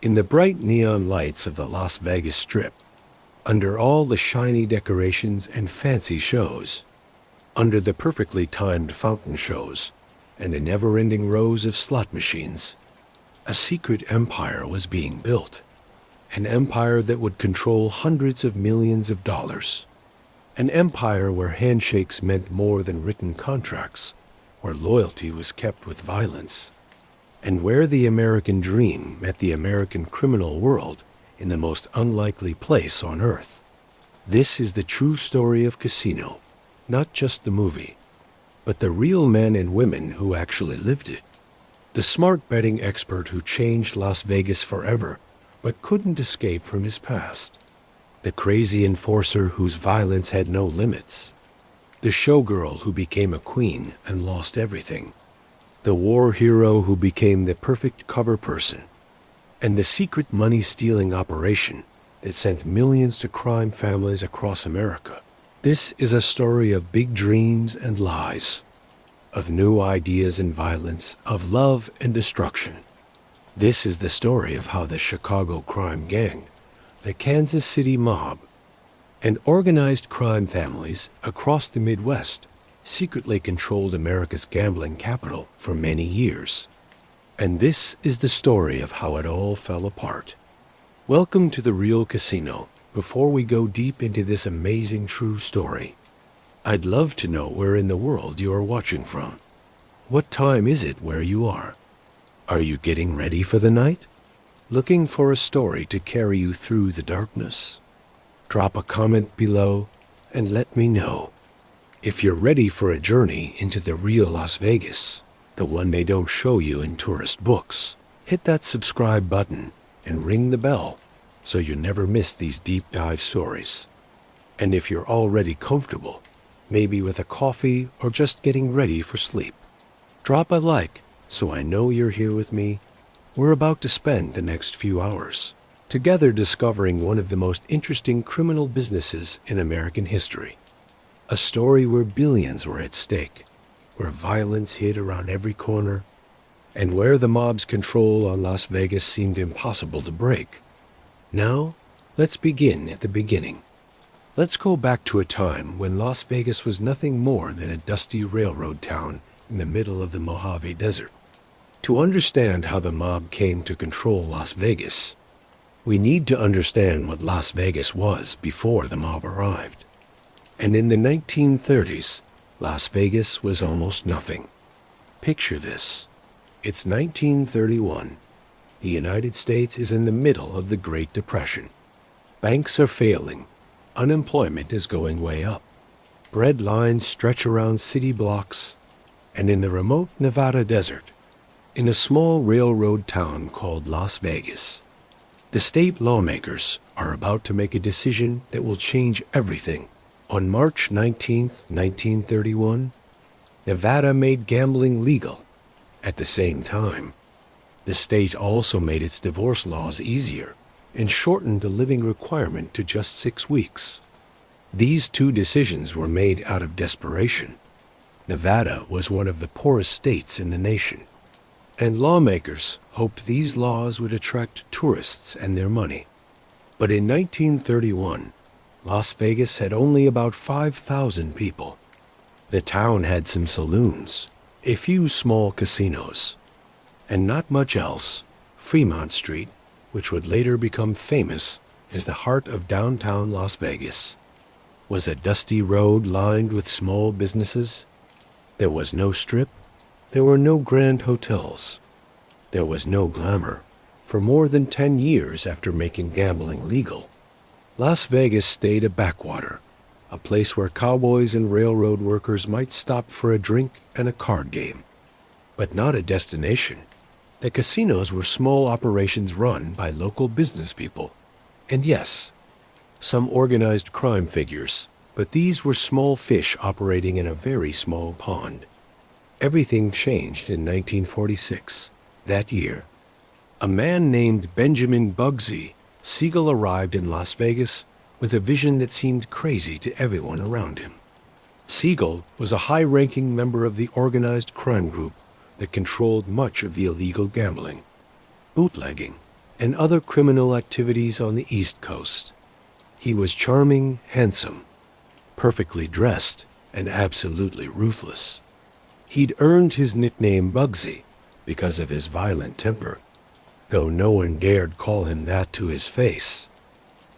In the bright neon lights of the Las Vegas Strip, under all the shiny decorations and fancy shows, under the perfectly timed fountain shows and the never-ending rows of slot machines, a secret empire was being built. An empire that would control hundreds of millions of dollars. An empire where handshakes meant more than written contracts, where loyalty was kept with violence, and where the American dream met the American criminal world in the most unlikely place on earth. This is the true story of Casino, not just the movie, but the real men and women who actually lived it. The smart betting expert who changed Las Vegas forever but couldn't escape from his past. The crazy enforcer whose violence had no limits. The showgirl who became a queen and lost everything. The war hero who became the perfect cover person. And the secret money-stealing operation that sent millions to crime families across America. This is a story of big dreams and lies, of new ideas and violence, of love and destruction. This is the story of how the Chicago crime gang, the Kansas City mob, and organized crime families across the Midwest secretly controlled America's gambling capital for many years. And this is the story of how it all fell apart. Welcome to The Real Casino. Before we go deep into this amazing true story, I'd love to know where in the world you are watching from. What time is it where you are? Are you getting ready for the night? Looking for a story to carry you through the darkness? Drop a comment below and let me know. If you're ready for a journey into the real Las Vegas, the one they don't show you in tourist books, hit that subscribe button and ring the bell so you never miss these deep dive stories. And if you're already comfortable, maybe with a coffee or just getting ready for sleep, drop a like so I know you're here with me. We're about to spend the next few hours together discovering one of the most interesting criminal businesses in American history. A story where billions were at stake, where violence hid around every corner, and where the mob's control on Las Vegas seemed impossible to break. Now, let's begin at the beginning. Let's go back to a time when Las Vegas was nothing more than a dusty railroad town in the middle of the Mojave Desert. To understand how the mob came to control Las Vegas, we need to understand what Las Vegas was before the mob arrived. And in the 1930s, Las Vegas was almost nothing. Picture this. It's 1931. The United States is in the middle of the Great Depression. Banks are failing. Unemployment is going way up. Bread lines stretch around city blocks. And in the remote Nevada desert, in a small railroad town called Las Vegas, the state lawmakers are about to make a decision that will change everything. On March 19, 1931, Nevada made gambling legal. At the same time, the state also made its divorce laws easier and shortened the living requirement to just 6 weeks. These two decisions were made out of desperation. Nevada was one of the poorest states in the nation, and lawmakers hoped these laws would attract tourists and their money. But in 1931, Las Vegas had only about 5,000 people. The town had some saloons, a few small casinos, and not much else. Fremont Street, which would later become famous as the heart of downtown Las Vegas, was a dusty road lined with small businesses. There was no strip. There were no grand hotels. There was no glamour. For more than 10 years after making gambling legal, Las Vegas stayed a backwater, a place where cowboys and railroad workers might stop for a drink and a card game, but not a destination. The casinos were small operations run by local business people. And yes, some organized crime figures, but these were small fish operating in a very small pond. Everything changed in 1946. That year, a man named Benjamin Bugsy Siegel arrived in Las Vegas with a vision that seemed crazy to everyone around him. Siegel was a high-ranking member of the organized crime group that controlled much of the illegal gambling, bootlegging, and other criminal activities on the East Coast. He was charming, handsome, perfectly dressed, and absolutely ruthless. He'd earned his nickname Bugsy because of his violent temper, though no one dared call him that to his face.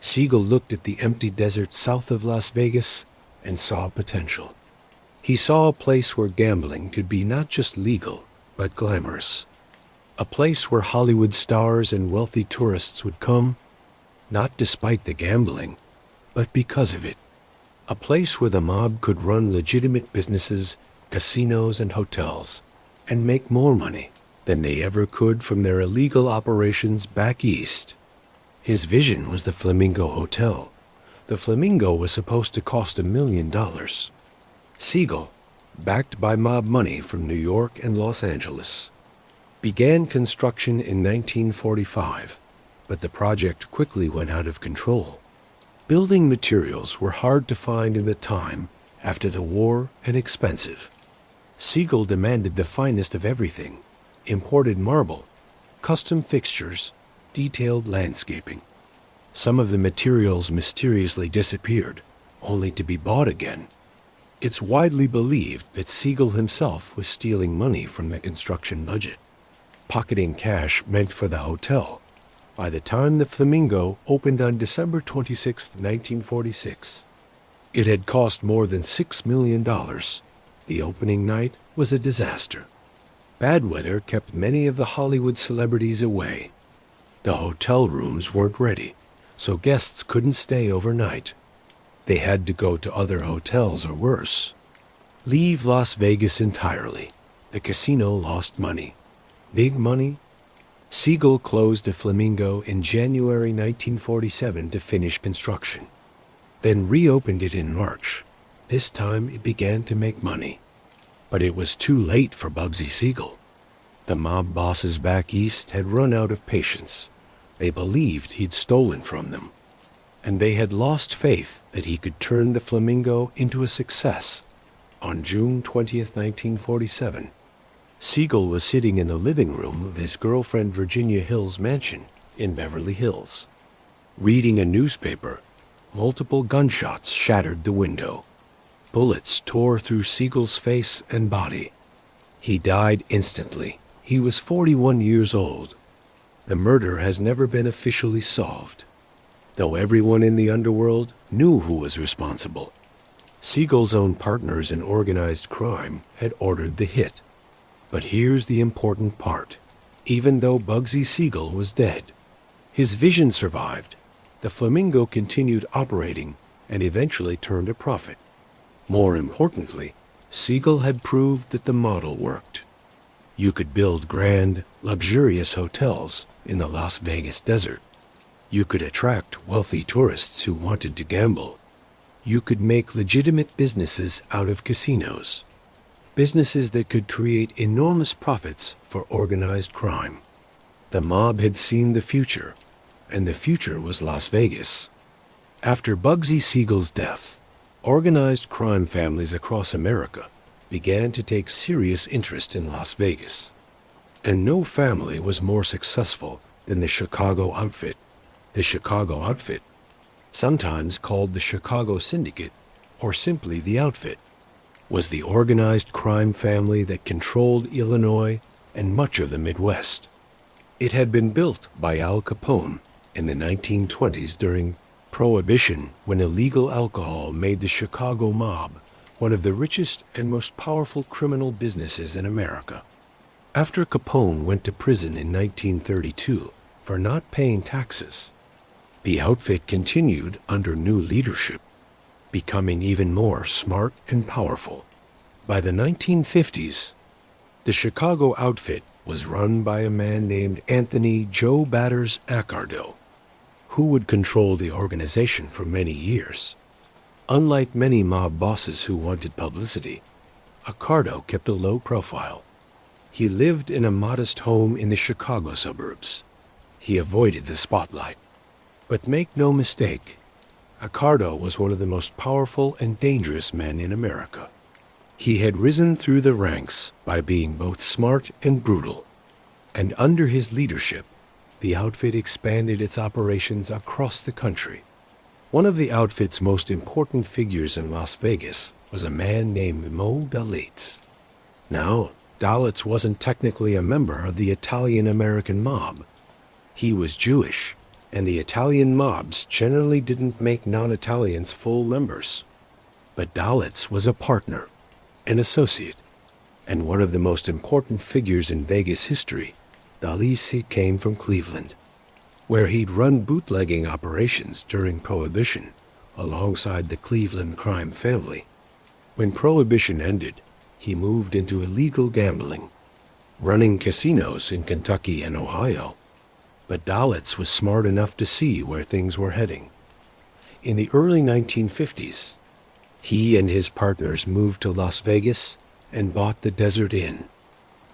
Siegel looked at the empty desert south of Las Vegas and saw potential. He saw a place where gambling could be not just legal, but glamorous. A place where Hollywood stars and wealthy tourists would come, not despite the gambling, but because of it. A place where the mob could run legitimate businesses, casinos and hotels, and make more money than they ever could from their illegal operations back east. His vision was the Flamingo Hotel. The Flamingo was supposed to cost $1 million. Siegel, backed by mob money from New York and Los Angeles, began construction in 1945, but the project quickly went out of control. Building materials were hard to find in the time after the war and expensive. Siegel demanded the finest of everything: imported marble, custom fixtures, detailed landscaping. Some of the materials mysteriously disappeared, only to be bought again. It's widely believed that Siegel himself was stealing money from the construction budget, pocketing cash meant for the hotel. By the time the Flamingo opened on December 26, 1946, it had cost more than $6 million. The opening night was a disaster. Bad weather kept many of the Hollywood celebrities away. The hotel rooms weren't ready, so guests couldn't stay overnight. They had to go to other hotels or worse. Leave Las Vegas entirely. The casino lost money. Big money. Siegel closed the Flamingo in January 1947 to finish construction, then reopened it in March. This time it began to make money. But it was too late for Bugsy Siegel. The mob bosses back east had run out of patience. They believed he'd stolen from them, and they had lost faith that he could turn the Flamingo into a success. On June 20th, 1947, Siegel was sitting in the living room of his girlfriend Virginia Hill's mansion in Beverly Hills. Reading a newspaper, multiple gunshots shattered the window. Bullets tore through Siegel's face and body. He died instantly. He was 41 years old. The murder has never been officially solved, though everyone in the underworld knew who was responsible. Siegel's own partners in organized crime had ordered the hit. But here's the important part. Even though Bugsy Siegel was dead, his vision survived. The Flamingo continued operating and eventually turned a profit. More importantly, Siegel had proved that the model worked. You could build grand, luxurious hotels in the Las Vegas desert. You could attract wealthy tourists who wanted to gamble. You could make legitimate businesses out of casinos. Businesses that could create enormous profits for organized crime. The mob had seen the future, and the future was Las Vegas. After Bugsy Siegel's death, organized crime families across America began to take serious interest in Las Vegas. And no family was more successful than the Chicago outfit. The Chicago outfit, sometimes called the Chicago Syndicate or simply the outfit, was the organized crime family that controlled Illinois and much of the Midwest. It had been built by Al Capone in the 1920s during Prohibition, when illegal alcohol made the Chicago mob one of the richest and most powerful criminal businesses in America. After Capone went to prison in 1932 for not paying taxes, the outfit continued under new leadership, becoming even more smart and powerful. By the 1950s, the Chicago outfit was run by a man named Anthony Joe Batters Accardo, who would control the organization for many years. Unlike many mob bosses who wanted publicity, Accardo kept a low profile. He lived in a modest home in the Chicago suburbs. He avoided the spotlight. But make no mistake, Accardo was one of the most powerful and dangerous men in America. He had risen through the ranks by being both smart and brutal, and under his leadership, the outfit expanded its operations across the country. One of the outfit's most important figures in Las Vegas was a man named Mo Dalitz. Now, Dalitz wasn't technically a member of the Italian-American mob. He was Jewish, and the Italian mobs generally didn't make non-Italians full members. But Dalitz was a partner, an associate, and one of the most important figures in Vegas history. Dalitz came from Cleveland, where he'd run bootlegging operations during Prohibition alongside the Cleveland crime family. When Prohibition ended, he moved into illegal gambling, running casinos in Kentucky and Ohio. But Dalitz was smart enough to see where things were heading. In the early 1950s, he and his partners moved to Las Vegas and bought the Desert Inn.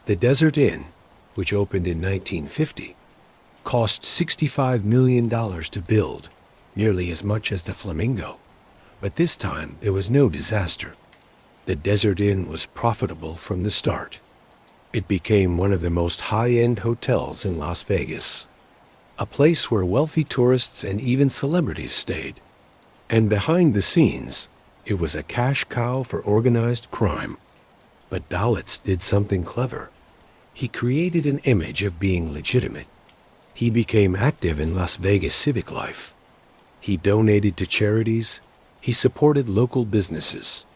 The Desert Inn, which opened in 1950, cost $65 million to build, nearly as much as the Flamingo. But this time there was no disaster. The Desert Inn was profitable from the start. It became one of the most high-end hotels in Las Vegas, a place where wealthy tourists and even celebrities stayed. And behind the scenes, it was a cash cow for organized crime. But Dalitz did something clever. He created an image of being legitimate. He became active in Las Vegas civic life. He donated to charities. He supported local businesses.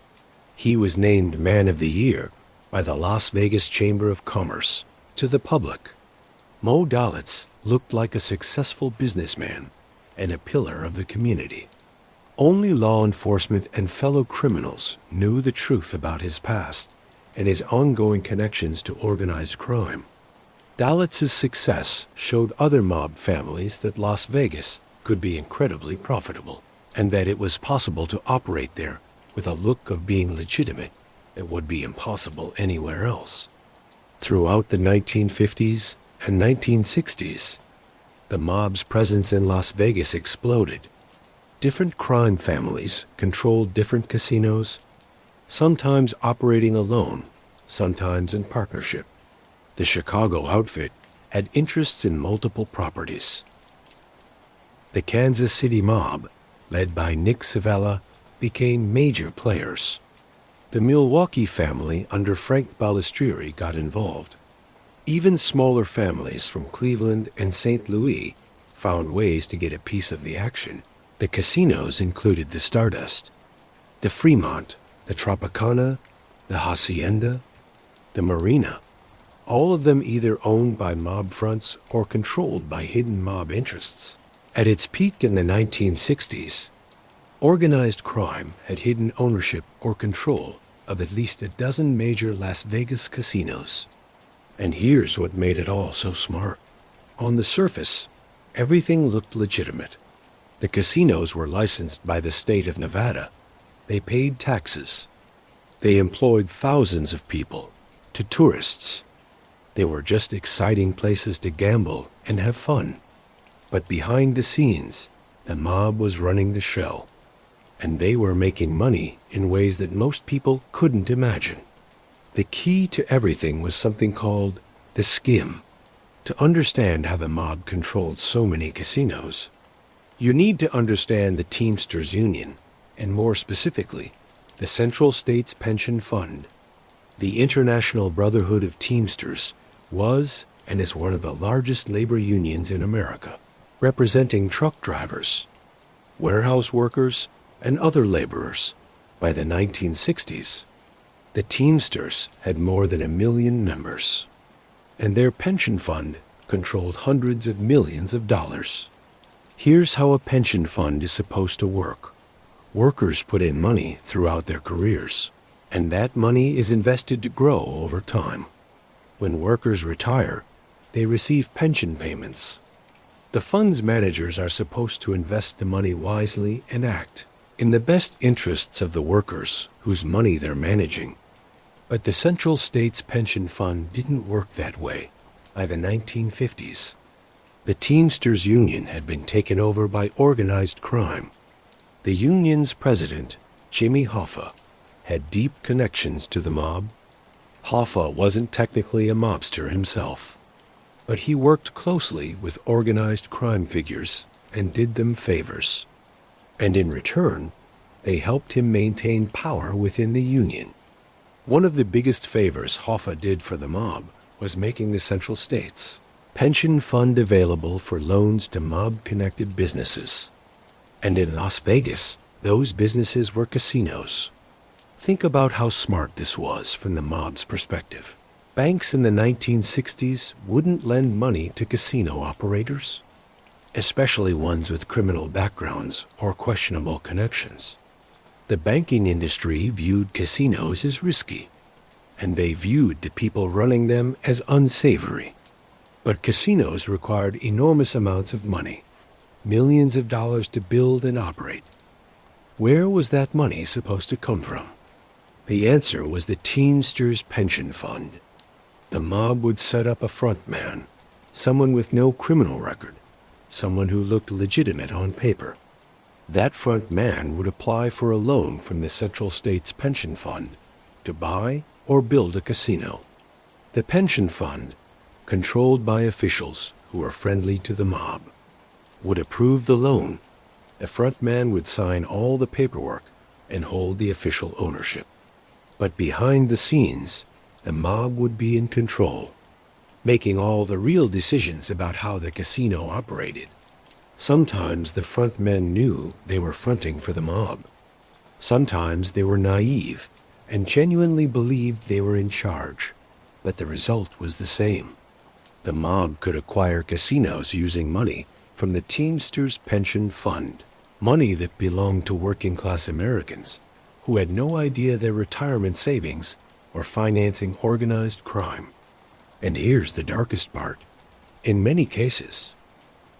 He was named Man of the Year by the Las Vegas Chamber of Commerce to the public. Mo Dalitz looked like a successful businessman and a pillar of the community. Only law enforcement and fellow criminals knew the truth about his past and his ongoing connections to organized crime. Dalitz's success showed other mob families that Las Vegas could be incredibly profitable, and that it was possible to operate there with a look of being legitimate that would be impossible anywhere else. Throughout the 1950s and 1960s, the mob's presence in Las Vegas exploded. Different crime families controlled different casinos, sometimes operating alone, sometimes in partnership. The Chicago outfit had interests in multiple properties. The Kansas City mob, led by Nick Civella, became major players. The Milwaukee family under Frank Balistrieri got involved. Even smaller families from Cleveland and St. Louis found ways to get a piece of the action. The casinos included the Stardust, the Fremont, the Tropicana, the Hacienda, the Marina, all of them either owned by mob fronts or controlled by hidden mob interests. At its peak in the 1960s, organized crime had hidden ownership or control of at least a dozen major Las Vegas casinos. And here's what made it all so smart. On the surface, everything looked legitimate. The casinos were licensed by the state of Nevada. They paid taxes. They employed thousands of people. To tourists, they were just exciting places to gamble and have fun. But behind the scenes, the mob was running the show. And they were making money in ways that most people couldn't imagine. The key to everything was something called the skim. To understand how the mob controlled so many casinos, you need to understand the Teamsters Union, and more specifically, the Central States Pension Fund. The International Brotherhood of Teamsters was and is one of the largest labor unions in America, representing truck drivers, warehouse workers, and other laborers. By the 1960s, the Teamsters had more than 1 million members, and their pension fund controlled hundreds of millions of dollars. Here's how a pension fund is supposed to work. Workers put in money throughout their careers, and that money is invested to grow over time. When workers retire, they receive pension payments. The fund's managers are supposed to invest the money wisely and act in the best interests of the workers whose money they're managing. But the Central States Pension Fund didn't work that way. By the 1950s, the Teamsters Union had been taken over by organized crime. The union's president, Jimmy Hoffa, had deep connections to the mob. Hoffa wasn't technically a mobster himself, but he worked closely with organized crime figures and did them favors. And in return, they helped him maintain power within the Union. One of the biggest favors Hoffa did for the mob was making the Central States pension fund available for loans to mob-connected businesses. And in Las Vegas, those businesses were casinos. Think about how smart this was from the mob's perspective. Banks in the 1960s wouldn't lend money to casino operators, especially ones with criminal backgrounds or questionable connections. The banking industry viewed casinos as risky, and they viewed the people running them as unsavory. But casinos required enormous amounts of money, millions of dollars to build and operate. Where was that money supposed to come from? The answer was the Teamsters Pension Fund. The mob would set up a front man, someone with no criminal record, someone who looked legitimate on paper. That front man would apply for a loan from the Central States Pension Fund to buy or build a casino. The pension fund, controlled by officials who were friendly to the mob, would approve the loan. The front man would sign all the paperwork and hold the official ownership. But behind the scenes, the mob would be in control, making all the real decisions about how the casino operated. Sometimes the front men knew they were fronting for the mob. Sometimes they were naive and genuinely believed they were in charge, but the result was the same. The mob could acquire casinos using money from the Teamsters Pension Fund, money that belonged to working-class Americans who had no idea their retirement savings were financing organized crime. And here's the darkest part. In many cases,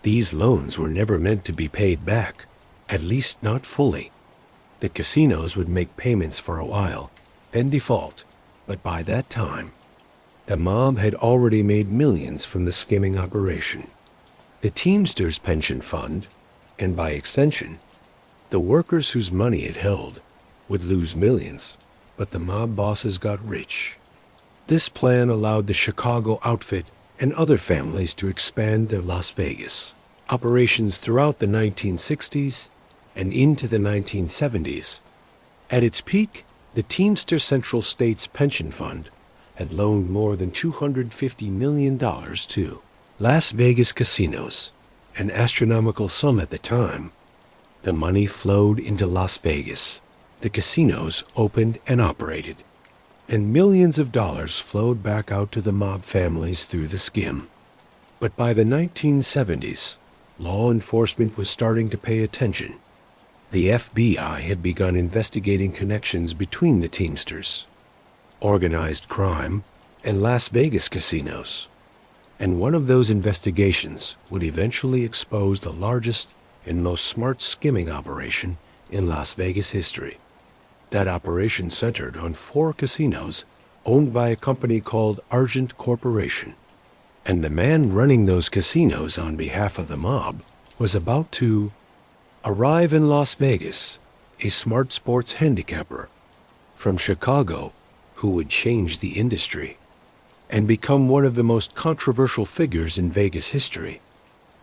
these loans were never meant to be paid back, at least not fully. The casinos would make payments for a while, then default, but by that time, the mob had already made millions from the skimming operation. The Teamsters Pension Fund, and by extension, the workers whose money it held, would lose millions, but the mob bosses got rich. This plan allowed the Chicago outfit and other families to expand their Las Vegas operations throughout the 1960s and into the 1970s. At its peak, the Teamster Central States Pension Fund had loaned more than $250 million to Las Vegas casinos, an astronomical sum at the time. The money flowed into Las Vegas. The casinos opened and operated, and millions of dollars flowed back out to the mob families through the skim. But by the 1970s, law enforcement was starting to pay attention. The FBI had begun investigating connections between the Teamsters, organized crime, and Las Vegas casinos. And one of those investigations would eventually expose the largest and most smart skimming operation in Las Vegas history. That operation centered on 4 casinos owned by a company called Argent Corporation. And the man running those casinos on behalf of the mob was about to arrive in Las Vegas, a smart sports handicapper from Chicago who would change the industry and become one of the most controversial figures in Vegas history.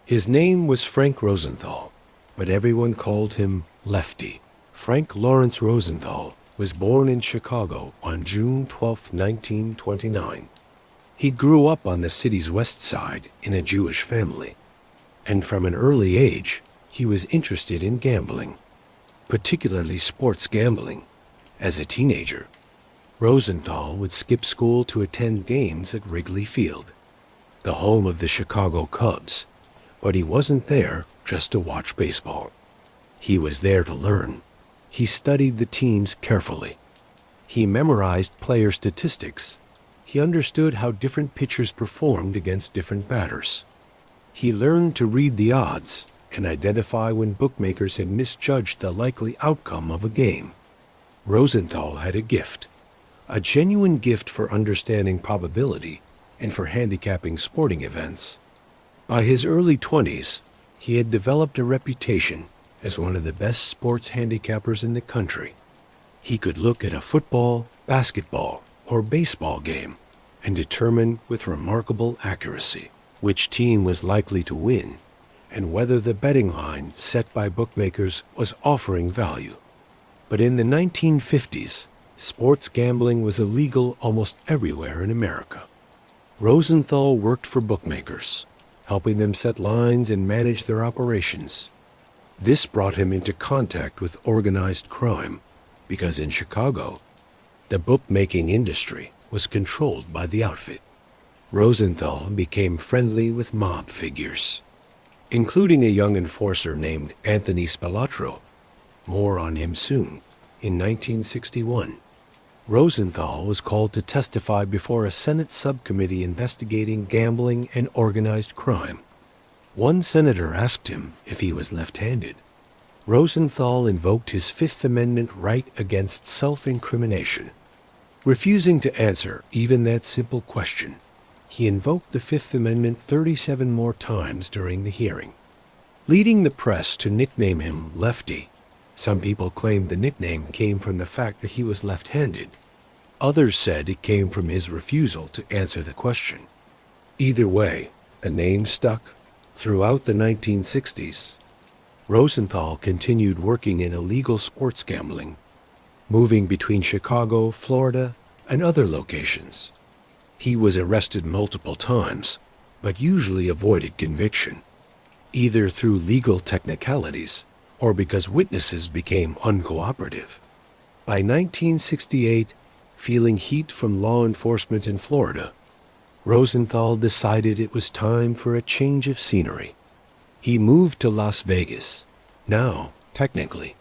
His name was Frank Rosenthal, but everyone called him Lefty. Frank Lawrence Rosenthal was born in Chicago on June 12, 1929. He grew up on the city's west side in a Jewish family, and from an early age, he was interested in gambling, particularly sports gambling. As a teenager, Rosenthal would skip school to attend games at Wrigley Field, the home of the Chicago Cubs, but he wasn't there just to watch baseball. He was there to learn. He studied the teams carefully. He memorized player statistics. He understood how different pitchers performed against different batters. He learned to read the odds and identify when bookmakers had misjudged the likely outcome of a game. Rosenthal had a gift, a genuine gift for understanding probability and for handicapping sporting events. By his early 20s, he had developed a reputation as one of the best sports handicappers in the country. He could look at a football, basketball, or baseball game and determine with remarkable accuracy which team was likely to win, and whether the betting line set by bookmakers was offering value. But in the 1950s, sports gambling was illegal almost everywhere in America. Rosenthal worked for bookmakers, helping them set lines and manage their operations. This brought him into contact with organized crime, because in Chicago, the bookmaking industry was controlled by the outfit. Rosenthal became friendly with mob figures, including a young enforcer named Anthony Spilotro. More on him soon. In 1961, Rosenthal was called to testify before a Senate subcommittee investigating gambling and organized crime. One senator asked him if he was left-handed. Rosenthal invoked his Fifth Amendment right against self-incrimination. Refusing to answer even that simple question, he invoked the Fifth Amendment 37 more times during the hearing, leading the press to nickname him Lefty. Some people claimed the nickname came from the fact that he was left-handed. Others said it came from his refusal to answer the question. Either way, the name stuck. Throughout the 1960s, Rosenthal continued working in illegal sports gambling, moving between Chicago, Florida, and other locations. He was arrested multiple times, but usually avoided conviction, either through legal technicalities or because witnesses became uncooperative. By 1968, feeling heat from law enforcement in Florida, Rosenthal decided it was time for a change of scenery. He moved to Las Vegas. Now, technically,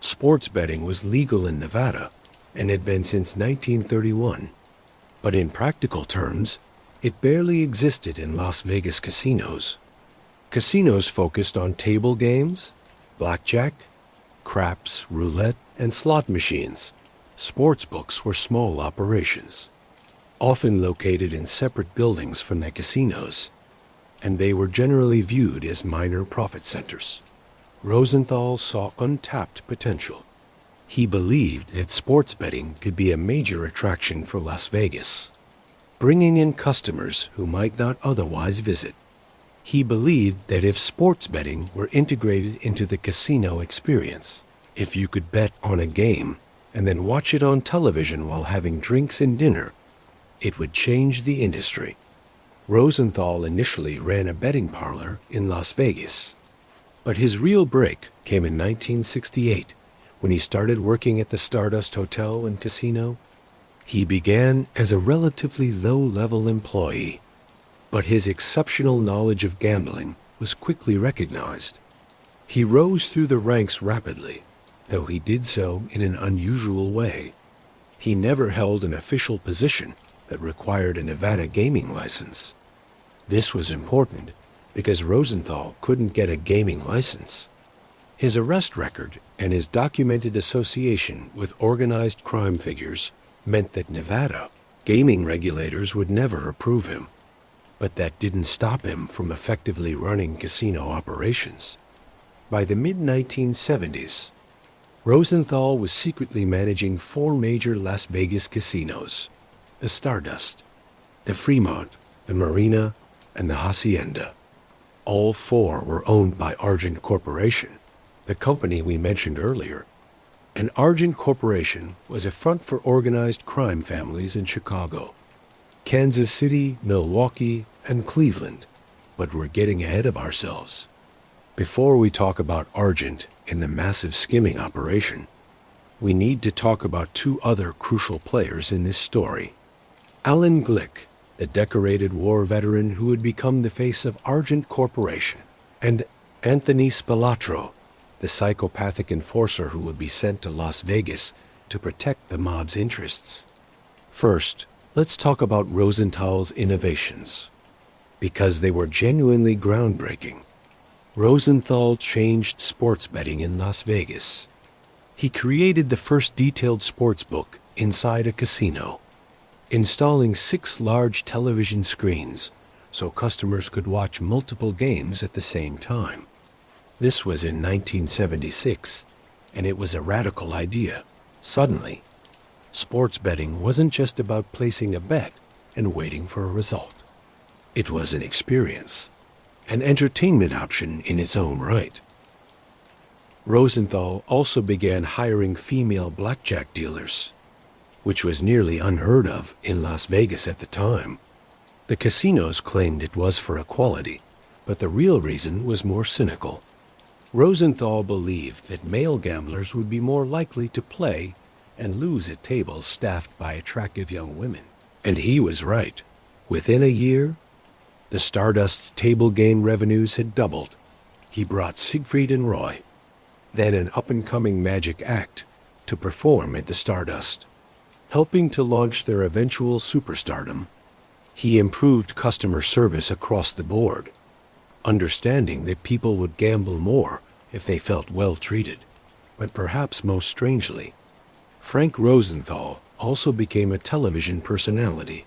sports betting was legal in Nevada and had been since 1931. But in practical terms, it barely existed in Las Vegas casinos. Casinos focused on table games, blackjack, craps, roulette, and slot machines. Sports books were small operations, often located in separate buildings from the casinos, and they were generally viewed as minor profit centers. Rosenthal saw untapped potential. He believed that sports betting could be a major attraction for Las Vegas, bringing in customers who might not otherwise visit. He believed that if sports betting were integrated into the casino experience, if you could bet on a game and then watch it on television while having drinks and dinner, it would change the industry. Rosenthal initially ran a betting parlor in Las Vegas, but his real break came in 1968 when he started working at the Stardust Hotel and Casino. He began as a relatively low-level employee, but his exceptional knowledge of gambling was quickly recognized. He rose through the ranks rapidly, though he did so in an unusual way. He never held an official position that required a Nevada gaming license. This was important because Rosenthal couldn't get a gaming license. His arrest record and his documented association with organized crime figures meant that Nevada gaming regulators would never approve him. But that didn't stop him from effectively running casino operations. By the mid-1970s, Rosenthal was secretly managing 4 major Las Vegas casinos: the Stardust, the Fremont, the Marina, and the Hacienda. All 4 were owned by Argent Corporation, the company we mentioned earlier. And Argent Corporation was a front for organized crime families in Chicago, Kansas City, Milwaukee, and Cleveland. But we're getting ahead of ourselves. Before we talk about Argent and the massive skimming operation, we need to talk about 2 other crucial players in this story. Alan Glick, the decorated war veteran who would become the face of Argent Corporation, and Anthony Spilotro, the psychopathic enforcer who would be sent to Las Vegas to protect the mob's interests. First, let's talk about Rosenthal's innovations, because they were genuinely groundbreaking. Rosenthal changed sports betting in Las Vegas. He created the first detailed sports book inside a casino, installing 6 large television screens so customers could watch multiple games at the same time. This was in 1976, and it was a radical idea. Suddenly, sports betting wasn't just about placing a bet and waiting for a result. It was an experience, an entertainment option in its own right. Rosenthal also began hiring female blackjack dealers, which was nearly unheard of in Las Vegas at the time. The casinos claimed it was for equality, but the real reason was more cynical. Rosenthal believed that male gamblers would be more likely to play and lose at tables staffed by attractive young women. And he was right. Within a year, the Stardust's table game revenues had doubled. He brought Siegfried and Roy, then an up-and-coming magic act, to perform at the Stardust. Helping to launch their eventual superstardom, he improved customer service across the board, understanding that people would gamble more if they felt well treated. But perhaps most strangely, Frank Rosenthal also became a television personality.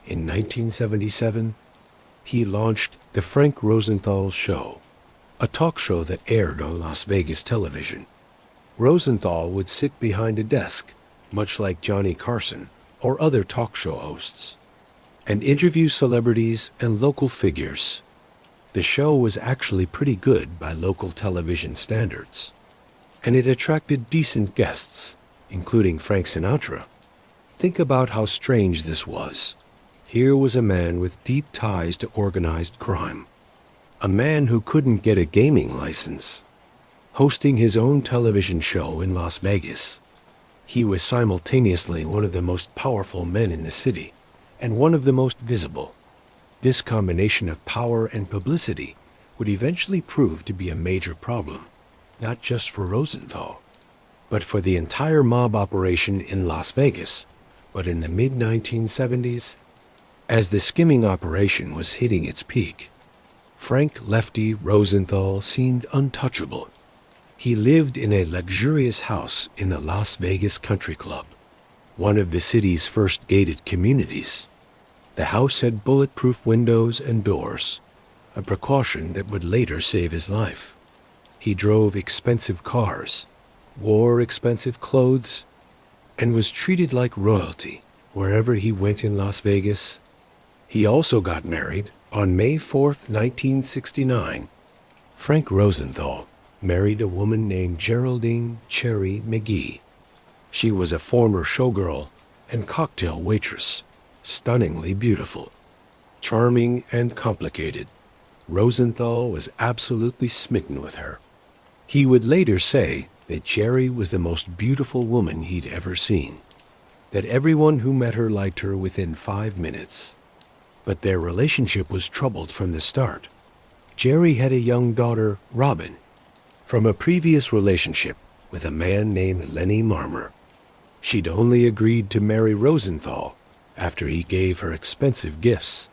In 1977, he launched The Frank Rosenthal Show, a talk show that aired on Las Vegas television. Rosenthal would sit behind a desk, much like Johnny Carson or other talk show hosts, and interview celebrities and local figures. The show was actually pretty good by local television standards, and it attracted decent guests, including Frank Sinatra. Think about how strange this was. Here was a man with deep ties to organized crime, a man who couldn't get a gaming license, hosting his own television show in Las Vegas. He was simultaneously one of the most powerful men in the city and one of the most visible. This combination of power and publicity would eventually prove to be a major problem, not just for Rosenthal, but for the entire mob operation in Las Vegas. But in the mid-1970s, as the skimming operation was hitting its peak, Frank Lefty Rosenthal seemed untouchable. He lived in a luxurious house in the Las Vegas Country Club, one of the city's first gated communities. The house had bulletproof windows and doors, a precaution that would later save his life. He drove expensive cars, wore expensive clothes, and was treated like royalty wherever he went in Las Vegas. He also got married on May 4th, 1969. Frank Rosenthal married a woman named Geraldine Cherry McGee. She was a former showgirl and cocktail waitress, stunningly beautiful, charming and complicated. Rosenthal was absolutely smitten with her. He would later say that Cherry was the most beautiful woman he'd ever seen, that everyone who met her liked her within 5 minutes. But their relationship was troubled from the start. Cherry had a young daughter, Robin, from a previous relationship with a man named Lenny Marmer. She'd only agreed to marry Rosenthal after he gave her expensive gifts,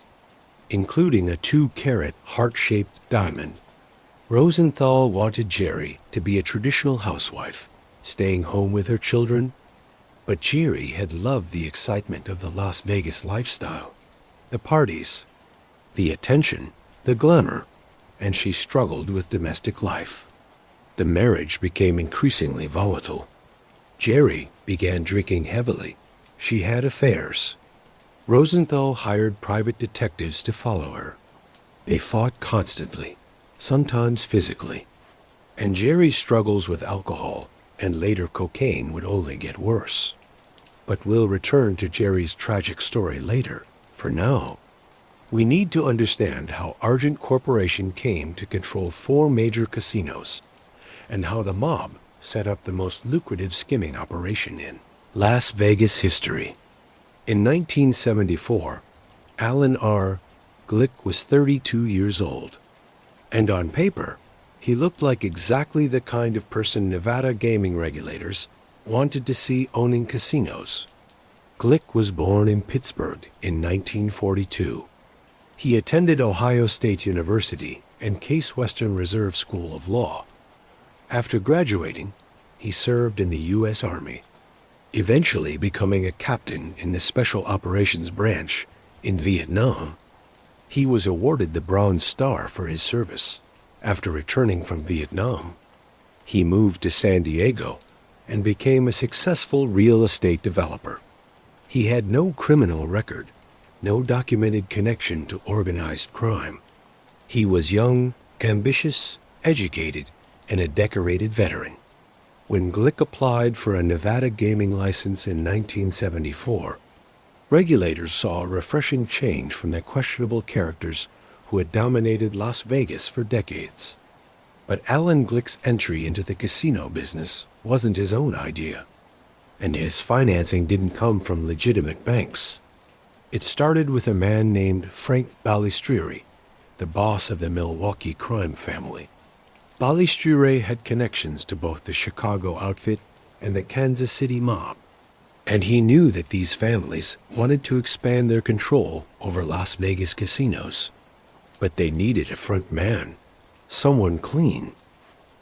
including a 2-carat heart-shaped diamond. Rosenthal wanted Cherry to be a traditional housewife, staying home with her children, but Cherry had loved the excitement of the Las Vegas lifestyle, the parties, the attention, the glamour, and she struggled with domestic life. The marriage became increasingly volatile. Cherry began drinking heavily. She had affairs. Rosenthal hired private detectives to follow her. They fought constantly, sometimes physically, and Cherry's struggles with alcohol and later cocaine would only get worse. But we'll return to Cherry's tragic story later. For now, we need to understand how Argent Corporation came to control 4 major casinos and how the mob set up the most lucrative skimming operation in Las Vegas history. In 1974, Alan R. Glick was 32 years old, and on paper, he looked like exactly the kind of person Nevada gaming regulators wanted to see owning casinos. Glick was born in Pittsburgh in 1942. He attended Ohio State University and Case Western Reserve School of Law. After graduating, he served in the U.S. Army, eventually becoming a captain in the Special Operations Branch in Vietnam. He was awarded the Bronze Star for his service. After returning from Vietnam, he moved to San Diego and became a successful real estate developer. He had no criminal record, no documented connection to organized crime. He was young, ambitious, educated, and a decorated veteran. When Glick applied for a Nevada gaming license in 1974, regulators saw a refreshing change from the questionable characters who had dominated Las Vegas for decades. But Alan Glick's entry into the casino business wasn't his own idea, and his financing didn't come from legitimate banks. It started with a man named Frank Balistrieri, the boss of the Milwaukee crime family. Balistrieri had connections to both the Chicago outfit and the Kansas City mob, and he knew that these families wanted to expand their control over Las Vegas casinos. But they needed a front man, someone clean,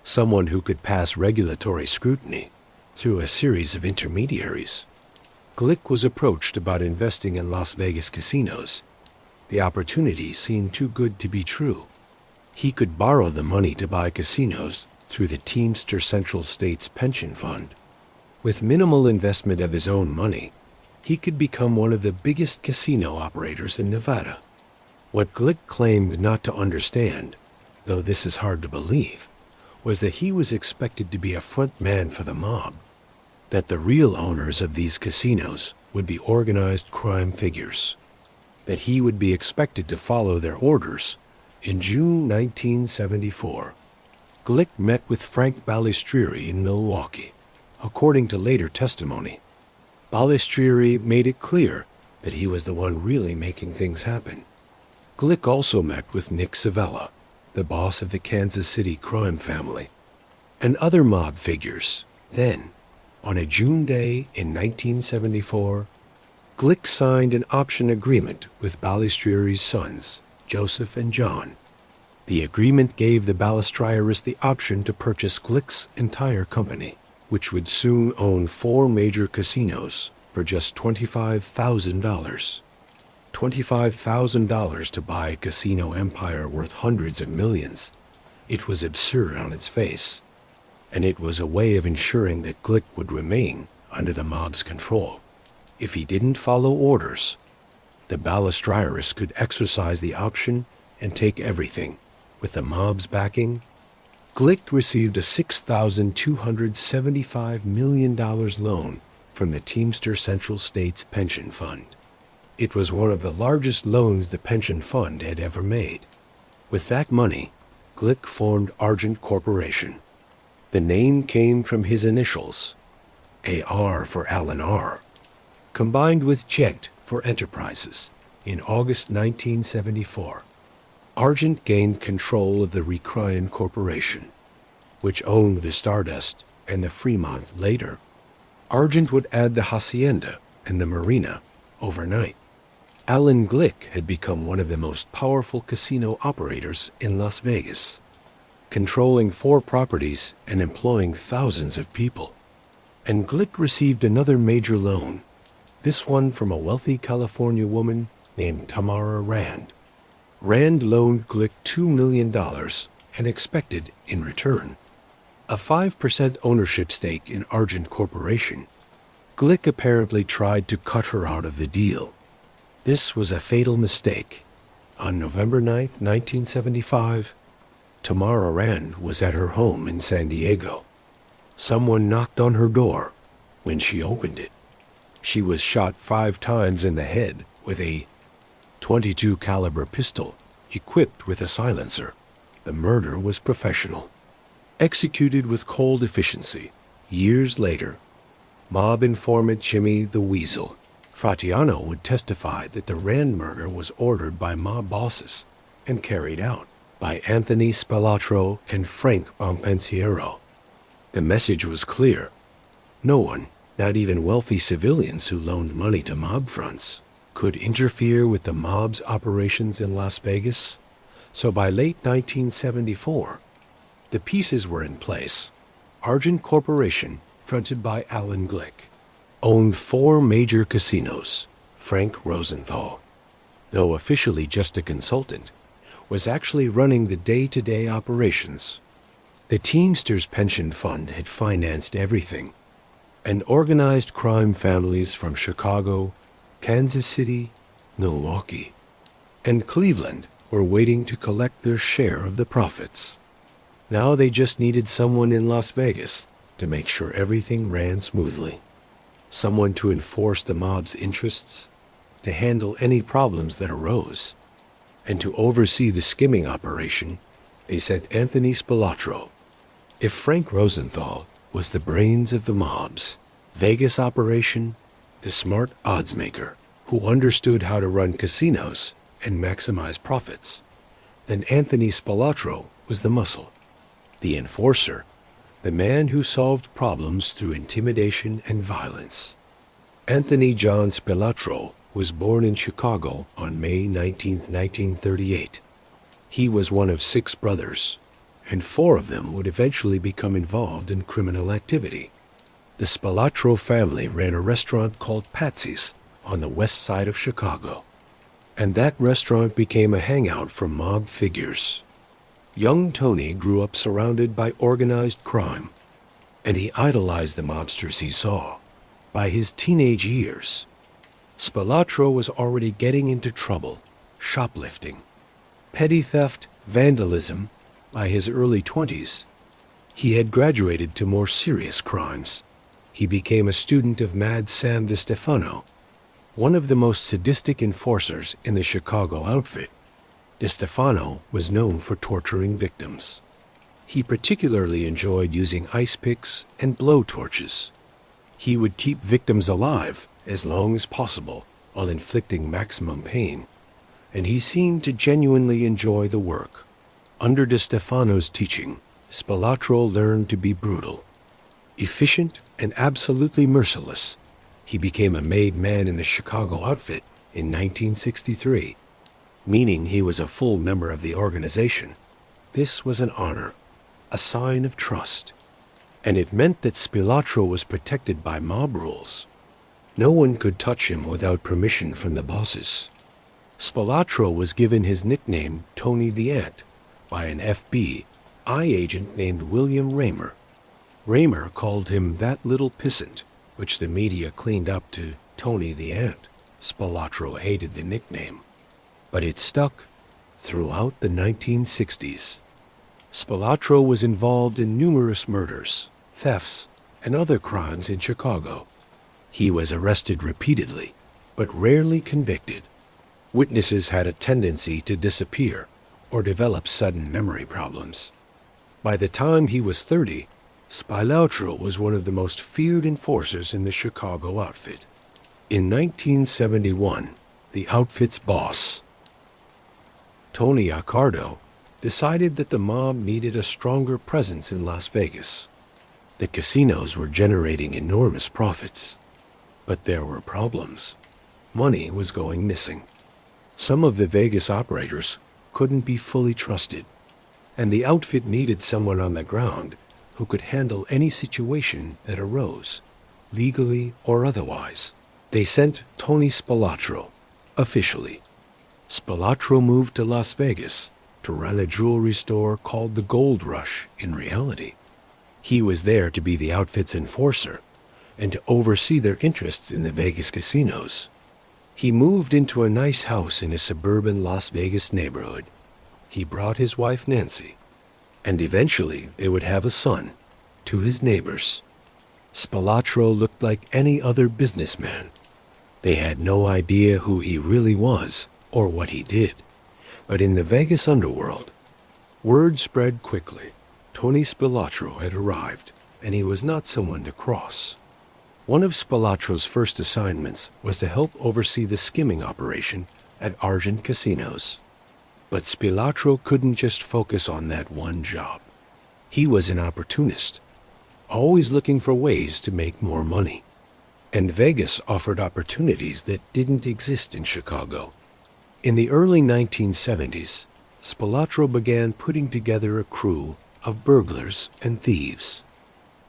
someone who could pass regulatory scrutiny through a series of intermediaries. Glick was approached about investing in Las Vegas casinos. The opportunity seemed too good to be true. He could borrow the money to buy casinos through the Teamster Central States Pension Fund. With minimal investment of his own money, he could become one of the biggest casino operators in Nevada. What Glick claimed not to understand, though this is hard to believe, was that he was expected to be a front man for the mob, that the real owners of these casinos would be organized crime figures, that he would be expected to follow their orders. In June 1974, Glick met with Frank Balistrieri in Milwaukee. According to later testimony, Balistrieri made it clear that he was the one really making things happen. Glick also met with Nick Savella, the boss of the Kansas City crime family, and other mob figures. Then, on a June day in 1974, Glick signed an option agreement with Balistrieri's sons, Joseph and John. The agreement gave the Balistrieris the option to purchase Glick's entire company, which would soon own 4 major casinos for just $25,000. $25,000 to buy a casino empire worth hundreds of millions. It was absurd on its face, and it was a way of ensuring that Glick would remain under the mob's control. If he didn't follow orders, the Balistrieris could exercise the option and take everything. With the mob's backing, Glick received a $6,275 million loan from the Teamster Central States Pension Fund. It was one of the largest loans the pension fund had ever made. With that money, Glick formed Argent Corporation. The name came from his initials, AR for Alan R., combined with Gent for Enterprises. In August 1974, Argent gained control of the Recrian Corporation, which owned the Stardust and the Fremont later. Argent would add the Hacienda and the Marina overnight. Alan Glick had become one of the most powerful casino operators in Las Vegas, controlling 4 properties and employing thousands of people. And Glick received another major loan, this one from a wealthy California woman named Tamara Rand. Rand loaned Glick $2 million and expected, in return, a 5% ownership stake in Argent Corporation. Glick apparently tried to cut her out of the deal. This was a fatal mistake. On November 9, 1975, Tamara Rand was at her home in San Diego. Someone knocked on her door. When she opened it, she was shot 5 times in the head with a .22 caliber pistol equipped with a silencer. The murder was professional, executed with cold efficiency. Years later, mob informant Jimmy the Weasel Fratiano would testify that the Rand murder was ordered by mob bosses and carried out by Anthony Spilotro and Frank Bompensiero. The message was clear. No one, not even wealthy civilians who loaned money to mob fronts, could interfere with the mob's operations in Las Vegas. So by late 1974, the pieces were in place. Argent Corporation, fronted by Alan Glick, owned 4 major casinos. Frank Rosenthal, though officially just a consultant, was actually running the day-to-day operations. The Teamsters Pension Fund had financed everything, and organized crime families from Chicago, Kansas City, Milwaukee, and Cleveland were waiting to collect their share of the profits. Now they just needed someone in Las Vegas to make sure everything ran smoothly. Someone to enforce the mob's interests, to handle any problems that arose, and to oversee the skimming operation. They sent Anthony Spilotro. If Frank Rosenthal was the brains of the mob's Vegas operation, the smart oddsmaker who understood how to run casinos and maximize profits, then Anthony Spilotro was the muscle, the enforcer, the man who solved problems through intimidation and violence. Anthony John Spilotro was born in Chicago on May 19, 1938. He was one of 6 brothers, and 4 of them would eventually become involved in criminal activity. The Spilotro family ran a restaurant called Patsy's on the west side of Chicago, and that restaurant became a hangout for mob figures. Young Tony grew up surrounded by organized crime, and he idolized the mobsters he saw. By his teenage years, Spilotro was already getting into trouble, shoplifting, petty theft, vandalism. By his early 20s, he had graduated to more serious crimes. He became a student of Mad Sam DeStefano, one of the most sadistic enforcers in the Chicago outfit. DeStefano was known for torturing victims. He particularly enjoyed using ice picks and blowtorches. He would keep victims alive as long as possible while inflicting maximum pain, and he seemed to genuinely enjoy the work. Under DeStefano's teaching, Spilotro learned to be brutal, efficient, and absolutely merciless. He became a made man in the Chicago outfit in 1963, meaning he was a full member of the organization. This was an honor, a sign of trust, and it meant that Spilotro was protected by mob rules. No one could touch him without permission from the bosses. Spilotro was given his nickname Tony the Ant by an FBI agent named William Raymer. Raymer called him that little pissant, which the media cleaned up to Tony the Ant. Spilotro hated the nickname, but it stuck throughout the 1960s. Spilotro was involved in numerous murders, thefts, and other crimes in Chicago. He was arrested repeatedly, but rarely convicted. Witnesses had a tendency to disappear or develop sudden memory problems. By the time he was 30, Spilotro was one of the most feared enforcers in the Chicago outfit. In 1971, the outfit's boss, Tony Accardo, decided that the mob needed a stronger presence in Las Vegas. The casinos were generating enormous profits, but there were problems. Money was going missing. Some of the Vegas operators couldn't be fully trusted, and the outfit needed someone on the ground who could handle any situation that arose, legally or otherwise. They sent Tony Spilotro, officially. Spilotro moved to Las Vegas to run a jewelry store called the Gold Rush in reality. He was there to be the outfit's enforcer and to oversee their interests in the Vegas casinos. He moved into a nice house in a suburban Las Vegas neighborhood. He brought his wife Nancy, and eventually they would have a son, to his neighbors. Spilotro looked like any other businessman. They had no idea who he really was or what he did. But in the Vegas underworld, word spread quickly. Tony Spilotro had arrived, and he was not someone to cross. One of Spilotro's first assignments was to help oversee the skimming operation at Argent casinos. But Spilotro couldn't just focus on that one job. He was an opportunist, always looking for ways to make more money. And Vegas offered opportunities that didn't exist in Chicago. In the early 1970s, Spilotro began putting together a crew of burglars and thieves.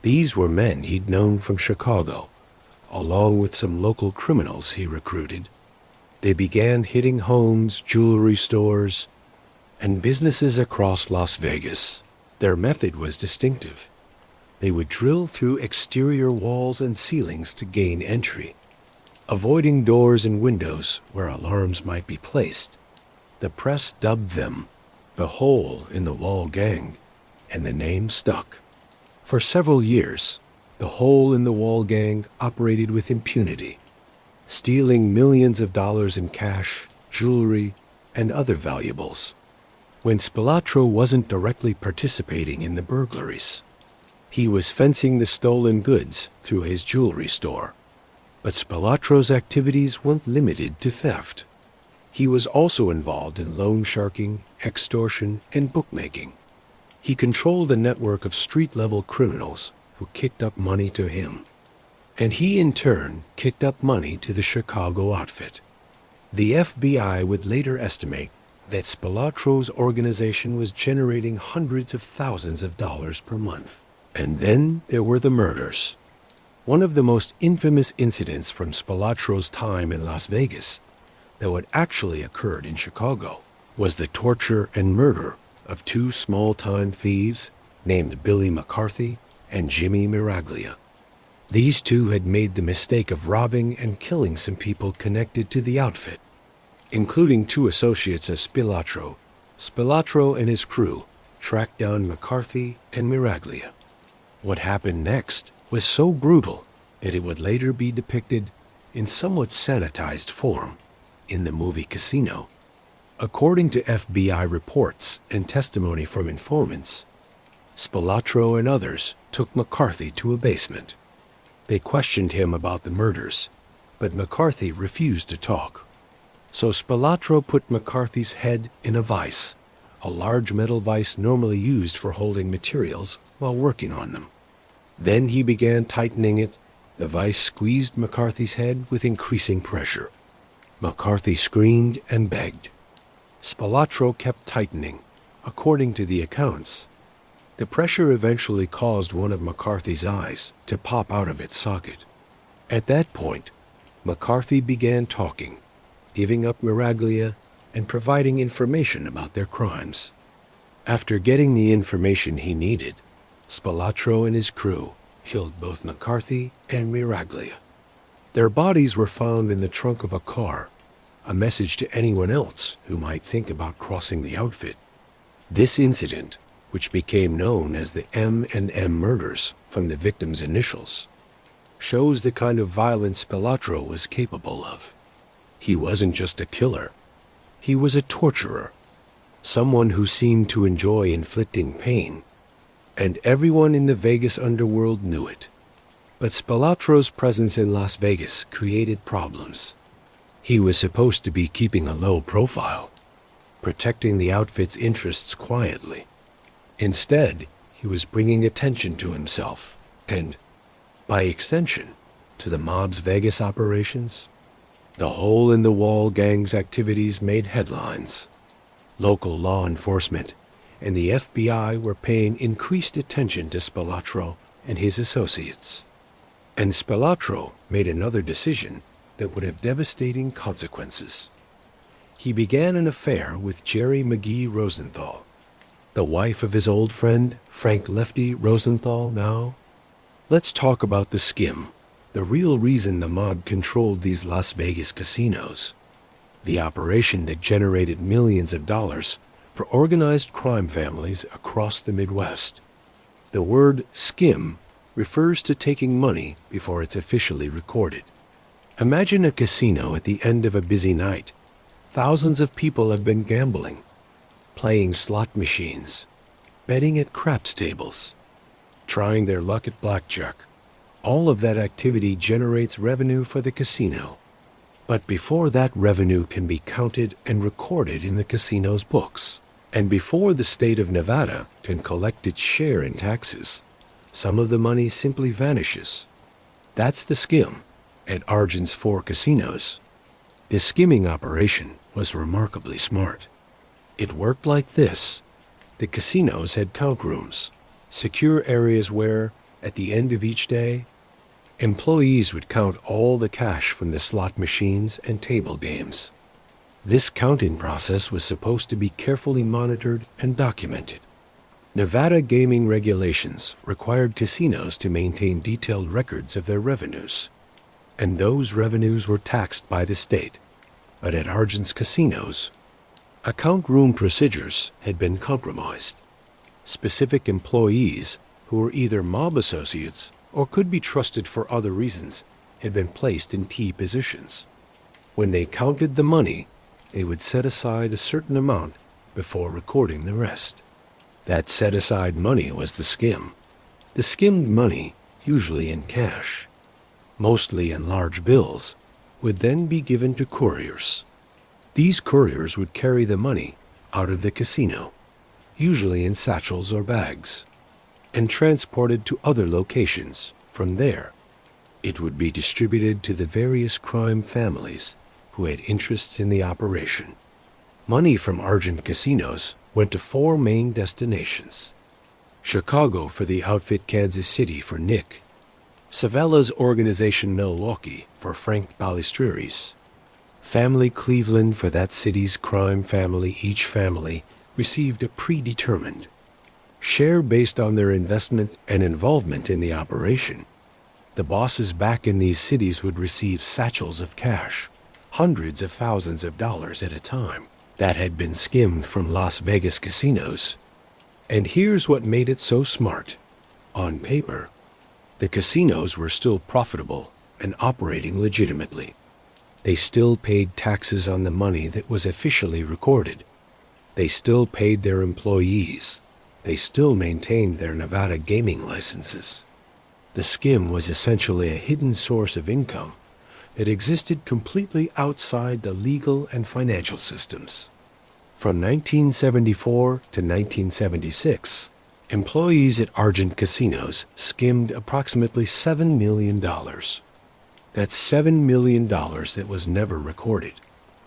These were men he'd known from Chicago, along with some local criminals he recruited. They began hitting homes, jewelry stores, and businesses across Las Vegas. Their method was distinctive. They would drill through exterior walls and ceilings to gain entry. avoiding doors and windows where alarms might be placed. The press dubbed them the Hole in the Wall Gang, and the name stuck. For several years, the Hole in the Wall Gang operated with impunity, stealing millions of dollars in cash, jewelry, and other valuables, when Spilotro wasn't directly participating in the burglaries. He was fencing the stolen goods through his jewelry store. But Spilotro's activities weren't limited to theft. He was also involved in loan sharking, extortion, and bookmaking. He controlled a network of street-level criminals who kicked up money to him. And he, in turn, kicked up money to the Chicago outfit. The FBI would later estimate that Spilotro's organization was generating hundreds of thousands of dollars per month. And then there were the murders. One of the most infamous incidents from Spilotro's time in Las Vegas, though it actually occurred in Chicago, was the torture and murder of two small-time thieves named Billy McCarthy and Jimmy Miraglia. These two had made the mistake of robbing and killing some people connected to the outfit, including two associates of Spilotro. Spilotro and his crew tracked down McCarthy and Miraglia. What happened next was so brutal that it would later be depicted in somewhat sanitized form in the movie Casino. According to FBI reports and testimony from informants, Spilotro and others took McCarthy to a basement. They questioned him about the murders, but McCarthy refused to talk. So Spilotro put McCarthy's head in a vise, a large metal vise normally used for holding materials while working on them. Then he began tightening it. The vise squeezed McCarthy's head with increasing pressure. McCarthy screamed and begged. Spilotro kept tightening. According to the accounts, the pressure eventually caused one of McCarthy's eyes to pop out of its socket. At that point, McCarthy began talking, giving up Miraglia and providing information about their crimes. After getting the information he needed, Spilotro and his crew killed both McCarthy and Miraglia. Their bodies were found in the trunk of a car, a message to anyone else who might think about crossing the outfit. This incident, which became known as the M&M murders from the victims' initials, shows the kind of violence Spilotro was capable of. He wasn't just a killer. He was a torturer, someone who seemed to enjoy inflicting pain. And everyone in the Vegas underworld knew it. But Spilotro's presence in Las Vegas created problems. He was supposed to be keeping a low profile, protecting the outfit's interests quietly. Instead, he was bringing attention to himself and, by extension, to the mob's Vegas operations. The Hole in the Wall Gang's activities made headlines. Local law enforcement and the FBI were paying increased attention to Spilotro and his associates. And Spilotro made another decision that would have devastating consequences. He began an affair with McGee Rosenthal, the wife of his old friend, Frank Lefty Rosenthal now. Let's talk about the skim, the real reason the mob controlled these Las Vegas casinos, the operation that generated millions of dollars for organized crime families across the Midwest. The word skim refers to taking money before it's officially recorded. Imagine a casino at the end of a busy night. Thousands of people have been gambling, playing slot machines, betting at craps tables, trying their luck at blackjack. All of that activity generates revenue for the casino. But before that revenue can be counted and recorded in the casino's books, and before the state of Nevada can collect its share in taxes, some of the money simply vanishes. That's the skim at Argent's 4 casinos. The skimming operation was remarkably smart. It worked like this. The casinos had count rooms, secure areas where, at the end of each day, employees would count all the cash from the slot machines and table games. This counting process was supposed to be carefully monitored and documented. Nevada gaming regulations required casinos to maintain detailed records of their revenues. and those revenues were taxed by the state. But at Argent's casinos, account room procedures had been compromised. Specific employees who were either mob associates or could be trusted for other reasons had been placed in key positions. When they counted the money, they would set aside a certain amount before recording the rest. That set-aside money was the skim. The skimmed money, usually in cash, mostly in large bills, would then be given to couriers. These couriers would carry the money out of the casino, usually in satchels or bags, and transported to other locations. From there, it would be distributed to the various crime families who had interests in the operation. Money from Argent casinos went to 4 main destinations: Chicago for the outfit Kansas City for Nick, Savella's organization Milwaukee for Frank Balistrieri's, Family Cleveland for that city's crime family. Each family received a predetermined share based on their investment and involvement in the operation. The bosses back in these cities would receive satchels of cash, hundreds of thousands of dollars at a time, that had been skimmed from Las Vegas casinos. And here's what made it so smart. On paper, the casinos were still profitable and operating legitimately. They still paid taxes on the money that was officially recorded. They still paid their employees. They still maintained their Nevada gaming licenses. The skim was essentially a hidden source of income that existed completely outside the legal and financial systems. From 1974 to 1976, employees at Argent casinos skimmed approximately $7 million. That's $7 million that was never recorded,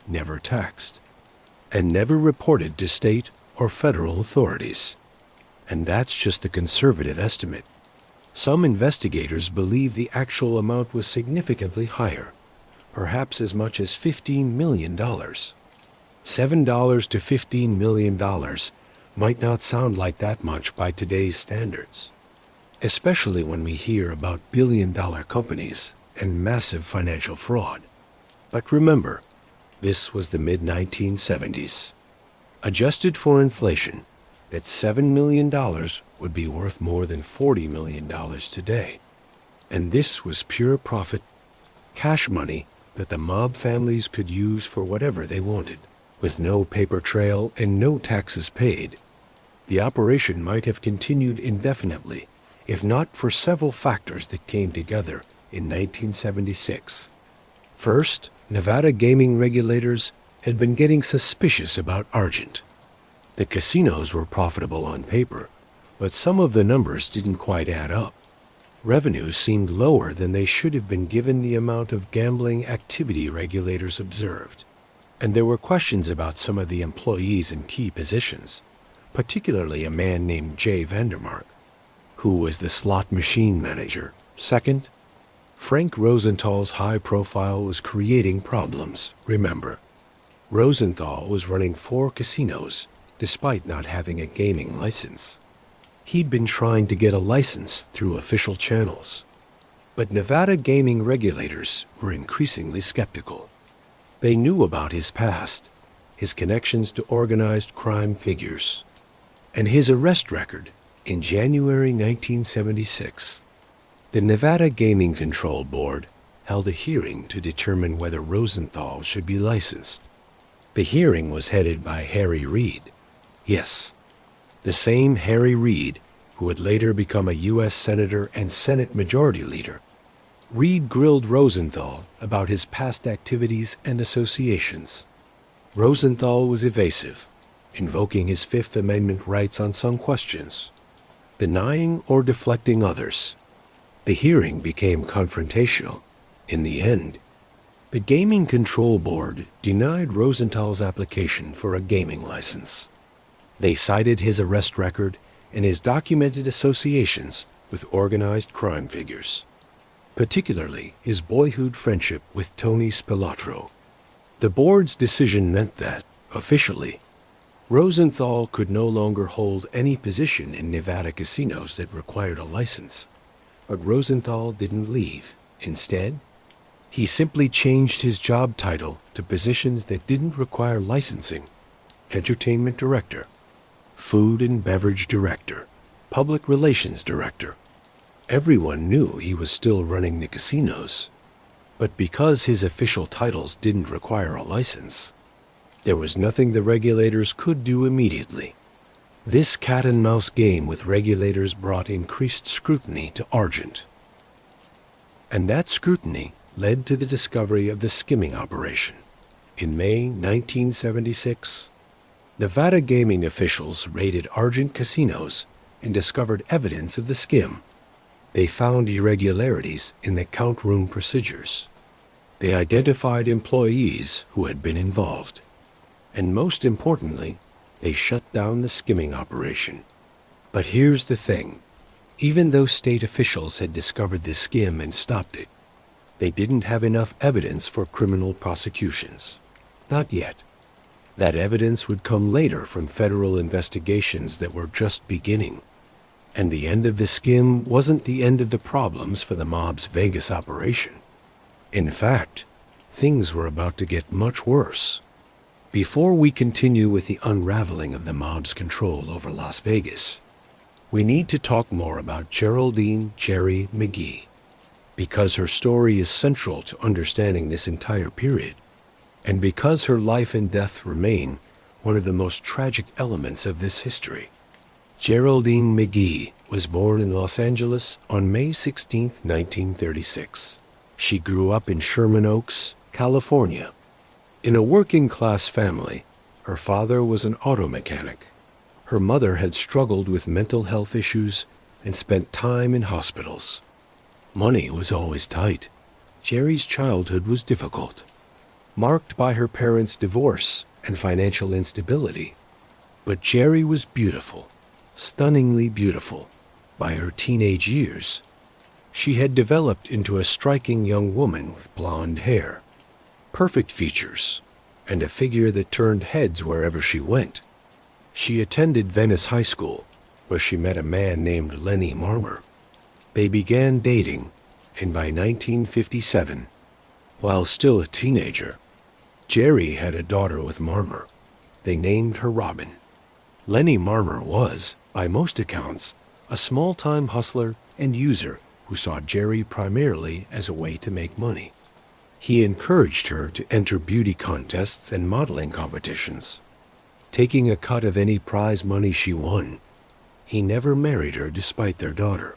never taxed, and never reported to state or federal authorities. And that's just the conservative estimate. Some investigators believe the actual amount was significantly higher, perhaps as much as $15 million. $7 to $15 million might not sound like that much by today's standards, especially when we hear about billion-dollar companies and massive financial fraud. But remember, this was the mid-1970s. Adjusted for inflation, that $7 million would be worth more than $40 million today. And this was pure profit, cash money that the mob families could use for whatever they wanted, with no paper trail and no taxes paid. The operation might have continued indefinitely, if not for several factors that came together in 1976. First, Nevada gaming regulators had been getting suspicious about Argent. The casinos were profitable on paper, but some of the numbers didn't quite add up. Revenues seemed lower than they should have been given the amount of gambling activity regulators observed. And there were questions about some of the employees in key positions, particularly a man named Jay Vandermark, who was the slot machine manager. Second, Frank Rosenthal's high profile was creating problems. Remember, Rosenthal was running 4 casinos despite not having a gaming license. He'd been trying to get a license through official channels, but Nevada gaming regulators were increasingly skeptical. They knew about his past, his connections to organized crime figures, and his arrest record in January 1976. The Nevada Gaming Control Board held a hearing to determine whether Rosenthal should be licensed. The hearing was headed by Harry Reid. Yes, the same Harry Reid who would later become a U.S. Senator and Senate Majority Leader. Reid grilled Rosenthal about his past activities and associations. Rosenthal was evasive, invoking his Fifth Amendment rights on some questions, denying or deflecting others. The hearing became confrontational. In the end, the Gaming Control Board denied Rosenthal's application for a gaming license. They cited his arrest record and his documented associations with organized crime figures, particularly his boyhood friendship with Tony Spilotro. The board's decision meant that, officially, Rosenthal could no longer hold any position in Nevada casinos that required a license. But Rosenthal didn't leave. Instead, He simply changed his job title to positions that didn't require licensing: entertainment director, food and beverage director, public relations director. Everyone knew he was still running the casinos, but because his official titles didn't require a license, there was nothing the regulators could do immediately. This cat-and-mouse game with regulators brought increased scrutiny to Argent. And that scrutiny led to the discovery of the skimming operation. In May 1976, Nevada gaming officials raided Argent casinos and discovered evidence of the skim. They found irregularities in the count room procedures. They identified employees who had been involved. And most importantly, they shut down the skimming operation. But here's the thing. Even though state officials had discovered the skim and stopped it, they didn't have enough evidence for criminal prosecutions. Not yet. That evidence would come later from federal investigations that were just beginning. And the end of the skim wasn't the end of the problems for the mob's Vegas operation. In fact, things were about to get much worse. Before we continue with the unraveling of the mob's control over Las Vegas, we need to talk more about Geraldine "Jerry" McGee, because her story is central to understanding this entire period, and because her life and death remain one of the most tragic elements of this history. Geraldine McGee was born in Los Angeles on May 16, 1936. She grew up in Sherman Oaks, California. In a working-class family, her father was an auto mechanic. Her mother had struggled with mental health issues and spent time in hospitals. Money was always tight. Jerry's childhood was difficult, marked by her parents' divorce and financial instability. But Jerry was beautiful, stunningly beautiful, by her teenage years. She had developed into a striking young woman with blonde hair, perfect features, and a figure that turned heads wherever she went. She attended Venice High School, where she met a man named Lenny Marmer. They began dating, and by 1957, while still a teenager, Jerry had a daughter with Marmer. They named her Robin. Lenny Marmer was, by most accounts, a small-time hustler and user who saw Jerry primarily as a way to make money. He encouraged her to enter beauty contests and modeling competitions, taking a cut of any prize money she won. He never married her despite their daughter,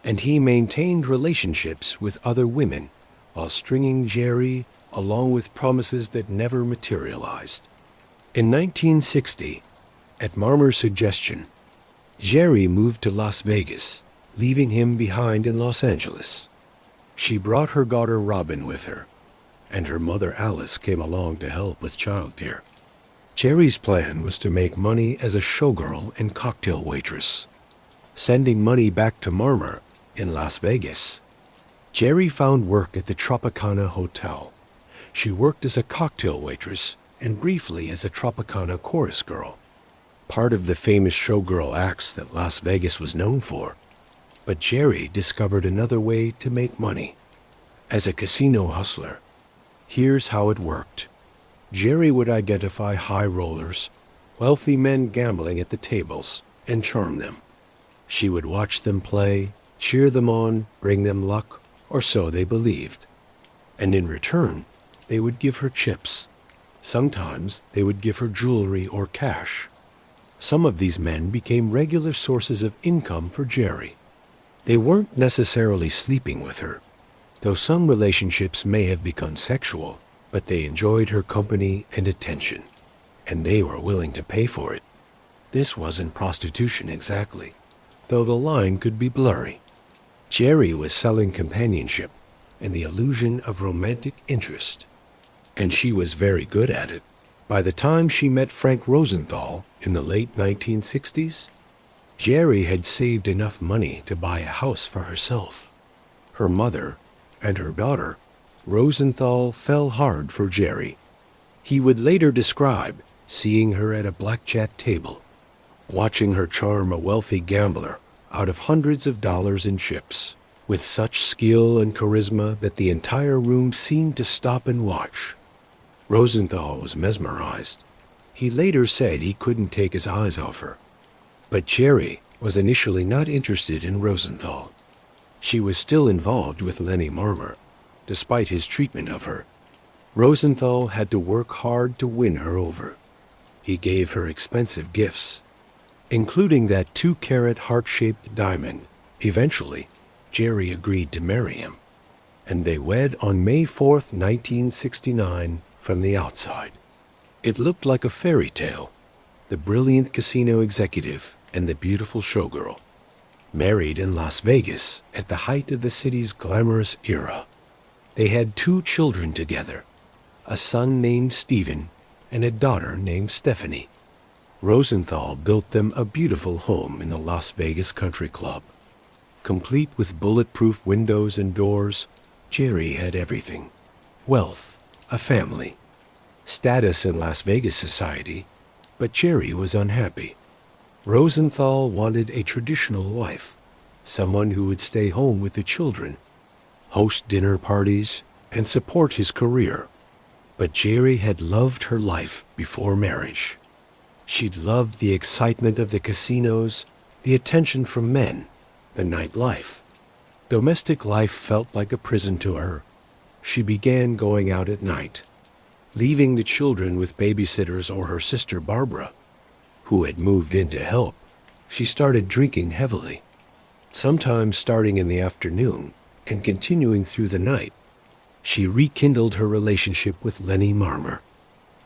and he maintained relationships with other women while stringing Jerry along with promises that never materialized. In 1960, at Marmer's suggestion, Jerry moved to Las Vegas, leaving him behind in Los Angeles. She brought her daughter Robin with her, and her mother Alice came along to help with childcare. Jerry's plan was to make money as a showgirl and cocktail waitress, sending money back to Marmer in Las Vegas. Jerry found work at the Tropicana Hotel. She worked as a cocktail waitress and briefly as a Tropicana chorus girl, part of the famous showgirl acts that Las Vegas was known for. But Jerry discovered another way to make money. As a casino hustler, here's how it worked. Jerry would identify high rollers, wealthy men gambling at the tables, and charm them. She would watch them play, cheer them on, bring them luck, or so they believed. And in return, they would give her chips. Sometimes they would give her jewelry or cash. Some of these men became regular sources of income for Jerry. They weren't necessarily sleeping with her, though some relationships may have become sexual, but they enjoyed her company and attention, and they were willing to pay for it. This wasn't prostitution exactly, though the line could be blurry. Jerry was selling companionship and the illusion of romantic interest, and she was very good at it. By the time she met Frank Rosenthal in the late 1960s, Jerry had saved enough money to buy a house for herself. Her mother and her daughter, Rosenthal, fell hard for Jerry. He would later describe seeing her at a blackjack table, watching her charm a wealthy gambler out of hundreds of dollars in chips. with such skill and charisma that the entire room seemed to stop and watch. Rosenthal was mesmerized. He later said he couldn't take his eyes off her. But Jerry was initially not interested in Rosenthal. She was still involved with Lenny Marmer, despite his treatment of her. Rosenthal had to work hard to win her over. He gave her expensive gifts, including that 2-carat heart-shaped diamond. Eventually, Jerry agreed to marry him, and they wed on May 4th, 1969, from the outside. It looked like a fairy tale. The brilliant casino executive and the beautiful showgirl, married in Las Vegas at the height of the city's glamorous era. They had 2 children together, a son named Stephen and a daughter named Stephanie. Rosenthal built them a beautiful home in the Las Vegas Country Club. Complete with bulletproof windows and doors, Jerry had everything: wealth, a family, status in Las Vegas society, but Jerry was unhappy. Rosenthal wanted a traditional wife, someone who would stay home with the children, host dinner parties, and support his career. But Jerry had loved her life before marriage. She'd loved the excitement of the casinos, the attention from men, the nightlife. Domestic life felt like a prison to her. She began going out at night, leaving the children with babysitters or her sister Barbara, who had moved in to help. She started drinking heavily, sometimes starting in the afternoon and continuing through the night. She rekindled her relationship with Lenny Marmer,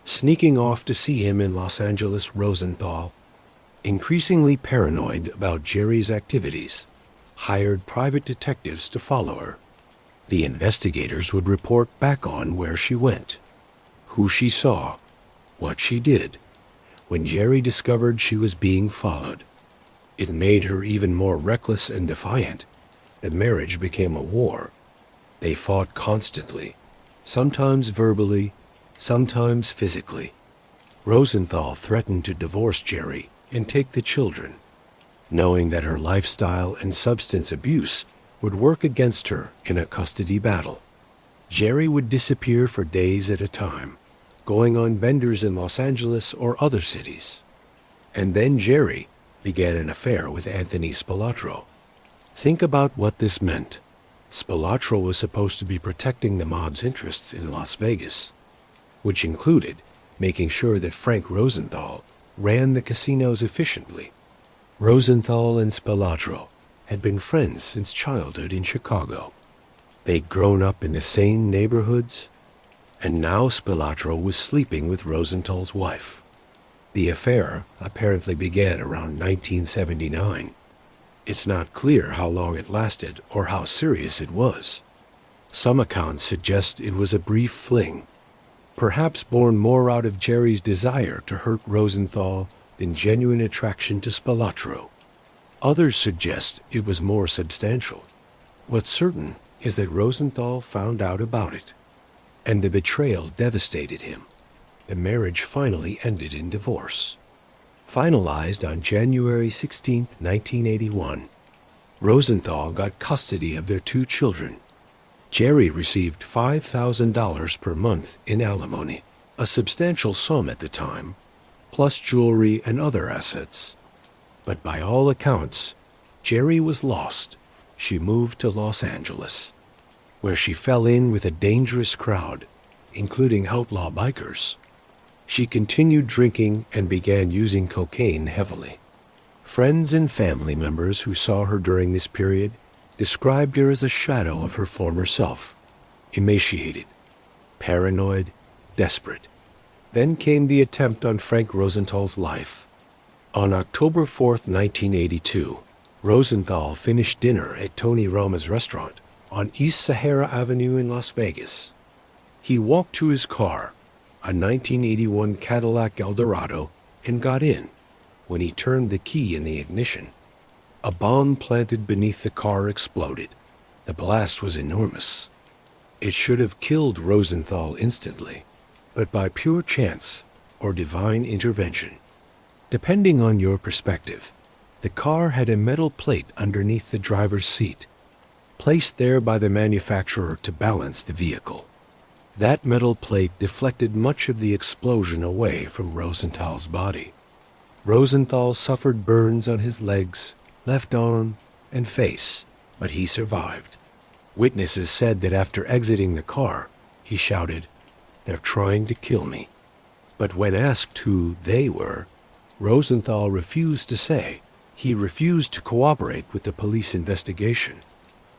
sneaking off to see him in Los Angeles. Rosenthal, increasingly paranoid about Jerry's activities, hired private detectives to follow her. The investigators would report back on where she went, who she saw, what she did. When Jerry discovered she was being followed, it made her even more reckless and defiant. The marriage became a war. They fought constantly, sometimes verbally, sometimes physically. Rosenthal threatened to divorce Jerry and take the children, knowing that her lifestyle and substance abuse would work against her in a custody battle. Jerry would disappear for days at a time, going on benders in Los Angeles or other cities. And then Jerry began an affair with Anthony Spilotro. Think about what this meant. Spilotro was supposed to be protecting the mob's interests in Las Vegas, which included making sure that Frank Rosenthal ran the casinos efficiently. Rosenthal and Spilotro had been friends since childhood in Chicago. They'd grown up in the same neighborhoods, and now Spilotro was sleeping with Rosenthal's wife. The affair apparently began around 1979. It's not clear how long it lasted or how serious it was. Some accounts suggest it was a brief fling, perhaps born more out of Jerry's desire to hurt Rosenthal than genuine attraction to Spilotro. Others suggest it was more substantial. What's certain is that Rosenthal found out about it, and the betrayal devastated him. The marriage finally ended in divorce. Finalized on January 16, 1981. Rosenthal got custody of their 2 children. Jerry received $5,000 per month in alimony, a substantial sum at the time, plus jewelry and other assets. But by all accounts, Jerry was lost. She moved to Los Angeles, where she fell in with a dangerous crowd, including outlaw bikers. She continued drinking and began using cocaine heavily. Friends and family members who saw her during this period described her as a shadow of her former self, emaciated, paranoid, desperate. Then came the attempt on Frank Rosenthal's life. On October 4th, 1982, Rosenthal finished dinner at Tony Rama's restaurant on East Sahara Avenue in Las Vegas. He walked to his car, a 1981 Cadillac Eldorado, and got in. When he turned the key in the ignition, a bomb planted beneath the car exploded. The blast was enormous. It should have killed Rosenthal instantly, but by pure chance or divine intervention, depending on your perspective, the car had a metal plate underneath the driver's seat. placed there by the manufacturer to balance the vehicle. That metal plate deflected much of the explosion away from Rosenthal's body. Rosenthal suffered burns on his legs, left arm, and face, but he survived. Witnesses said that after exiting the car, he shouted, "They're trying to kill me." But when asked who they were, Rosenthal refused to say. He refused to cooperate with the police investigation.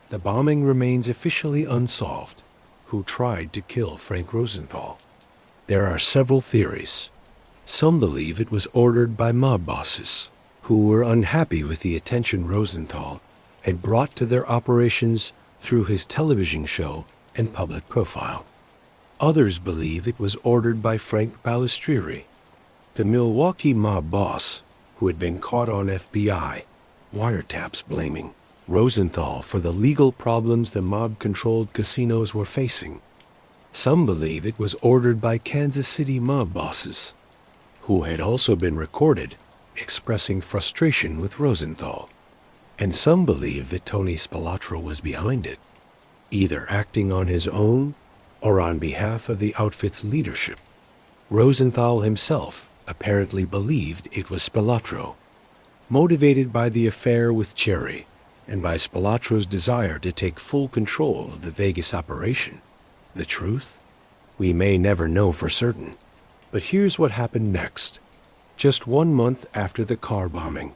The bombing remains officially unsolved. Who tried to kill Frank Rosenthal? There are several theories. Some believe it was ordered by mob bosses who were unhappy with the attention Rosenthal had brought to their operations through his television show and public profile. Others believe it was ordered by Frank Balistrieri, the Milwaukee mob boss who had been caught on FBI wiretaps blaming Rosenthal for the legal problems the mob-controlled casinos were facing. Some believe it was ordered by Kansas City mob bosses, who had also been recorded expressing frustration with Rosenthal. And some believe that Tony Spilotro was behind it, either acting on his own or on behalf of the outfit's leadership. Rosenthal himself apparently believed it was Spilotro, motivated by the affair with Jerry and by Spilotro's desire to take full control of the Vegas operation. The truth? We may never know for certain. But here's what happened next. Just 1 month after the car bombing,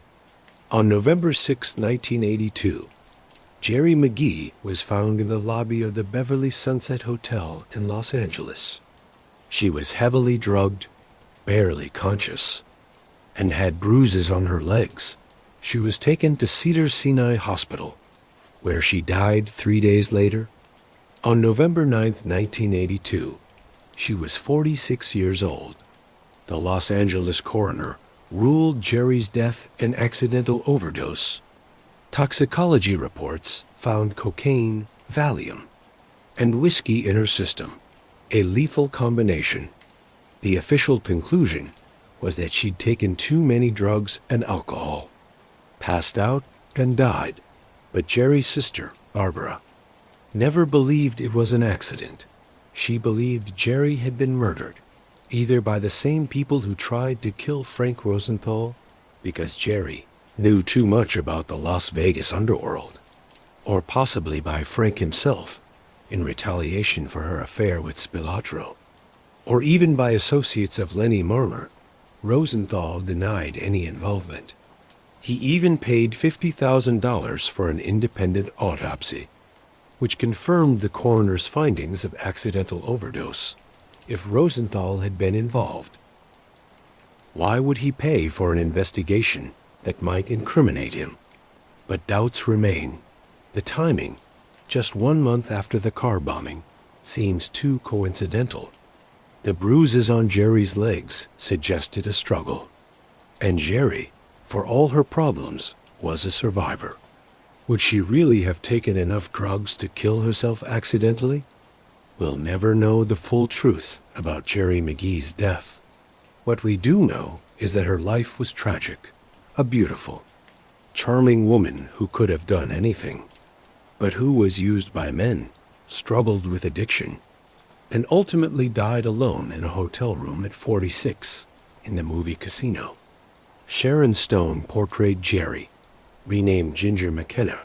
on November 6, 1982, Jerry McGee was found in the lobby of the Beverly Sunset Hotel in Los Angeles. She was heavily drugged, barely conscious, and had bruises on her legs. She was taken to Cedars-Sinai Hospital, where she died 3 days later. On November 9, 1982, she was 46 years old. The Los Angeles coroner ruled Jerry's death an accidental overdose. Toxicology reports found cocaine, Valium, and whiskey in her system, a lethal combination. The official conclusion was that she'd taken too many drugs and alcohol, passed out, and died. But Jerry's sister, Barbara, never believed it was an accident. She believed Jerry had been murdered, either by the same people who tried to kill Frank Rosenthal because Jerry knew too much about the Las Vegas underworld, or possibly by Frank himself in retaliation for her affair with Spilotro, or even by associates of Lenny Marmer. Rosenthal denied any involvement. He even paid $50,000 for an independent autopsy, which confirmed the coroner's findings of accidental overdose. If Rosenthal had been involved, why would he pay for an investigation that might incriminate him? But doubts remain. The timing, just 1 month after the car bombing, seems too coincidental. The bruises on Jerry's legs suggested a struggle. And Jerry, for all her problems, was a survivor. Would she really have taken enough drugs to kill herself accidentally? We'll never know the full truth about Jerry McGee's death. What we do know is that her life was tragic. A beautiful, charming woman who could have done anything, but who was used by men, struggled with addiction, and ultimately died alone in a hotel room at 46 in the movie Casino. Sharon Stone portrayed Jerry, renamed Ginger McKenna,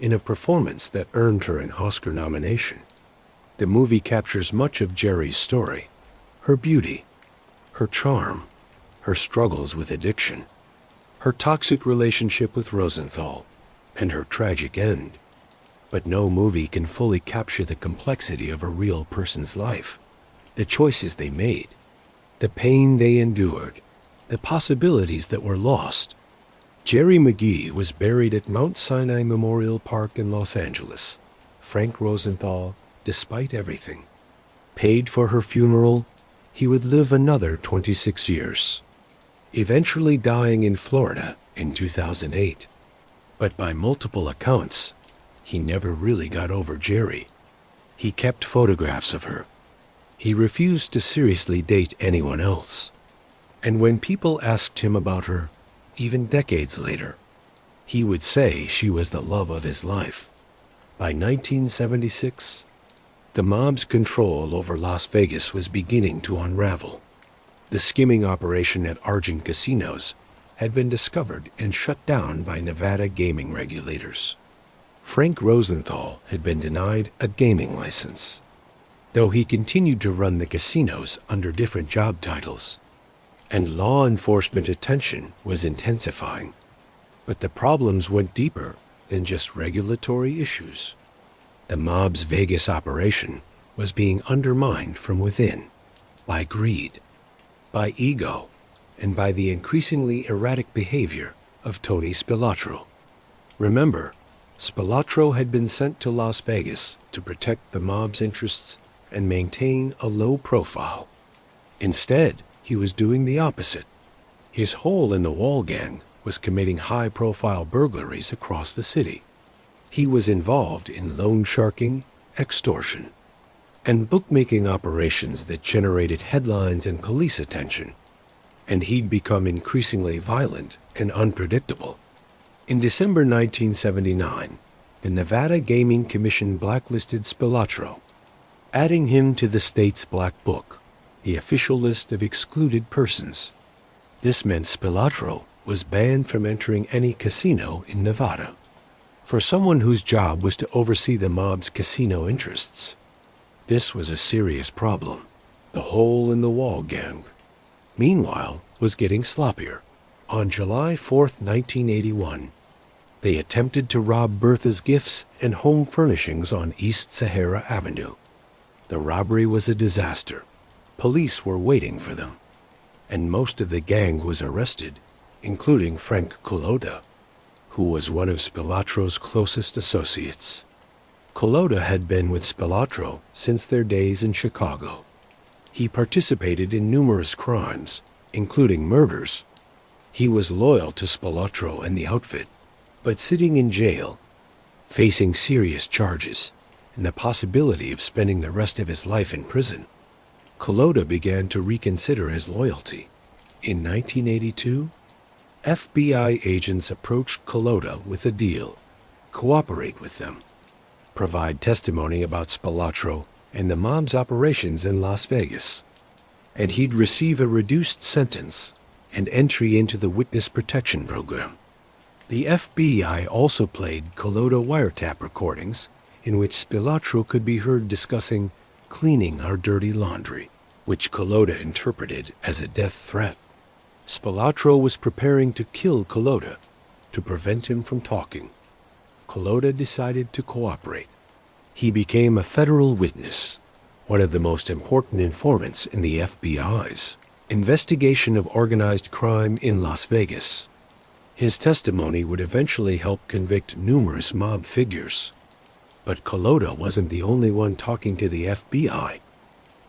in a performance that earned her an Oscar nomination. The movie captures much of Jerry's story, her beauty, her charm, her struggles with addiction, her toxic relationship with Rosenthal, and her tragic end. But no movie can fully capture the complexity of a real person's life, the choices they made, the pain they endured, the possibilities that were lost. Jerry McGee was buried at Mount Sinai Memorial Park in Los Angeles. Frank Rosenthal, despite everything, paid for her funeral. He would live another 26 years, eventually dying in Florida in 2008. But by multiple accounts, he never really got over Jerry. He kept photographs of her. He refused to seriously date anyone else. And when people asked him about her, even decades later, he would say she was the love of his life. By 1976, the mob's control over Las Vegas was beginning to unravel. The skimming operation at Argent casinos had been discovered and shut down by Nevada gaming regulators. Frank Rosenthal had been denied a gaming license, though he continued to run the casinos under different job titles, and law enforcement attention was intensifying. But the problems went deeper than just regulatory issues. The mob's Vegas operation was being undermined from within by greed, by ego, and by the increasingly erratic behavior of Tony Spilotro. Remember, Spilotro had been sent to Las Vegas to protect the mob's interests and maintain a low profile. Instead, he was doing the opposite. His hole-in-the-wall gang was committing high-profile burglaries across the city. He was involved in loan sharking, extortion, and bookmaking operations that generated headlines and police attention, and he'd become increasingly violent and unpredictable. In December 1979, the Nevada Gaming Commission blacklisted Spilotro, adding him to the state's Black Book, the official list of excluded persons. This meant Spilotro was banned from entering any casino in Nevada. For someone whose job was to oversee the mob's casino interests, this was a serious problem. The hole-in-the-wall gang, meanwhile, was getting sloppier. On July 4th, 1981, they attempted to rob Bertha's Gifts and Home Furnishings on East Sahara Avenue. The robbery was a disaster. Police were waiting for them, and most of the gang was arrested, including Frank Culotta, who was one of Spilotro's closest associates. Culotta had been with Spilotro since their days in Chicago. He participated in numerous crimes, including murders. He was loyal to Spilotro and the outfit, but sitting in jail, facing serious charges, and the possibility of spending the rest of his life in prison, Culotta began to reconsider his loyalty. In 1982, FBI agents approached Culotta with a deal: cooperate with them, provide testimony about Spilotro and the mob's operations in Las Vegas, and he'd receive a reduced sentence and entry into the Witness Protection Program. The FBI also played Culotta wiretap recordings in which Spilotro could be heard discussing cleaning our dirty laundry, which Culotta interpreted as a death threat. Spilotro was preparing to kill Culotta to prevent him from talking. Culotta decided to cooperate. He became a federal witness, one of the most important informants in the FBI's investigation of organized crime in Las Vegas. His testimony would eventually help convict numerous mob figures. But Culotta wasn't the only one talking to the FBI.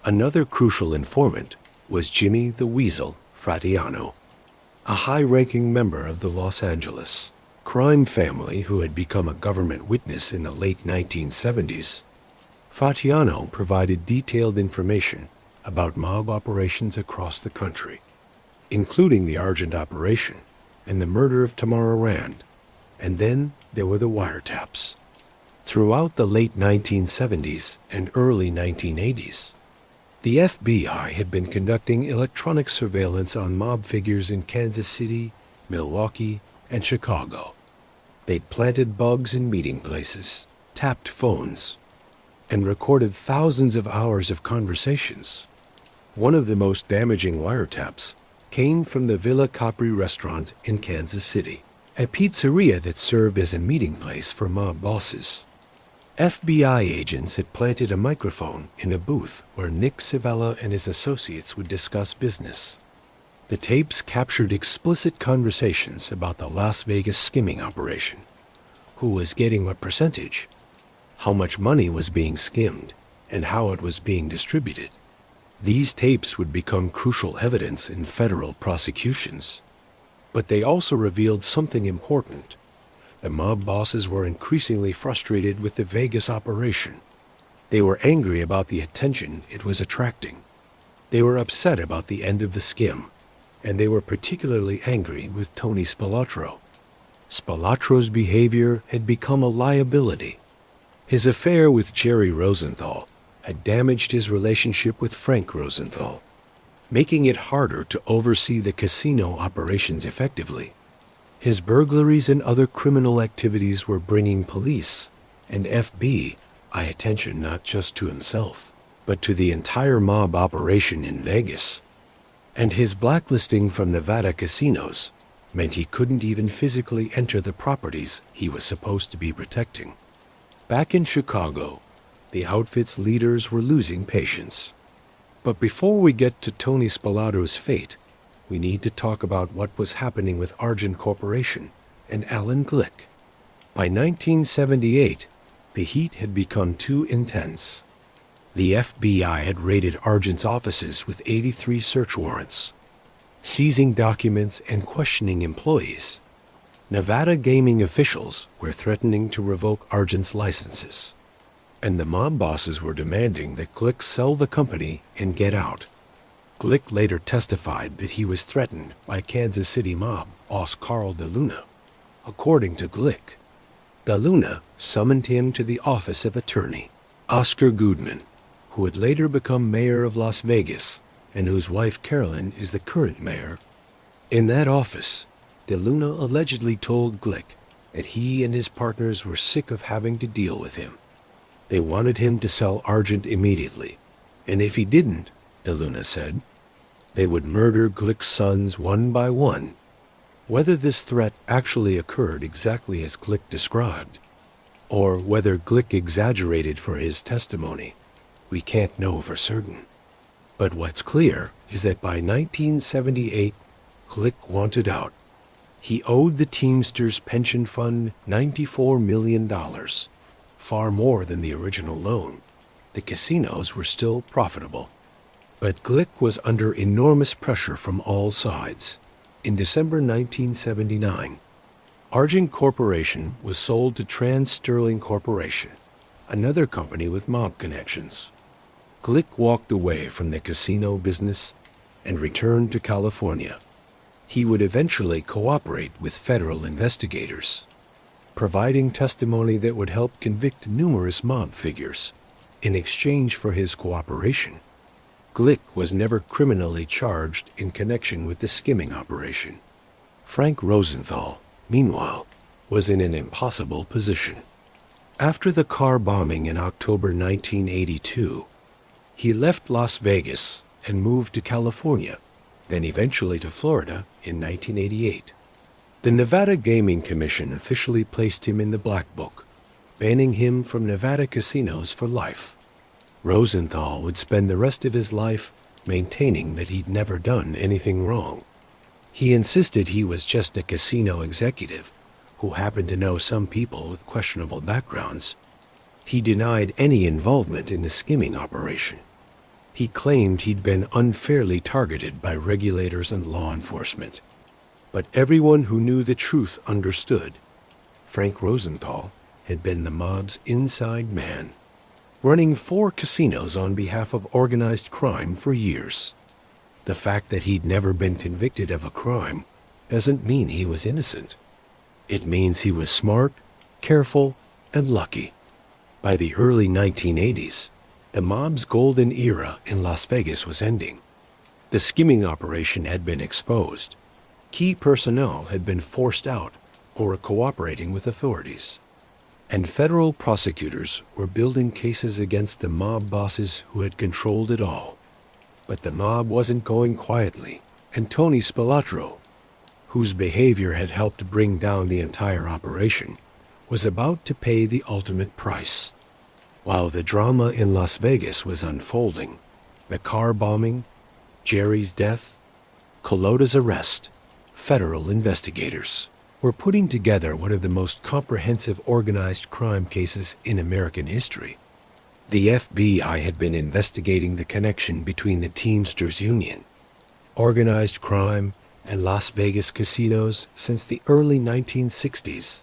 Another crucial informant was Jimmy the Weasel Fratianno, a high-ranking member of the Los Angeles crime family who had become a government witness in the late 1970s. Fratianno provided detailed information about mob operations across the country, including the Argent operation and the murder of Tamara Rand. And then there were the wiretaps. Throughout the late 1970s and early 1980s, the FBI had been conducting electronic surveillance on mob figures in Kansas City, Milwaukee, and Chicago. They'd planted bugs in meeting places, tapped phones, and recorded thousands of hours of conversations. One of the most damaging wiretaps came from the Villa Capri restaurant in Kansas City, a pizzeria that served as a meeting place for mob bosses. FBI agents had planted a microphone in a booth where Nick Civella and his associates would discuss business. The tapes captured explicit conversations about the Las Vegas skimming operation, who was getting what percentage, how much money was being skimmed, and how it was being distributed. These tapes would become crucial evidence in federal prosecutions. But they also revealed something important. The mob bosses were increasingly frustrated with the Vegas operation. They were angry about the attention it was attracting. They were upset about the end of the skim, and they were particularly angry with Tony Spilotro. Spilotro's behavior had become a liability. His affair with Jerry Rosenthal had damaged his relationship with Frank Rosenthal, making it harder to oversee the casino operations effectively. His burglaries and other criminal activities were bringing police and FBI attention not just to himself, but to the entire mob operation in Vegas. And his blacklisting from Nevada casinos meant he couldn't even physically enter the properties he was supposed to be protecting. Back in Chicago, the outfit's leaders were losing patience. But before we get to Tony Spilotro's fate, we need to talk about what was happening with Argent Corporation and Alan Glick. By 1978, the heat had become too intense. The FBI had raided Argent's offices with 83 search warrants, seizing documents and questioning employees. Nevada gaming officials were threatening to revoke Argent's licenses, and the mob bosses were demanding that Glick sell the company and get out. Glick later testified that he was threatened by Kansas City mob boss Carl DeLuna. According to Glick, DeLuna summoned him to the office of attorney Oscar Goodman, who would later become mayor of Las Vegas and whose wife Carolyn is the current mayor. In that office, DeLuna allegedly told Glick that he and his partners were sick of having to deal with him. They wanted him to sell Argent immediately, and if he didn't, DeLuna said, they would murder Glick's sons one by one. Whether this threat actually occurred exactly as Glick described, or whether Glick exaggerated for his testimony, we can't know for certain. But what's clear is that by 1978, Glick wanted out. He owed the Teamsters pension fund $94 million, far more than the original loan. The casinos were still profitable. But Glick was under enormous pressure from all sides. In December 1979, Argent Corporation was sold to Trans Sterling Corporation, another company with mob connections. Glick walked away from the casino business and returned to California. He would eventually cooperate with federal investigators, providing testimony that would help convict numerous mob figures. In exchange for his cooperation, Glick was never criminally charged in connection with the skimming operation. Frank Rosenthal, meanwhile, was in an impossible position. After the car bombing in October 1982, he left Las Vegas and moved to California, then eventually to Florida in 1988. The Nevada Gaming Commission officially placed him in the Black Book, banning him from Nevada casinos for life. Rosenthal would spend the rest of his life maintaining that he'd never done anything wrong. He insisted he was just a casino executive who happened to know some people with questionable backgrounds. He denied any involvement in the skimming operation. He claimed he'd been unfairly targeted by regulators and law enforcement. But everyone who knew the truth understood. Frank Rosenthal had been the mob's inside man, running 4 casinos on behalf of organized crime for years. The fact that he'd never been convicted of a crime doesn't mean he was innocent. It means he was smart, careful, and lucky. By the early 1980s, the mob's golden era in Las Vegas was ending. The skimming operation had been exposed. Key personnel had been forced out or were cooperating with authorities. And federal prosecutors were building cases against the mob bosses who had controlled it all. But the mob wasn't going quietly, and Tony Spilotro, whose behavior had helped bring down the entire operation, was about to pay the ultimate price. While the drama in Las Vegas was unfolding, the car bombing, Jerry's death, Culotta's arrest, federal investigators were putting together one of the most comprehensive organized crime cases in American history. The FBI had been investigating the connection between the Teamsters Union, organized crime, and Las Vegas casinos since the early 1960s.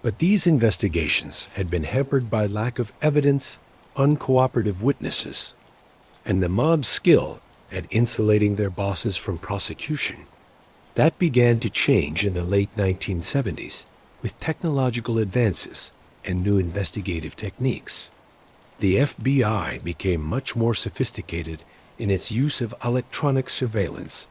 But these investigations had been hampered by lack of evidence, uncooperative witnesses, and the mob's skill at insulating their bosses from prosecution. That began to change in the late 1970s with technological advances and new investigative techniques. The FBI became much more sophisticated in its use of electronic surveillance,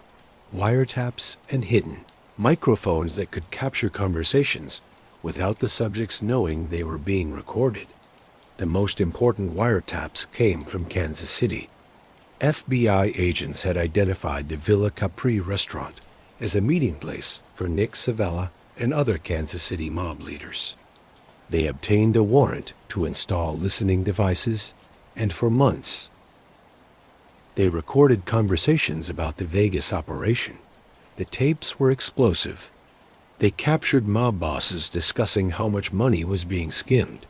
wiretaps, and hidden microphones that could capture conversations without the subjects knowing they were being recorded. The most important wiretaps came from Kansas City. FBI agents had identified the Villa Capri restaurant as a meeting place for Nick Savella and other Kansas City mob leaders. They obtained a warrant to install listening devices, and for months, they recorded conversations about the Vegas operation. The tapes were explosive. They captured mob bosses discussing how much money was being skimmed,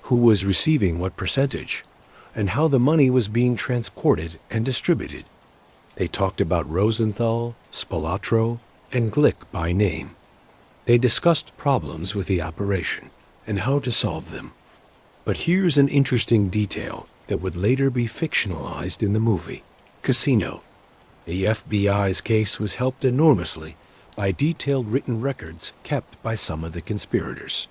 who was receiving what percentage, and how the money was being transported and distributed. They talked about Rosenthal, Spilotro, and Glick by name. They discussed problems with the operation and how to solve them. But here's an interesting detail that would later be fictionalized in the movie, Casino. The FBI's case was helped enormously by detailed written records kept by some of the conspirators.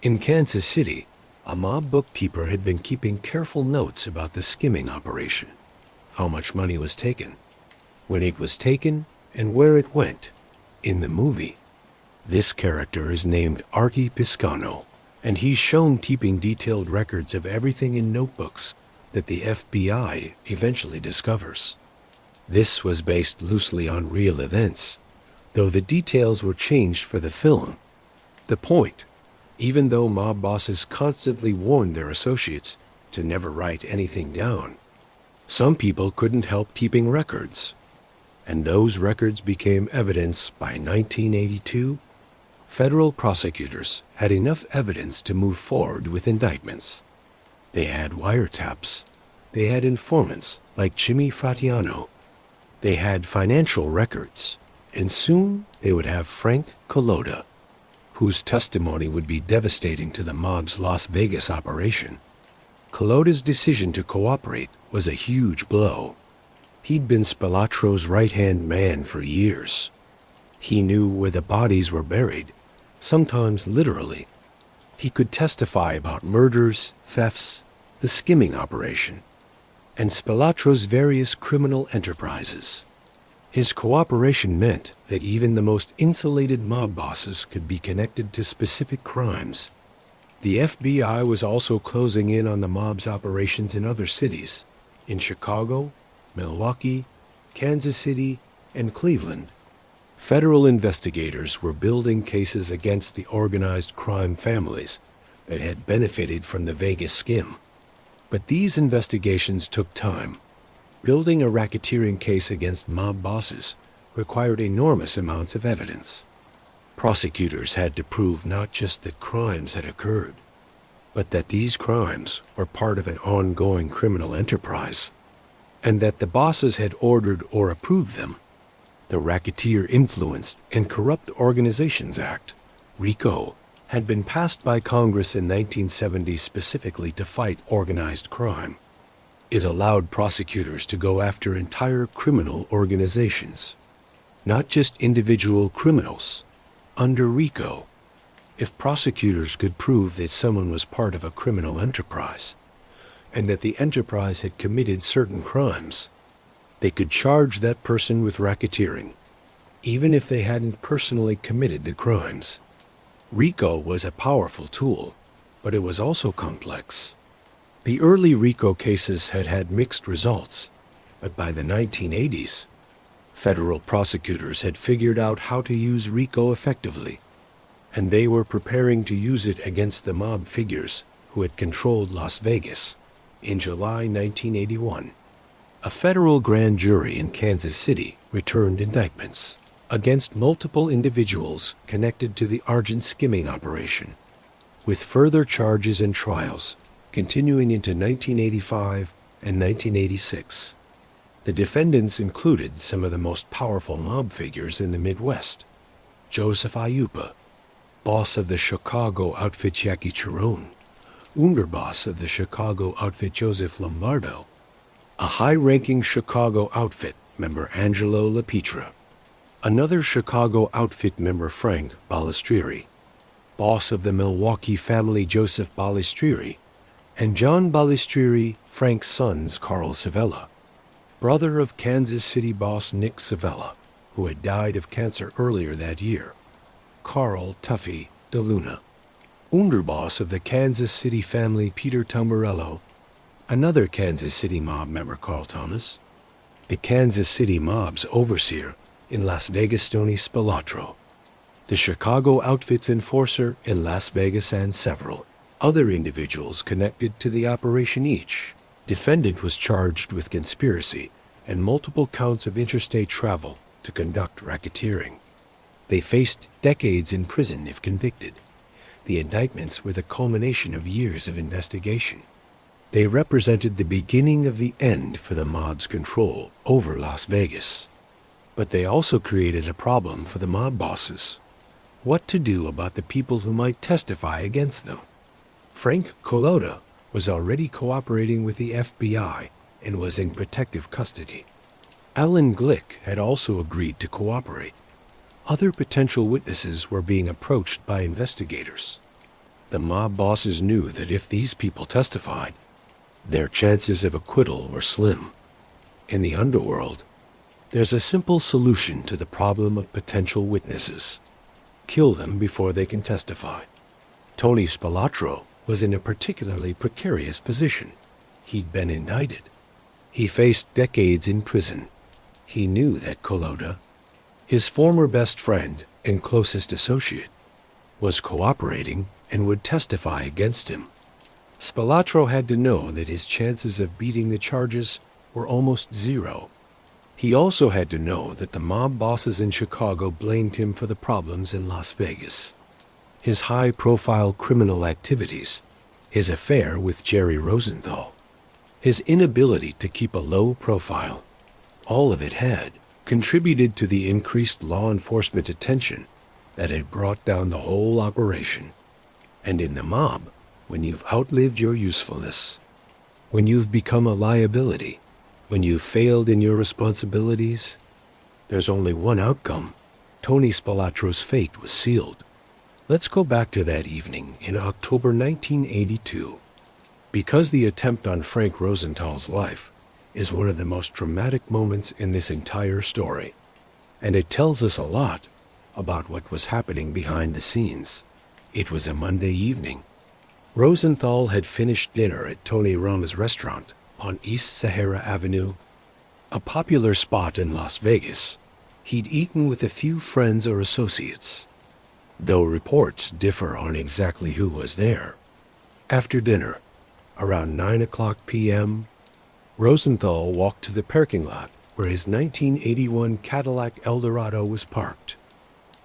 In Kansas City, a mob bookkeeper had been keeping careful notes about the skimming operation, how much money was taken, when it was taken, and where it went. In the movie, this character is named Artie Piscano, and he's shown keeping detailed records of everything in notebooks that the FBI eventually discovers. This was based loosely on real events, though the details were changed for the film. The point, even though mob bosses constantly warned their associates to never write anything down, some people couldn't help keeping records, and those records became evidence by 1982. Federal prosecutors had enough evidence to move forward with indictments. They had wiretaps. They had informants like Jimmy Fratiano. They had financial records, and soon they would have Frank Collota, whose testimony would be devastating to the mob's Las Vegas operation. Collota's decision to cooperate was a huge blow. He'd been Spilotro's right-hand man for years. He knew where the bodies were buried, sometimes literally. He could testify about murders, thefts, the skimming operation, and Spilotro's various criminal enterprises. His cooperation meant that even the most insulated mob bosses could be connected to specific crimes. The FBI was also closing in on the mob's operations in other cities, in Chicago, Milwaukee, Kansas City, and Cleveland. Federal investigators were building cases against the organized crime families that had benefited from the Vegas skim. But these investigations took time. Building a racketeering case against mob bosses required enormous amounts of evidence. Prosecutors had to prove not just that crimes had occurred, but that these crimes were part of an ongoing criminal enterprise, and that the bosses had ordered or approved them. The Racketeer Influenced and Corrupt Organizations Act, RICO, had been passed by Congress in 1970 specifically to fight organized crime. It allowed prosecutors to go after entire criminal organizations, not just individual criminals. Under RICO, if prosecutors could prove that someone was part of a criminal enterprise, and that the enterprise had committed certain crimes, they could charge that person with racketeering, even if they hadn't personally committed the crimes. RICO was a powerful tool, but it was also complex. The early RICO cases had had mixed results, but by the 1980s, federal prosecutors had figured out how to use RICO effectively, and they were preparing to use it against the mob figures who had controlled Las Vegas. In July 1981, a federal grand jury in Kansas City returned indictments against multiple individuals connected to the Argent skimming operation, with further charges and trials continuing into 1985 and 1986. The defendants included some of the most powerful mob figures in the Midwest: Joseph Ayupa, boss of the Chicago outfit Jackie Chiron, underboss of the Chicago outfit Joseph Lombardo, a high-ranking Chicago outfit member Angelo LaPietra, another Chicago outfit member Frank Balistrieri, boss of the Milwaukee family Joseph Balistrieri, and John Balistrieri, Frank's sons Carl Savella, brother of Kansas City boss Nick Savella, who had died of cancer earlier that year, Carl Tuffy DeLuna, underboss of the Kansas City family Peter Tamburello, another Kansas City mob member Carl Thomas, the Kansas City mob's overseer in Las Vegas Tony Spilotro, the Chicago outfit's enforcer in Las Vegas, and several other individuals connected to the operation. Each defendant was charged with conspiracy and multiple counts of interstate travel to conduct racketeering. They faced decades in prison if convicted. The indictments were the culmination of years of investigation. They represented the beginning of the end for the mob's control over Las Vegas. But they also created a problem for the mob bosses. What to do about the people who might testify against them? Frank Collota was already cooperating with the FBI and was in protective custody. Alan Glick had also agreed to cooperate. Other potential witnesses were being approached by investigators. The mob bosses knew that if these people testified, their chances of acquittal were slim. In the underworld, there's a simple solution to the problem of potential witnesses. Kill them before they can testify. Tony Spilotro was in a particularly precarious position. He'd been indicted. He faced decades in prison. He knew that Collota, his former best friend and closest associate, was cooperating and would testify against him. Spilotro had to know that his chances of beating the charges were almost zero. He also had to know that the mob bosses in Chicago blamed him for the problems in Las Vegas. His high-profile criminal activities, his affair with Jerry Rosenthal, his inability to keep a low profile, all of it had contributed to the increased law enforcement attention that had brought down the whole operation. And in the mob, when you've outlived your usefulness, when you've become a liability, when you've failed in your responsibilities, there's only one outcome. Tony Spilotro's fate was sealed. Let's go back to that evening in October 1982. Because the attempt on Frank Rosenthal's life is one of the most dramatic moments in this entire story, and it tells us a lot about what was happening behind the scenes. It was a Monday evening. Rosenthal had finished dinner at Tony Rama's restaurant on East Sahara Avenue, a popular spot in Las Vegas. He'd eaten with a few friends or associates, though reports differ on exactly who was there. After dinner, around 9 p.m., Rosenthal walked to the parking lot where his 1981 Cadillac Eldorado was parked.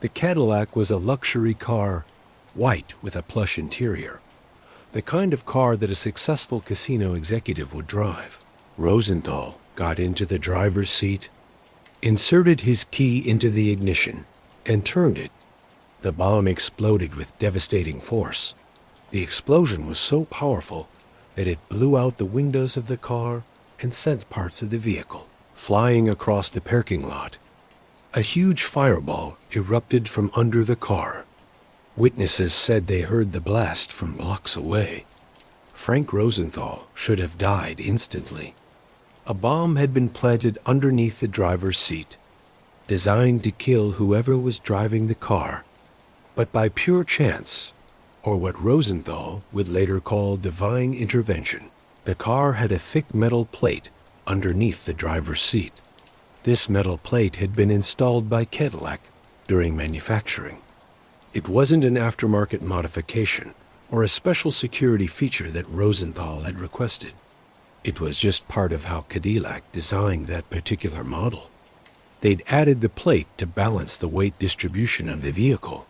The Cadillac was a luxury car, white with a plush interior, the kind of car that a successful casino executive would drive. Rosenthal got into the driver's seat, inserted his key into the ignition, and turned it. The bomb exploded with devastating force. The explosion was so powerful that it blew out the windows of the car and sent parts of the vehicle flying across the parking lot. A huge fireball erupted from under the car. Witnesses said they heard the blast from blocks away. Frank Rosenthal should have died instantly. A bomb had been planted underneath the driver's seat, designed to kill whoever was driving the car. But by pure chance, or what Rosenthal would later call divine intervention, the car had a thick metal plate underneath the driver's seat. This metal plate had been installed by Cadillac during manufacturing. It wasn't an aftermarket modification or a special security feature that Rosenthal had requested. It was just part of how Cadillac designed that particular model. They'd added the plate to balance the weight distribution of the vehicle.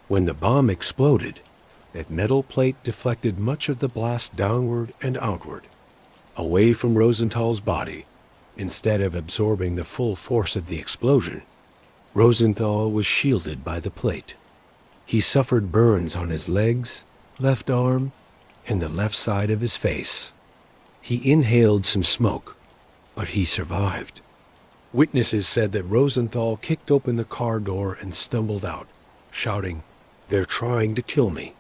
When the bomb exploded, that metal plate deflected much of the blast downward and outward, away from Rosenthal's body. Instead of absorbing the full force of the explosion, Rosenthal was shielded by the plate. He suffered burns on his legs, left arm, and the left side of his face. He inhaled some smoke, but he survived. Witnesses said that Rosenthal kicked open the car door and stumbled out, shouting, They're trying to kill me.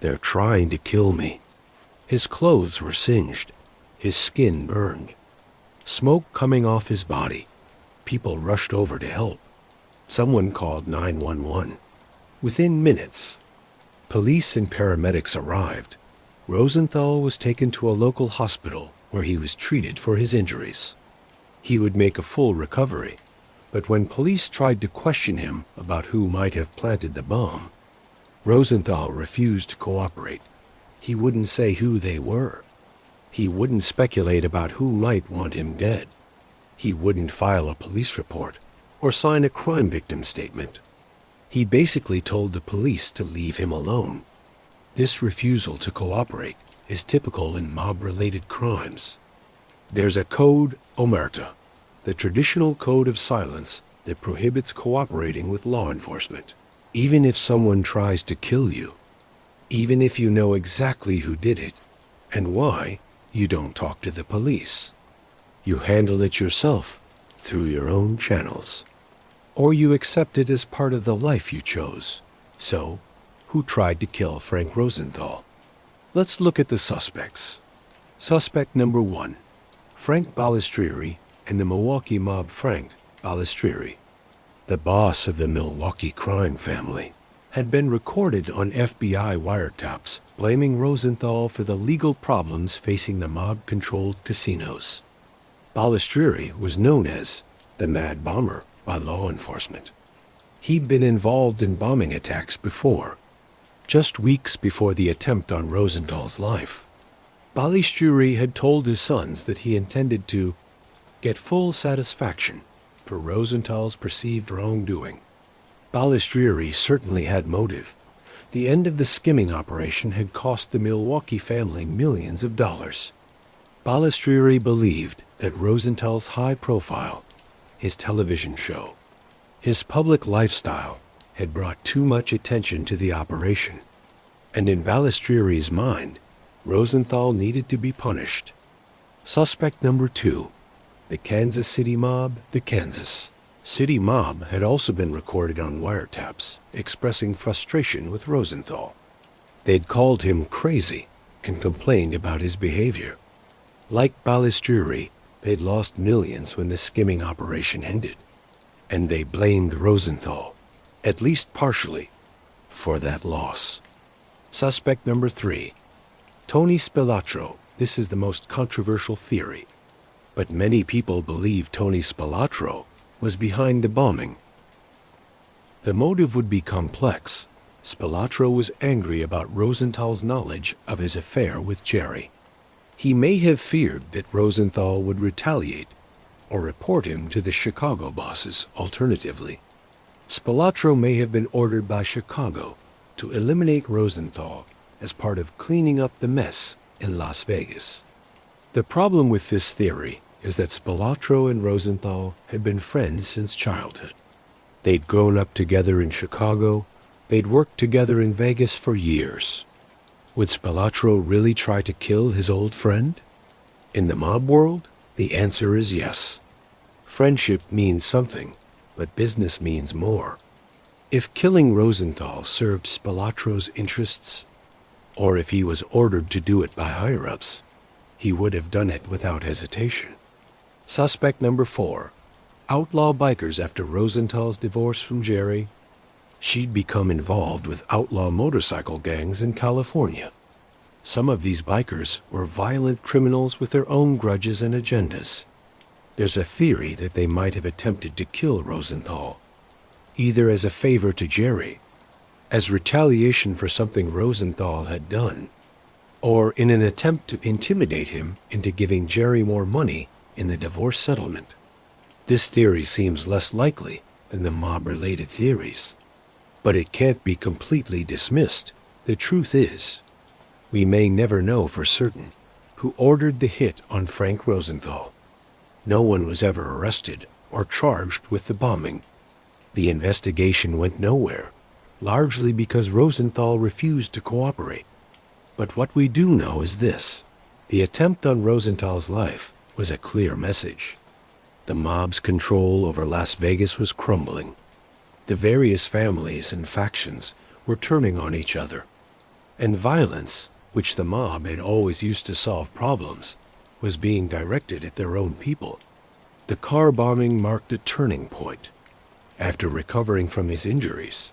They're trying to kill me. His clothes were singed, his skin burned. Smoke coming off his body. People rushed over to help. Someone called 911. Within minutes, police and paramedics arrived. Rosenthal was taken to a local hospital where he was treated for his injuries. He would make a full recovery, but when police tried to question him about who might have planted the bomb, Rosenthal refused to cooperate. He wouldn't say who they were. He wouldn't speculate about who might want him dead. He wouldn't file a police report or sign a crime victim statement. He basically told the police to leave him alone. This refusal to cooperate is typical in mob-related crimes. There's a code omerta, the traditional code of silence that prohibits cooperating with law enforcement. Even if someone tries to kill you, even if you know exactly who did it and why, you don't talk to the police. You handle it yourself through your own channels. Or you accept it as part of the life you chose. So, who tried to kill Frank Rosenthal? Let's look at the suspects. Suspect number 1, Frank Balistrieri and the Milwaukee mob. Frank Balistrieri, the boss of the Milwaukee crime family, had been recorded on FBI wiretaps blaming Rosenthal for the legal problems facing the mob-controlled casinos. Balistrieri was known as the Mad Bomber by law enforcement. He'd been involved in bombing attacks before, just weeks before the attempt on Rosenthal's life. Balistrieri had told his sons that he intended to get full satisfaction for Rosenthal's perceived wrongdoing. Balistrieri certainly had motive. The end of the skimming operation had cost the Milwaukee family millions of dollars. Balistrieri believed that Rosenthal's high profile, his television show, his public lifestyle had brought too much attention to the operation. And in Balistrieri's mind, Rosenthal needed to be punished. Suspect number 2, the Kansas City mob. The Kansas City mob had also been recorded on wiretaps, expressing frustration with Rosenthal. They'd called him crazy and complained about his behavior. Like Balistrieri, they'd lost millions when the skimming operation ended, and they blamed Rosenthal, at least partially, for that loss. Suspect number 3, Tony Spilotro. This is the most controversial theory, but many people believe Tony Spilotro was behind the bombing. The motive would be complex. Spilotro was angry about Rosenthal's knowledge of his affair with Jerry. He may have feared that Rosenthal would retaliate or report him to the Chicago bosses. Alternatively, Spilotro may have been ordered by Chicago to eliminate Rosenthal as part of cleaning up the mess in Las Vegas. The problem with this theory is that Spilotro and Rosenthal had been friends since childhood. They'd grown up together in Chicago. They'd worked together in Vegas for years. Would Spilotro really try to kill his old friend? In the mob world, the answer is yes. Friendship means something, but business means more. If killing Rosenthal served Spilotro's interests, or if he was ordered to do it by higher-ups, he would have done it without hesitation. Suspect number 4, outlaw bikers. After Rosenthal's divorce from Jerry, she'd become involved with outlaw motorcycle gangs in California. Some of these bikers were violent criminals with their own grudges and agendas. There's a theory that they might have attempted to kill Rosenthal, either as a favor to Jerry, as retaliation for something Rosenthal had done, or in an attempt to intimidate him into giving Jerry more money in the divorce settlement. This theory seems less likely than the mob-related theories, but it can't be completely dismissed. The truth is, we may never know for certain who ordered the hit on Frank Rosenthal. No one was ever arrested or charged with the bombing. The investigation went nowhere, largely because Rosenthal refused to cooperate. But what we do know is this: the attempt on Rosenthal's life was a clear message. The mob's control over Las Vegas was crumbling. The various families and factions were turning on each other, and violence, which the mob had always used to solve problems, was being directed at their own people. The car bombing marked a turning point. After recovering from his injuries,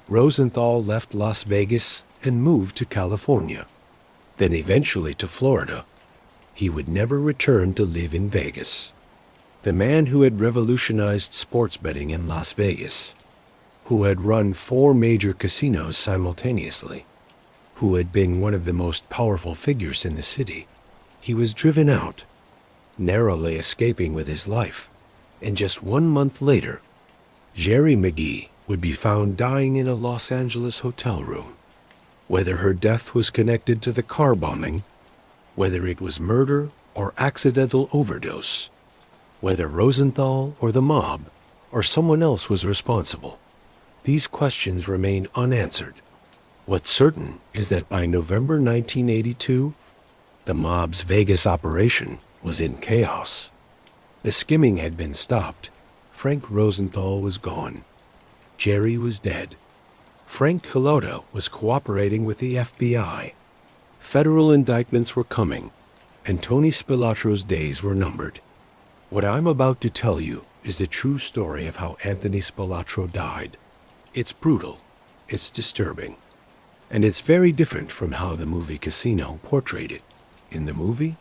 Rosenthal left Las Vegas and moved to California, then eventually to Florida. He would never return to live in Vegas. The man who had revolutionized sports betting in Las Vegas, who had run 4 major casinos simultaneously, who had been one of the most powerful figures in the city, he was driven out, narrowly escaping with his life, and just 1 month later, Jerry McGee would be found dying in a Los Angeles hotel room. Whether her death was connected to the car bombing, whether it was murder or accidental overdose, whether Rosenthal or the mob or someone else was responsible, these questions remain unanswered. What's certain is that by November 1982, the mob's Vegas operation was in chaos. The skimming had been stopped. Frank Rosenthal was gone. Jerry was dead. Frank Culotta was cooperating with the FBI. Federal indictments were coming, and Tony Spilotro's days were numbered. What I'm about to tell you is the true story of how Anthony Spilotro died. It's brutal, it's disturbing, and it's very different from how the movie Casino portrayed it. In the movie,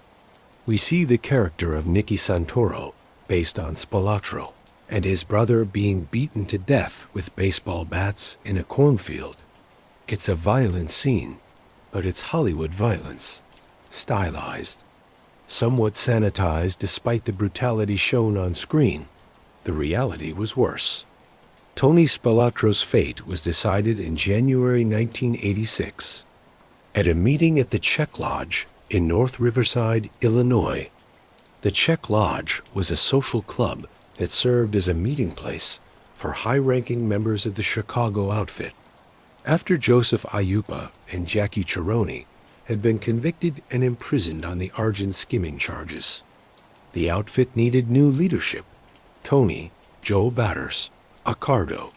we see the character of Nicky Santoro, based on Spilotro, and his brother being beaten to death with baseball bats in a cornfield. It's a violent scene, but it's Hollywood violence, stylized, somewhat sanitized despite the brutality shown on screen. The reality was worse. Tony Spilotro's fate was decided in January 1986 at a meeting at the Czech Lodge in North Riverside, Illinois. The Czech Lodge was a social club that served as a meeting place for high-ranking members of the Chicago outfit. After Joseph Ayupa and Jackie Chironi had been convicted and imprisoned on the Argent skimming charges, the outfit needed new leadership. Tony, Joe Batters, Accardo,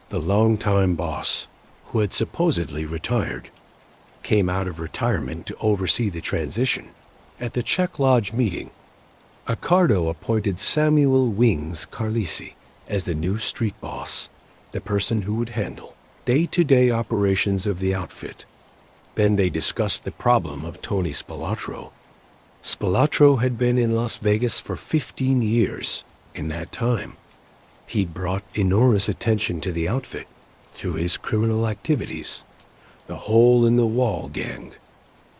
the longtime boss, who had supposedly retired, came out of retirement to oversee the transition. At the Czech Lodge meeting, Accardo appointed Samuel Wings Carlisi as the new street boss, the person who would handle day-to-day operations of the outfit. Then they discussed the problem of Tony Spilotro. Spilotro had been in Las Vegas for 15 years. In that time, he'd brought enormous attention to the outfit through his criminal activities, the hole-in-the-wall gang,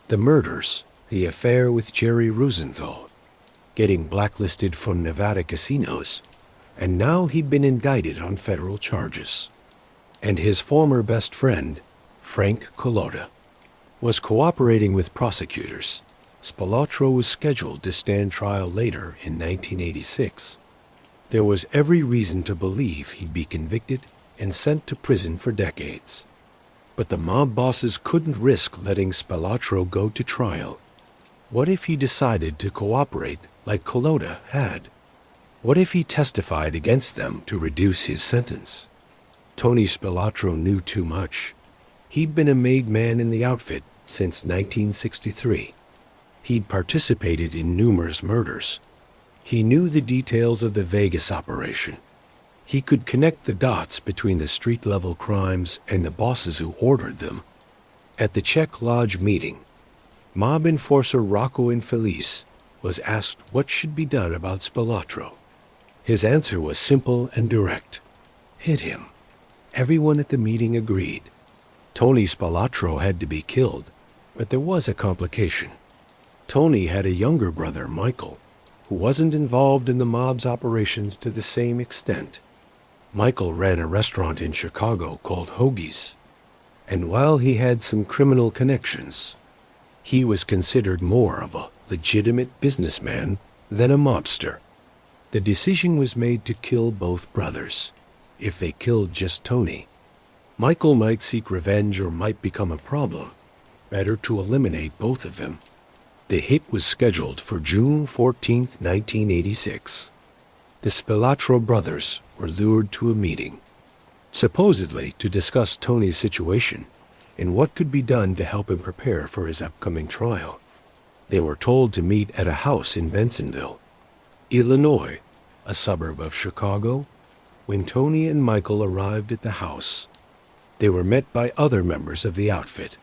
the murders, the affair with Jerry Rosenthal, getting blacklisted from Nevada casinos, and now he'd been indicted on federal charges. And his former best friend, Frank Culotta, was cooperating with prosecutors. Spilotro was scheduled to stand trial later in 1986. There was every reason to believe he'd be convicted and sent to prison for decades. But the mob bosses couldn't risk letting Spilotro go to trial. What if he decided to cooperate like Culotta had? What if he testified against them to reduce his sentence? Tony Spilotro knew too much. He'd been a made man in the outfit since 1963. He'd participated in numerous murders. He knew the details of the Vegas operation. He could connect the dots between the street-level crimes and the bosses who ordered them. At the Czech Lodge meeting, mob enforcer Rocco Infelice was asked what should be done about Spilotro. His answer was simple and direct. Hit him. Everyone at the meeting agreed. Tony Spilotro had to be killed, but there was a complication. Tony had a younger brother, Michael, who wasn't involved in the mob's operations to the same extent. Michael ran a restaurant in Chicago called Hoagie's, and while he had some criminal connections, he was considered more of a legitimate businessman than a mobster. The decision was made to kill both brothers. If they killed just Tony, Michael might seek revenge or might become a problem. Better to eliminate both of them. The hit was scheduled for June 14, 1986. The Spilotro brothers were lured to a meeting. supposedly to discuss Tony's situation and what could be done to help him prepare for his upcoming trial. They were told to meet at a house in Bensonville, Illinois, a suburb of Chicago. When Tony and Michael arrived at the house, they were met by other members of the outfit.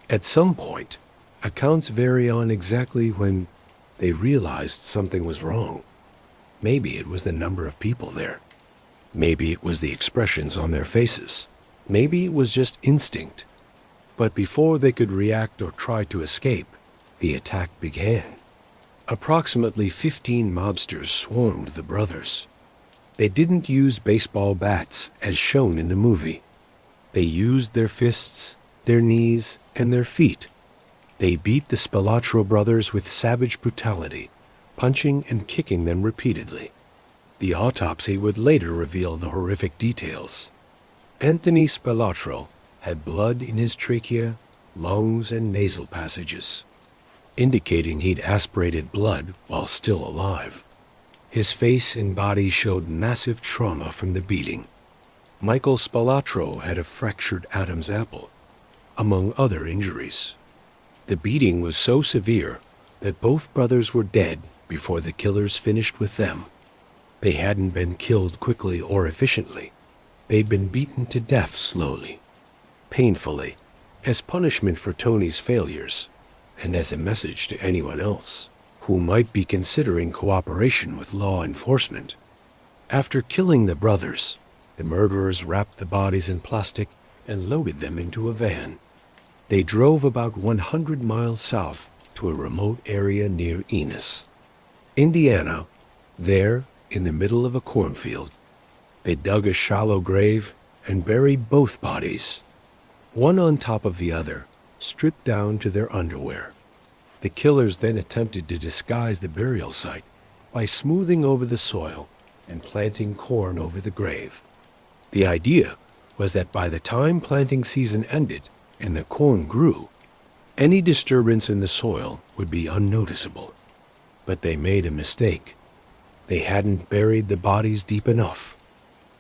At some point, accounts vary on exactly when they realized something was wrong. Maybe it was the number of people there. Maybe it was the expressions on their faces. Maybe it was just instinct. But before they could react or try to escape, the attack began. Approximately 15 mobsters swarmed the brothers. They didn't use baseball bats as shown in the movie. They used their fists, their knees, and their feet. They beat the Spilotro brothers with savage brutality, punching and kicking them repeatedly. The autopsy would later reveal the horrific details. Anthony Spilotro had blood in his trachea, lungs, and nasal passages, indicating he'd aspirated blood while still alive. His face and body showed massive trauma from the beating. Michael Spilotro had a fractured Adam's apple, among other injuries. The beating was so severe that both brothers were dead before the killers finished with them. They hadn't been killed quickly or efficiently. They'd been beaten to death slowly, painfully, as punishment for Tony's failures, and as a message to anyone else who might be considering cooperation with law enforcement. After killing the brothers, the murderers wrapped the bodies in plastic and loaded them into a van. They drove about 100 miles south to a remote area near Enos, Indiana. There, in the middle of a cornfield, they dug a shallow grave and buried both bodies, one on top of the other, stripped down to their underwear. The killers then attempted to disguise the burial site by smoothing over the soil and planting corn over the grave. The idea was that by the time planting season ended and the corn grew, any disturbance in the soil would be unnoticeable. But they made a mistake. They hadn't buried the bodies deep enough,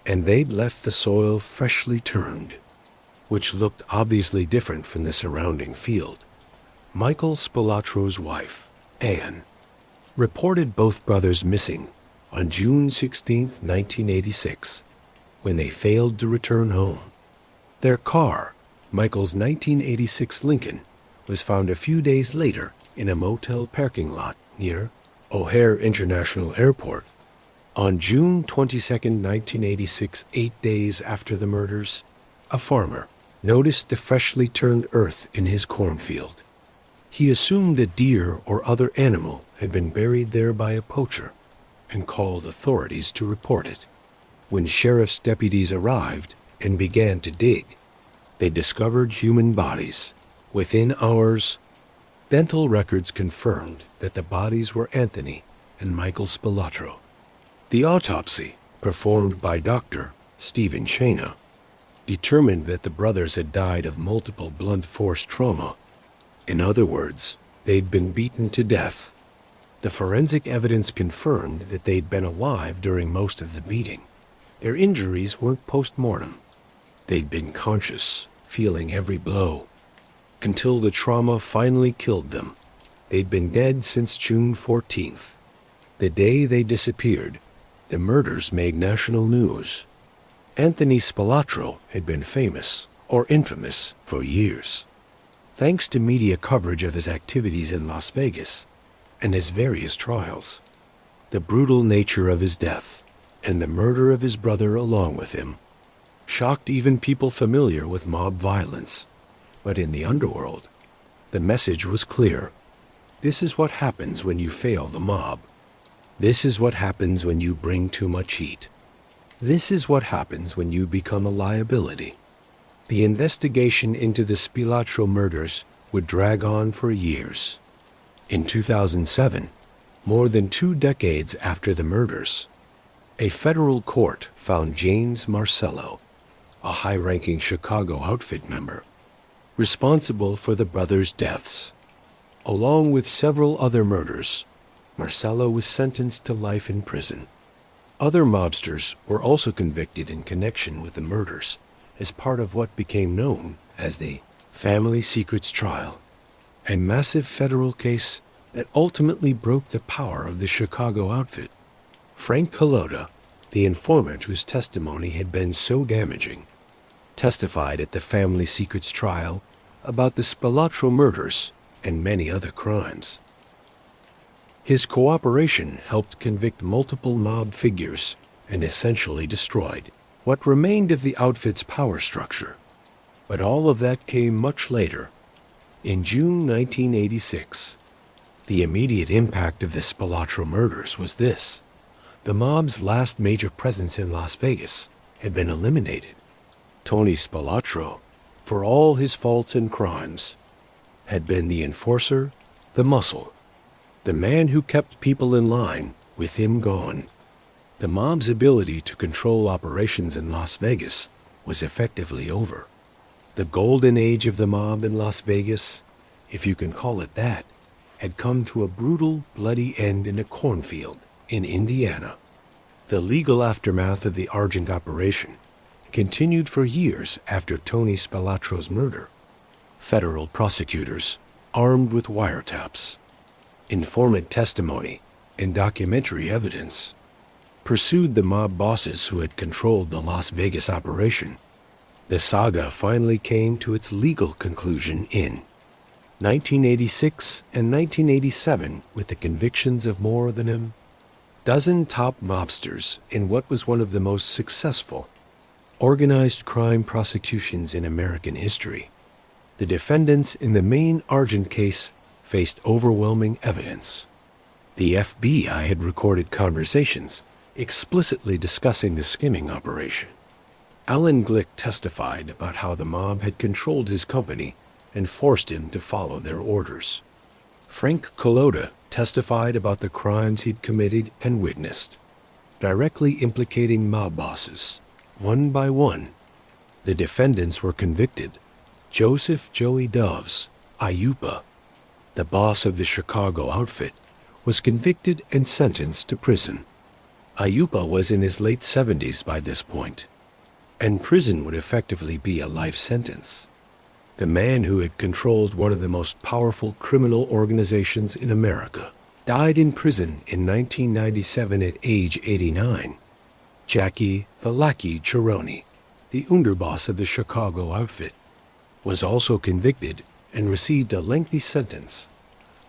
and they'd left the soil freshly turned, which looked obviously different from the surrounding field. Michael Spilotro's wife, Anne, reported both brothers missing on June 16, 1986, when they failed to return home. Their car, Michael's 1986 Lincoln, was found a few days later in a motel parking lot near O'Hare International Airport. On June 22, 1986, 8 days after the murders, a farmer noticed the freshly turned earth in his cornfield. He assumed a deer or other animal had been buried there by a poacher and called authorities to report it. When sheriff's deputies arrived and began to dig, they discovered human bodies. Within hours, dental records confirmed that the bodies were Anthony and Michael Spilotro. The autopsy, performed by Dr. Stephen Shana, determined that the brothers had died of multiple blunt force trauma. In other words, they'd been beaten to death. The forensic evidence confirmed that they'd been alive during most of the beating. Their injuries weren't post-mortem. They'd been conscious, feeling every blow, until the trauma finally killed them. They'd been dead since June 14th. The day they disappeared, the murders made national news. Anthony Spilotro had been famous, or infamous, for years, thanks to media coverage of his activities in Las Vegas and his various trials. The brutal nature of his death, and the murder of his brother along with him, shocked even people familiar with mob violence. But in the underworld, the message was clear. This is what happens when you fail the mob. This is what happens when you bring too much heat. This is what happens when you become a liability. The investigation into the Spilotro murders would drag on for years. In 2007, more than 2 decades after the murders, a federal court found James Marcello, a high-ranking Chicago outfit member, responsible for the brothers' deaths. Along with several other murders, Marcello was sentenced to life in prison. Other mobsters were also convicted in connection with the murders as part of what became known as the Family Secrets Trial, a massive federal case that ultimately broke the power of the Chicago outfit. Frank Collota, the informant whose testimony had been so damaging, testified at the Family Secrets Trial about the Spilotro murders and many other crimes. His cooperation helped convict multiple mob figures and essentially destroyed what remained of the outfit's power structure. But all of that came much later. In June 1986, the immediate impact of the Spilotro murders was this: the mob's last major presence in Las Vegas had been eliminated. Tony Spilotro, for all his faults and crimes, had been the enforcer, the muscle, the man who kept people in line. With him gone, the mob's ability to control operations in Las Vegas was effectively over. The golden age of the mob in Las Vegas, if you can call it that, had come to a brutal, bloody end in a cornfield in Indiana. The legal aftermath of the Argent operation continued for years after Tony Spilotro's murder. Federal prosecutors, armed with wiretaps, informant testimony, and documentary evidence, pursued the mob bosses who had controlled the Las Vegas operation. The saga finally came to its legal conclusion in 1986 and 1987 with the convictions of more than a dozen top mobsters in what was one of the most successful organized crime prosecutions in American history. The defendants in the main Argent case faced overwhelming evidence. The FBI had recorded conversations explicitly discussing the skimming operation. Alan Glick testified about how the mob had controlled his company and forced him to follow their orders. Frank Collota testified about the crimes he'd committed and witnessed, directly implicating mob bosses. One by one, the defendants were convicted. Joseph Joey Doves, Ayupa, the boss of the Chicago outfit, was convicted and sentenced to prison. Ayupa was in his late 70s by this point, and prison would effectively be a life sentence. The man who had controlled one of the most powerful criminal organizations in America died in prison in 1997 at age 89. Jackie Valaki Chironi, the underboss of the Chicago outfit, was also convicted and received a lengthy sentence.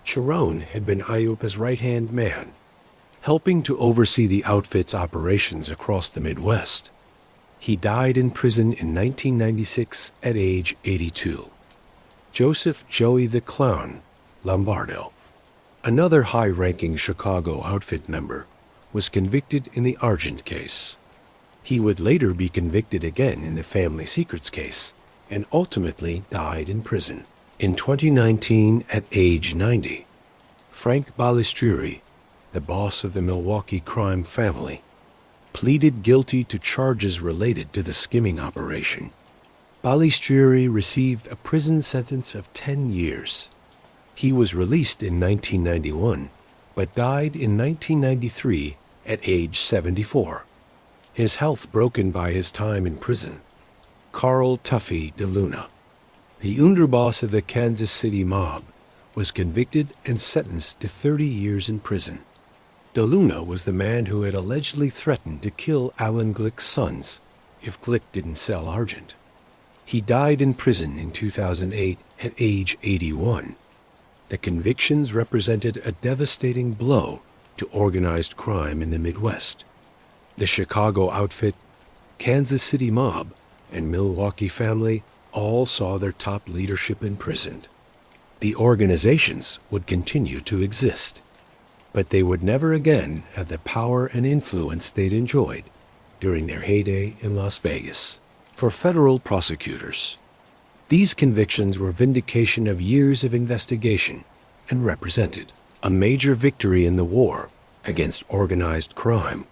Chirone had been Ayupa's right-hand man, helping to oversee the outfit's operations across the Midwest. He died in prison in 1996 at age 82. Joseph Joey the Clown Lombardo, another high-ranking Chicago outfit member, was convicted in the Argent case. He would later be convicted again in the Family Secrets case and ultimately died in prison in 2019 at age 90. Frank Balistrieri, the boss of the Milwaukee crime family, pleaded guilty to charges related to the skimming operation. Balistrieri received a prison sentence of 10 years. He was released in 1991, but died in 1993 at age 74. His health broken by his time in prison. Carl Tuffy DeLuna, the underboss of the Kansas City mob, was convicted and sentenced to 30 years in prison. DeLuna was the man who had allegedly threatened to kill Alan Glick's sons if Glick didn't sell Argent. He died in prison in 2008 at age 81. The convictions represented a devastating blow to organized crime in the Midwest. The Chicago outfit, Kansas City mob, and Milwaukee family all saw their top leadership imprisoned. The organizations would continue to exist, but they would never again have the power and influence they'd enjoyed during their heyday in Las Vegas. For federal prosecutors, these convictions were vindication of years of investigation and represented a major victory in the war against organized crime.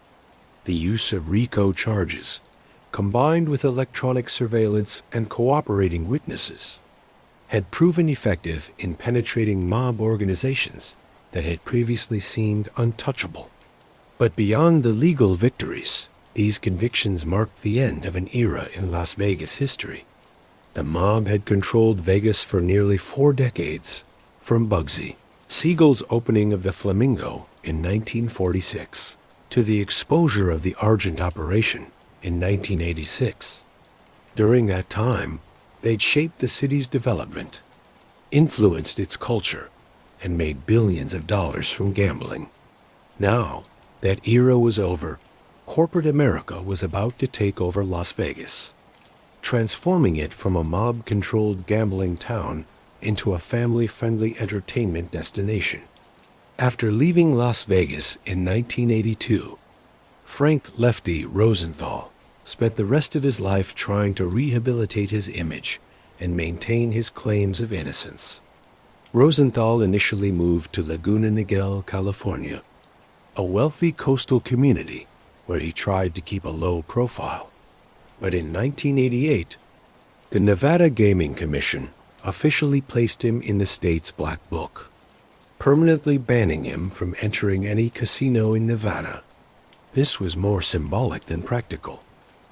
The use of RICO charges, combined with electronic surveillance and cooperating witnesses, had proven effective in penetrating mob organizations that had previously seemed untouchable. But beyond the legal victories, these convictions marked the end of an era in Las Vegas history. The mob had controlled Vegas for nearly 4 decades, from Bugsy Siegel's opening of the Flamingo in 1946 to the exposure of the Argent operation in 1986. During that time, they'd shaped the city's development, influenced its culture, and made billions of dollars from gambling. Now, that era was over. Corporate America was about to take over Las Vegas, transforming it from a mob-controlled gambling town into a family-friendly entertainment destination. After leaving Las Vegas in 1982, Frank Lefty Rosenthal spent the rest of his life trying to rehabilitate his image and maintain his claims of innocence. Rosenthal initially moved to Laguna Niguel, California, a wealthy coastal community where he tried to keep a low profile. But in 1988, the Nevada Gaming Commission officially placed him in the state's black book, permanently banning him from entering any casino in Nevada. This was more symbolic than practical.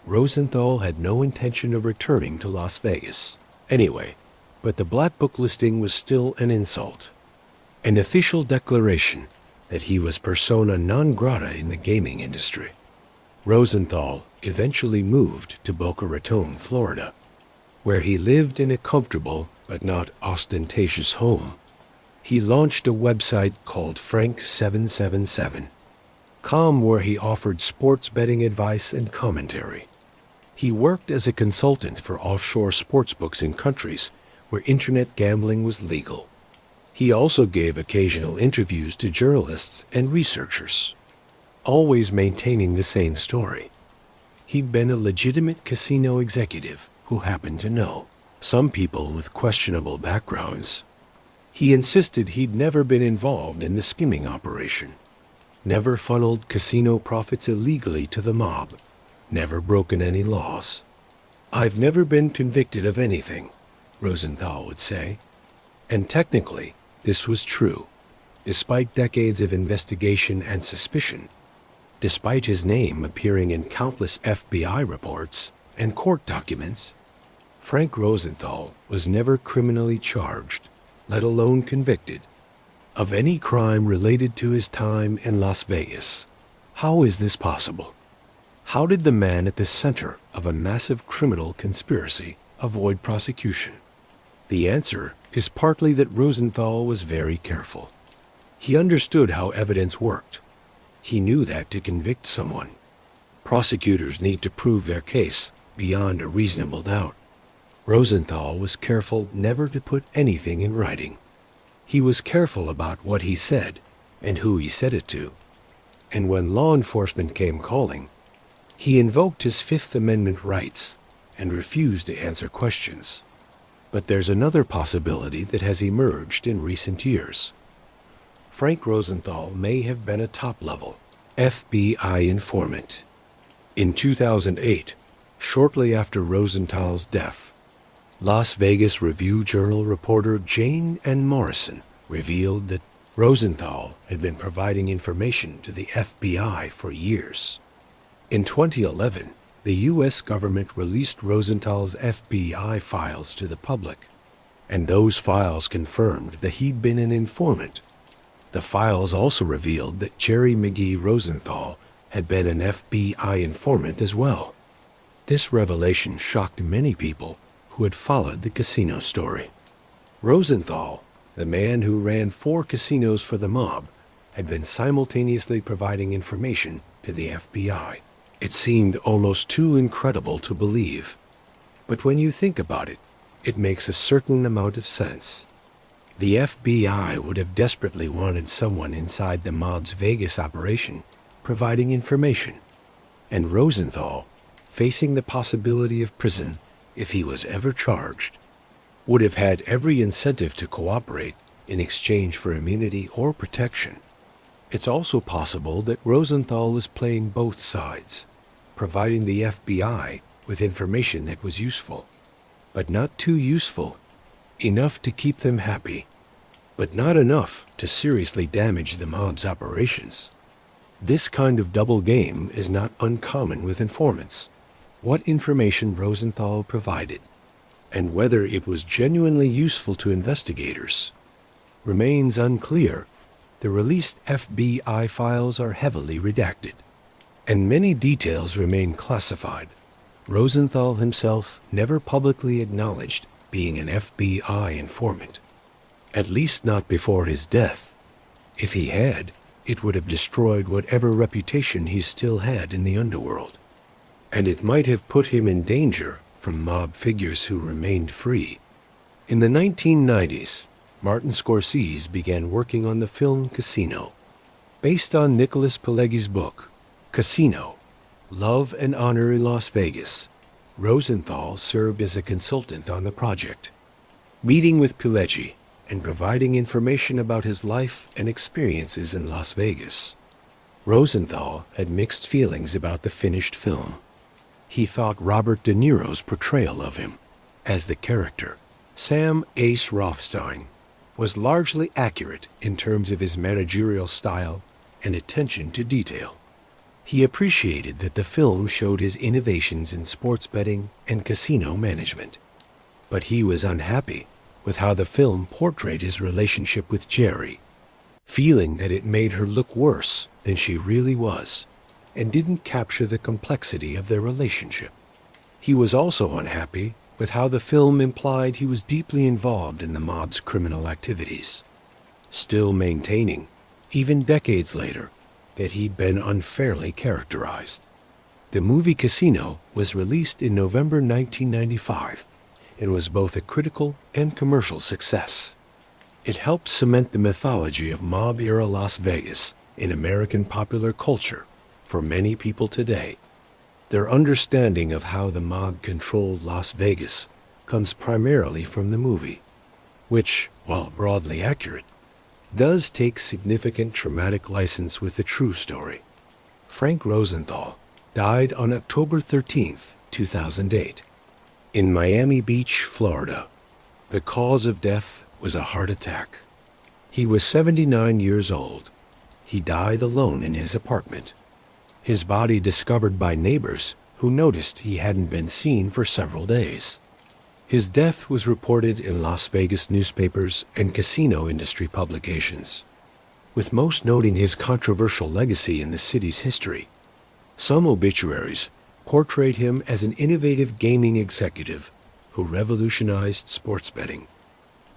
Rosenthal had no intention of returning to Las Vegas anyway, but the black book listing was still an insult, an official declaration that he was persona non grata in the gaming industry. Rosenthal eventually moved to Boca Raton, Florida, where he lived in a comfortable but not ostentatious home. He launched a website called Frank777.com where he offered sports betting advice and commentary. He worked as a consultant for offshore sportsbooks in countries where internet gambling was legal. He also gave occasional interviews to journalists and researchers, always maintaining the same story. He'd been a legitimate casino executive who happened to know some people with questionable backgrounds. He insisted he'd never been involved in the skimming operation, never funneled casino profits illegally to the mob, never broken any laws. "I've never been convicted of anything," Rosenthal would say. And technically, this was true, despite decades of investigation and suspicion, despite his name appearing in countless FBI reports and court documents. Frank Rosenthal was never criminally charged, let alone convicted, of any crime related to his time in Las Vegas. How is this possible? How did the man at the center of a massive criminal conspiracy avoid prosecution? The answer is partly that Rosenthal was very careful. He understood how evidence worked. He knew that to convict someone, prosecutors need to prove their case beyond a reasonable doubt. Rosenthal was careful never to put anything in writing. He was careful about what he said and who he said it to. And when law enforcement came calling, he invoked his Fifth Amendment rights and refused to answer questions. But there's another possibility that has emerged in recent years. Frank Rosenthal may have been a top-level FBI informant. In 2008, shortly after Rosenthal's death, Las Vegas Review-Journal reporter Jane N. Morrison revealed that Rosenthal had been providing information to the FBI for years. In 2011, the U.S. government released Rosenthal's FBI files to the public, and those files confirmed that he'd been an informant. The files also revealed that Jerry McGee Rosenthal had been an FBI informant as well. This revelation shocked many people who had followed the casino story. Rosenthal, the man who ran 4 casinos for the mob, had been simultaneously providing information to the FBI. It seemed almost too incredible to believe. But when you think about it, it makes a certain amount of sense. The FBI would have desperately wanted someone inside the mob's Vegas operation providing information, and Rosenthal, facing the possibility of prison if he was ever charged, would have had every incentive to cooperate in exchange for immunity or protection. It's also possible that Rosenthal was playing both sides, providing the FBI with information that was useful, but not too useful, enough to keep them happy, but not enough to seriously damage the mob's operations. This kind of double game is not uncommon with informants. What information Rosenthal provided, and whether it was genuinely useful to investigators, remains unclear. The released FBI files are heavily redacted, and many details remain classified. Rosenthal himself never publicly acknowledged being an FBI informant, at least not before his death. If he had, it would have destroyed whatever reputation he still had in the underworld, and it might have put him in danger from mob figures who remained free. In the 1990s, Martin Scorsese began working on the film Casino, based on Nicholas Pileggi's book, Casino, Love and Honor in Las Vegas. Rosenthal served as a consultant on the project, meeting with Pileggi and providing information about his life and experiences in Las Vegas. Rosenthal had mixed feelings about the finished film. He thought Robert De Niro's portrayal of him, as the character, Sam Ace Rothstein, was largely accurate in terms of his managerial style and attention to detail. He appreciated that the film showed his innovations in sports betting and casino management, but he was unhappy with how the film portrayed his relationship with Jerry, feeling that it made her look worse than she really was and didn't capture the complexity of their relationship. He was also unhappy with how the film implied he was deeply involved in the mob's criminal activities, still maintaining, even decades later, that he'd been unfairly characterized. The movie Casino was released in November 1995 and was both a critical and commercial success. It helped cement the mythology of mob-era Las Vegas in American popular culture for many people today. Their understanding of how the mob controlled Las Vegas comes primarily from the movie, which, while broadly accurate, does take significant dramatic license with the true story. Frank Rosenthal died on October 13, 2008, in Miami Beach, Florida. The cause of death was a heart attack. He was 79 years old. He died alone in his apartment, his body discovered by neighbors who noticed he hadn't been seen for several days. His death was reported in Las Vegas newspapers and casino industry publications, with most noting his controversial legacy in the city's history. Some obituaries portrayed him as an innovative gaming executive who revolutionized sports betting.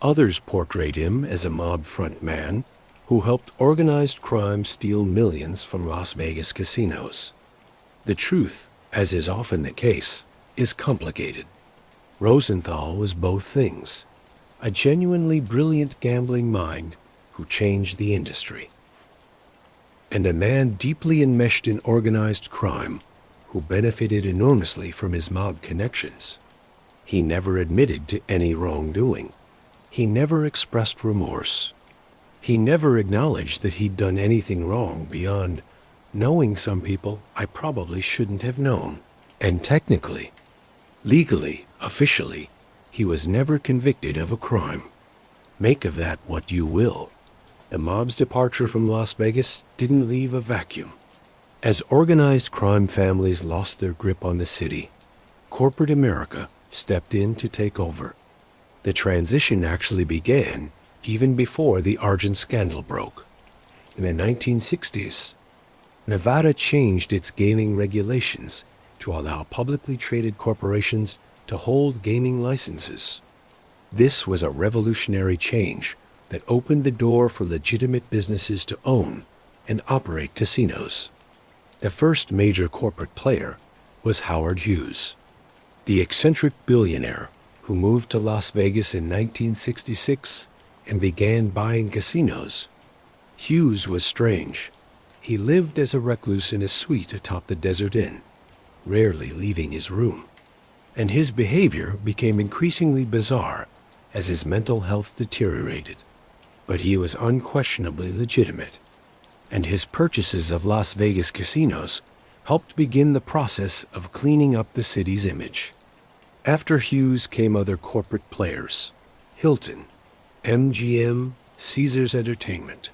Others portrayed him as a mob front man who helped organized crime steal millions from Las Vegas casinos. The truth, as is often the case, is complicated. Rosenthal was both things, a genuinely brilliant gambling mind who changed the industry, and a man deeply enmeshed in organized crime who benefited enormously from his mob connections. He never admitted to any wrongdoing. He never expressed remorse. He never acknowledged that he'd done anything wrong beyond knowing some people I probably shouldn't have known. And technically, legally, officially, he was never convicted of a crime. Make of that what you will. The mob's departure from Las Vegas didn't leave a vacuum. As organized crime families lost their grip on the city, corporate America stepped in to take over. The transition actually began even before the Argent scandal broke. In the 1960s, Nevada changed its gaming regulations to allow publicly traded corporations to hold gaming licenses. This was a revolutionary change that opened the door for legitimate businesses to own and operate casinos. The first major corporate player was Howard Hughes, the eccentric billionaire who moved to Las Vegas in 1966 and began buying casinos. Hughes was strange. He lived as a recluse in a suite atop the Desert Inn, rarely leaving his room, and his behavior became increasingly bizarre as his mental health deteriorated. But he was unquestionably legitimate, and his purchases of Las Vegas casinos helped begin the process of cleaning up the city's image. After Hughes came other corporate players, Hilton, MGM, Caesars Entertainment,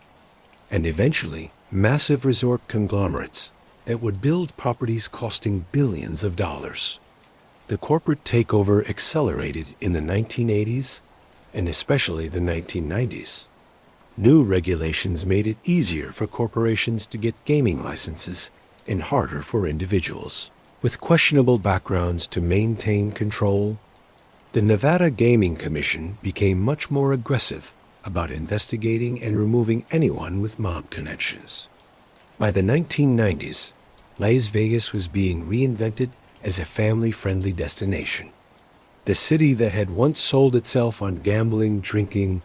and eventually massive resort conglomerates that would build properties costing billions of dollars. The corporate takeover accelerated in the 1980s and especially the 1990s. New regulations made it easier for corporations to get gaming licenses and harder for individuals with questionable backgrounds to maintain control. The Nevada Gaming Commission became much more aggressive about investigating and removing anyone with mob connections. By the 1990s, Las Vegas was being reinvented as a family-friendly destination. The city that had once sold itself on gambling, drinking,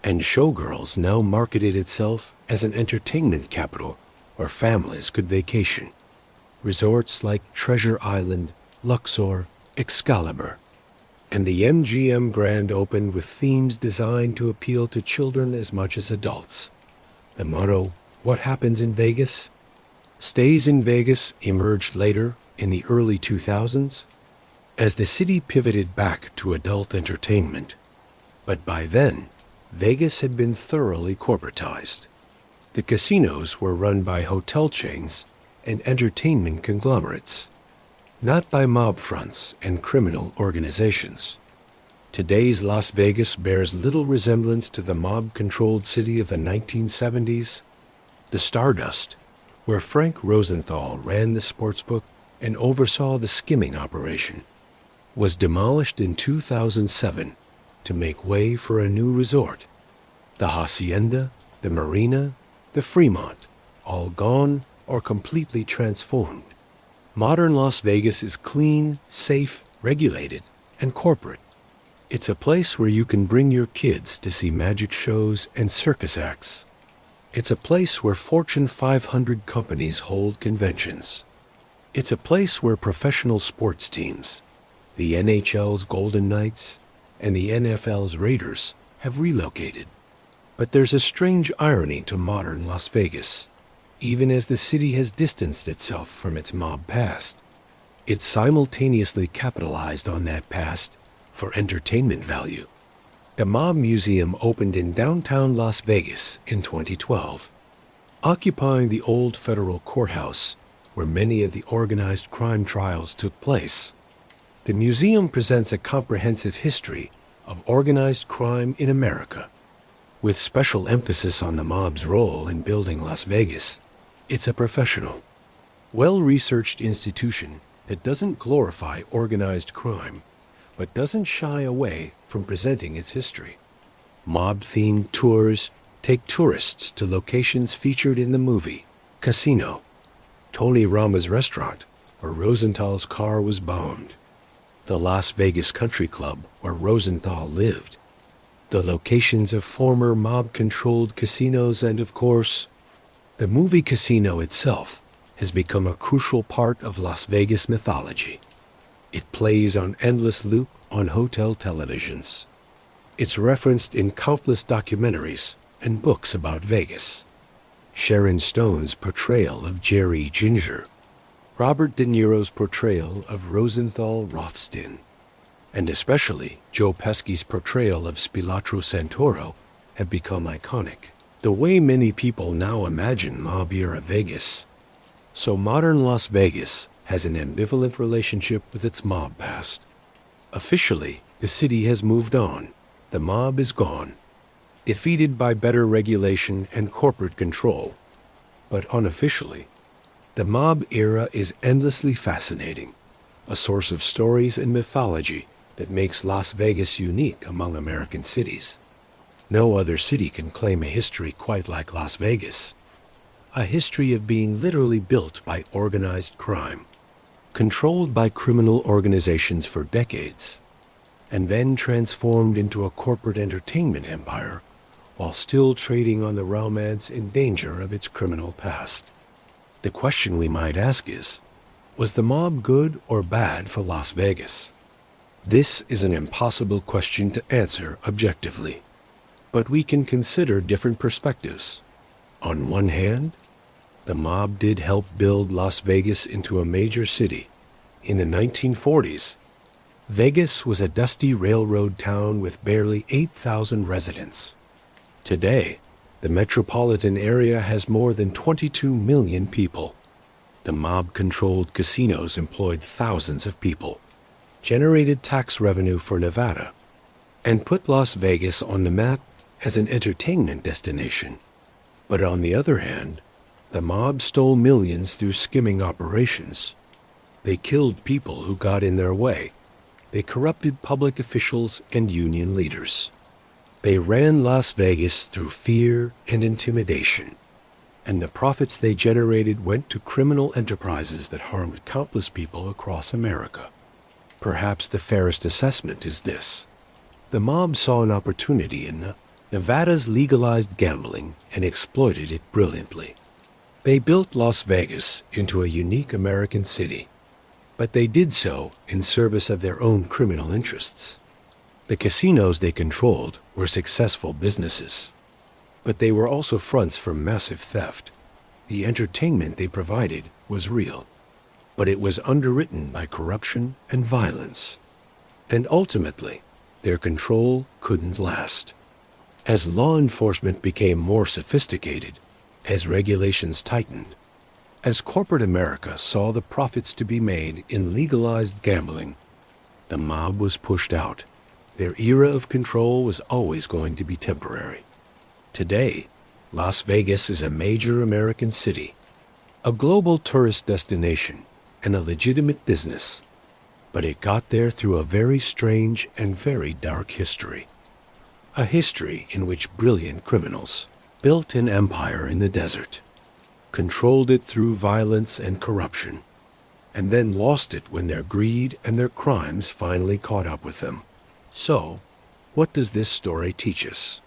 and showgirls now marketed itself as an entertainment capital where families could vacation. Resorts like Treasure Island, Luxor, Excalibur, and the MGM Grand opened with themes designed to appeal to children as much as adults. The motto, "What happens in Vegas stays in Vegas," emerged later in the early 2000s as the city pivoted back to adult entertainment. But by then, Vegas had been thoroughly corporatized. The casinos were run by hotel chains and entertainment conglomerates, not by mob fronts and criminal organizations. Today's Las Vegas bears little resemblance to the mob-controlled city of the 1970s. The Stardust, where Frank Rosenthal ran the sportsbook and oversaw the skimming operation, was demolished in 2007 to make way for a new resort. The Hacienda, the Marina, the Fremont, all gone or completely transformed. Modern Las Vegas is clean, safe, regulated, and corporate. It's a place where you can bring your kids to see magic shows and circus acts. It's a place where Fortune 500 companies hold conventions. It's a place where professional sports teams, the NHL's Golden Knights and the NFL's Raiders, have relocated. But there's a strange irony to modern Las Vegas. Even as the city has distanced itself from its mob past, it simultaneously capitalized on that past for entertainment value. The Mob Museum opened in downtown Las Vegas in 2012, occupying the old federal courthouse where many of the organized crime trials took place. The museum presents a comprehensive history of organized crime in America, with special emphasis on the mob's role in building Las Vegas. It's a professional, well-researched institution that doesn't glorify organized crime, but doesn't shy away from presenting its history. Mob-themed tours take tourists to locations featured in the movie Casino, Tony Rama's restaurant, where Rosenthal's car was bombed, the Las Vegas Country Club, where Rosenthal lived, the locations of former mob-controlled casinos, and of course, the movie Casino itself has become a crucial part of Las Vegas mythology. It plays on endless loop on hotel televisions. It's referenced in countless documentaries and books about Vegas. Sharon Stone's portrayal of Jerry Ginger, Robert De Niro's portrayal of Rosenthal Rothstein, and especially Joe Pesci's portrayal of Spilotro Santoro have become iconic. The way many people now imagine mob-era Vegas. So modern Las Vegas has an ambivalent relationship with its mob past. Officially, the city has moved on. The mob is gone, defeated by better regulation and corporate control. But unofficially, the mob era is endlessly fascinating, a source of stories and mythology that makes Las Vegas unique among American cities. No other city can claim a history quite like Las Vegas. A history of being literally built by organized crime, controlled by criminal organizations for decades, and then transformed into a corporate entertainment empire while still trading on the romance and danger of its criminal past. The question we might ask is, was the mob good or bad for Las Vegas? This is an impossible question to answer objectively, but we can consider different perspectives. On one hand, the mob did help build Las Vegas into a major city. In the 1940s, Vegas was a dusty railroad town with barely 8,000 residents. Today, The metropolitan area has more than 22 million people. The mob-controlled casinos employed thousands of people, generated tax revenue for Nevada, and put Las Vegas on the map as an entertainment destination. But on the other hand, the mob stole millions through skimming operations. They killed people who got in their way. They corrupted public officials and union leaders. They ran Las Vegas through fear and intimidation, and the profits they generated went to criminal enterprises that harmed countless people across America. Perhaps the fairest assessment is this: the mob saw an opportunity in Nevada's legalized gambling and exploited it brilliantly. They built Las Vegas into a unique American city, but they did so in service of their own criminal interests. The casinos they controlled were successful businesses, but they were also fronts for massive theft. The entertainment they provided was real, but it was underwritten by corruption and violence. And ultimately, their control couldn't last. As law enforcement became more sophisticated, as regulations tightened, as corporate America saw the profits to be made in legalized gambling, the mob was pushed out. Their era of control was always going to be temporary. Today, Las Vegas is a major American city, a global tourist destination, and a legitimate business. But it got there through a very strange and very dark history. A history in which brilliant criminals built an empire in the desert, controlled it through violence and corruption, and then lost it when their greed and their crimes finally caught up with them. So, what does this story teach us?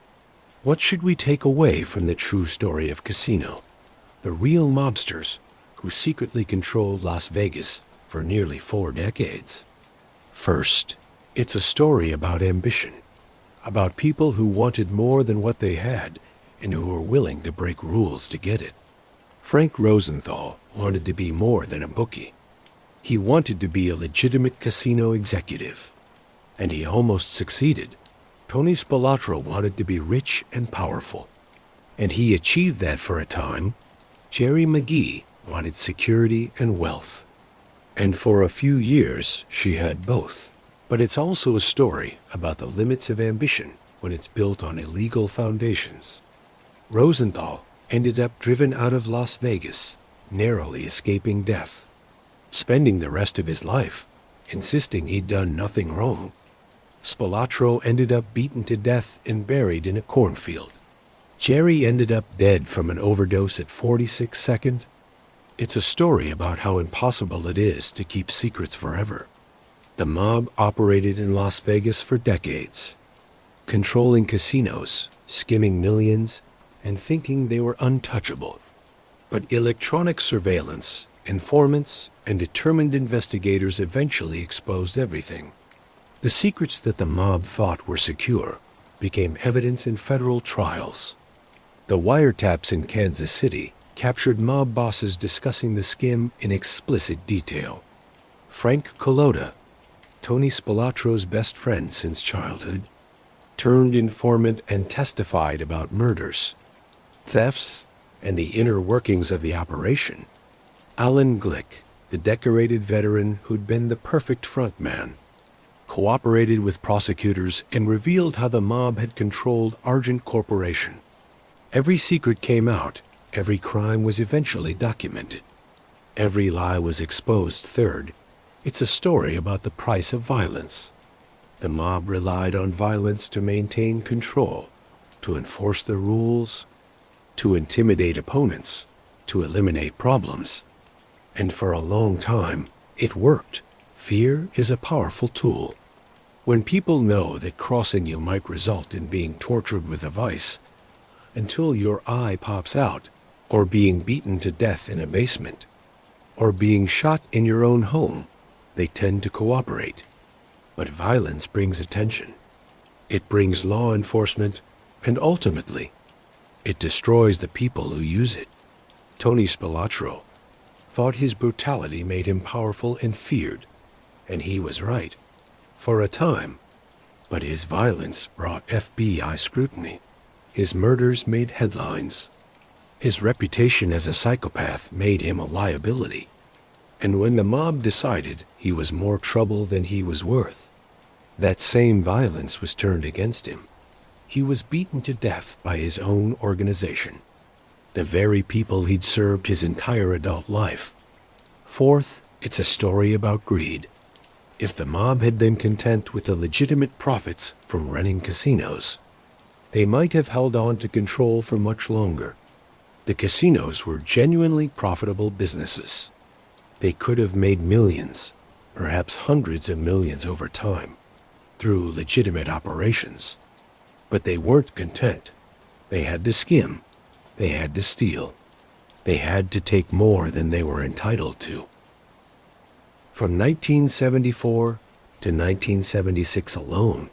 What should we take away from the true story of Casino, the real mobsters who secretly controlled Las Vegas for nearly 4 decades? First, it's a story about ambition, about people who wanted more than what they had and who were willing to break rules to get it. Frank Rosenthal wanted to be more than a bookie. He wanted to be a legitimate casino executive, and he almost succeeded. Tony Spilotro wanted to be rich and powerful, and he achieved that for a time. Jerry McGee wanted security and wealth, and for a few years she had both. But it's also a story about the limits of ambition when it's built on illegal foundations. Rosenthal ended up driven out of Las Vegas, narrowly escaping death, spending the rest of his life insisting he'd done nothing wrong. Spilotro ended up beaten to death and buried in a cornfield. Jerry ended up dead from an overdose at 46 It's a story about how impossible it is to keep secrets forever. The mob operated in Las Vegas for decades, controlling casinos, skimming millions, and thinking they were untouchable. But electronic surveillance, informants, and determined investigators eventually exposed everything. The secrets that the mob thought were secure became evidence in federal trials. The wiretaps in Kansas City captured mob bosses discussing the skim in explicit detail. Frank Collota, Tony Spilotro's best friend since childhood, turned informant and testified about murders, thefts, and the inner workings of the operation. Alan Glick, the decorated veteran who'd been the perfect front man, cooperated with prosecutors and revealed how the mob had controlled Argent Corporation. Every secret came out, every crime was eventually documented. Every lie was exposed. Third, it's a story about the price of violence. The mob relied on violence to maintain control, to enforce the rules, to intimidate opponents, to eliminate problems. And for a long time, it worked. Fear is a powerful tool. When people know that crossing you might result in being tortured with a vice until your eye pops out, or being beaten to death in a basement, or being shot in your own home, they tend to cooperate. But violence brings attention. It brings law enforcement, and ultimately, it destroys the people who use it. Tony Spilotro thought his brutality made him powerful and feared, and he was right, for a time. But his violence brought FBI scrutiny. His murders made headlines. His reputation as a psychopath made him a liability. And when the mob decided he was more trouble than he was worth, that same violence was turned against him. He was beaten to death by his own organization, the very people he'd served his entire adult life. Fourth, it's a story about greed. If the mob had been content with the legitimate profits from running casinos, they might have held on to control for much longer. The casinos were genuinely profitable businesses. They could have made millions, perhaps hundreds of millions over time, through legitimate operations. But they weren't content. They had to skim. They had to steal. They had to take more than they were entitled to. From 1974 to 1976 alone,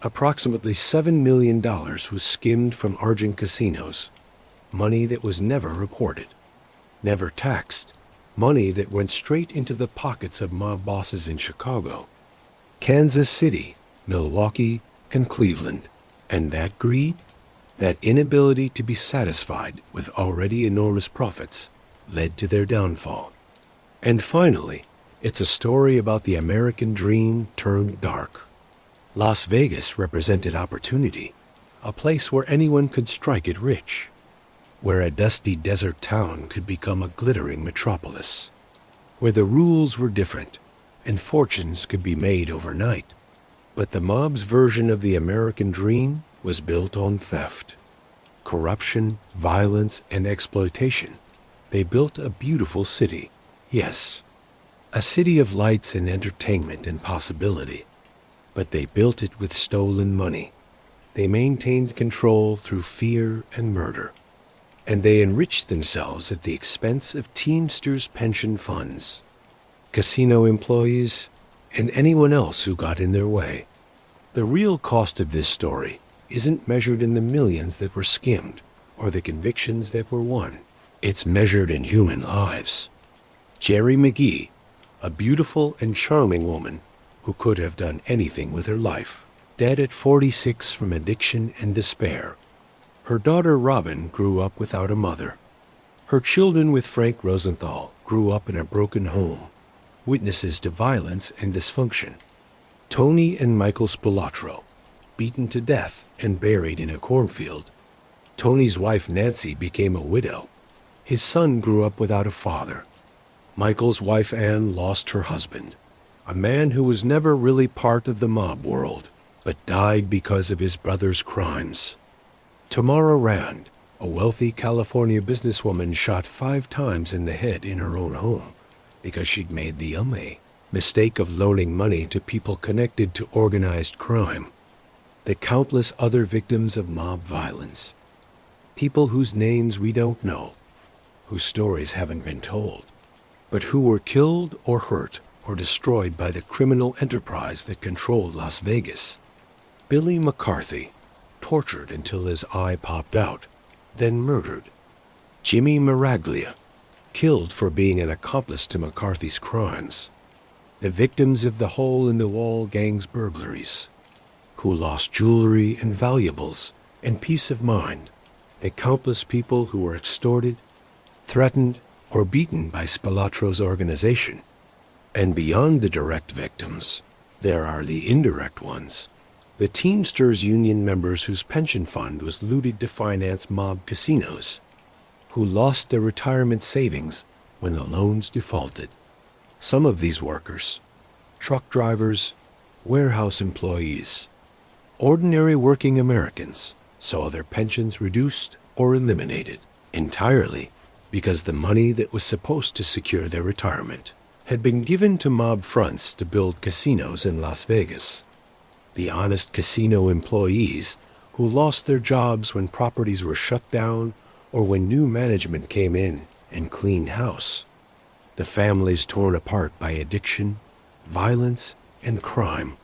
approximately $7 million was skimmed from Argent casinos, money that was never reported, never taxed, money that went straight into the pockets of mob bosses in Chicago, Kansas City, Milwaukee, and Cleveland. And that greed, that inability to be satisfied with already enormous profits, led to their downfall. And finally, it's a story about the American dream turned dark. Las Vegas represented opportunity, a place where anyone could strike it rich, where a dusty desert town could become a glittering metropolis, where the rules were different and fortunes could be made overnight. But the mob's version of the American dream was built on theft, corruption, violence, and exploitation. They built a beautiful city, yes, a city of lights and entertainment and possibility. But they built it with stolen money. They maintained control through fear and murder. And they enriched themselves at the expense of Teamsters' pension funds, casino employees, and anyone else who got in their way. The real cost of this story isn't measured in the millions that were skimmed or the convictions that were won. It's measured in human lives. Jerry McGee, a beautiful and charming woman who could have done anything with her life, dead at 46 from addiction and despair. Her daughter Robin grew up without a mother. Her children with Frank Rosenthal grew up in a broken home, witnesses to violence and dysfunction. Tony and Michael Spilotro, beaten to death and buried in a cornfield. Tony's wife Nancy became a widow. His son grew up without a father. Michael's wife Anne lost her husband, a man who was never really part of the mob world, but died because of his brother's crimes. Tamara Rand, a wealthy California businesswoman, shot 5 times in the head in her own home because she'd made the mistake of loaning money to people connected to organized crime. The countless other victims of mob violence, people whose names we don't know, whose stories haven't been told, but who were killed or hurt or destroyed by the criminal enterprise that controlled Las Vegas. Billy McCarthy, tortured until his eye popped out, then murdered. Jimmy Miraglia, killed for being an accomplice to McCarthy's crimes. The victims of the hole-in-the-wall gang's burglaries, who lost jewelry and valuables and peace of mind. The countless people who were extorted, threatened, or beaten by Spilotro's organization. And beyond the direct victims, there are the indirect ones. The Teamsters union members whose pension fund was looted to finance mob casinos, who lost their retirement savings when the loans defaulted. Some of these workers, truck drivers, warehouse employees, ordinary working Americans, saw their pensions reduced or eliminated entirely because the money that was supposed to secure their retirement had been given to mob fronts to build casinos in Las Vegas. The honest casino employees who lost their jobs when properties were shut down or when new management came in and cleaned house. The families torn apart by addiction, violence, and crime.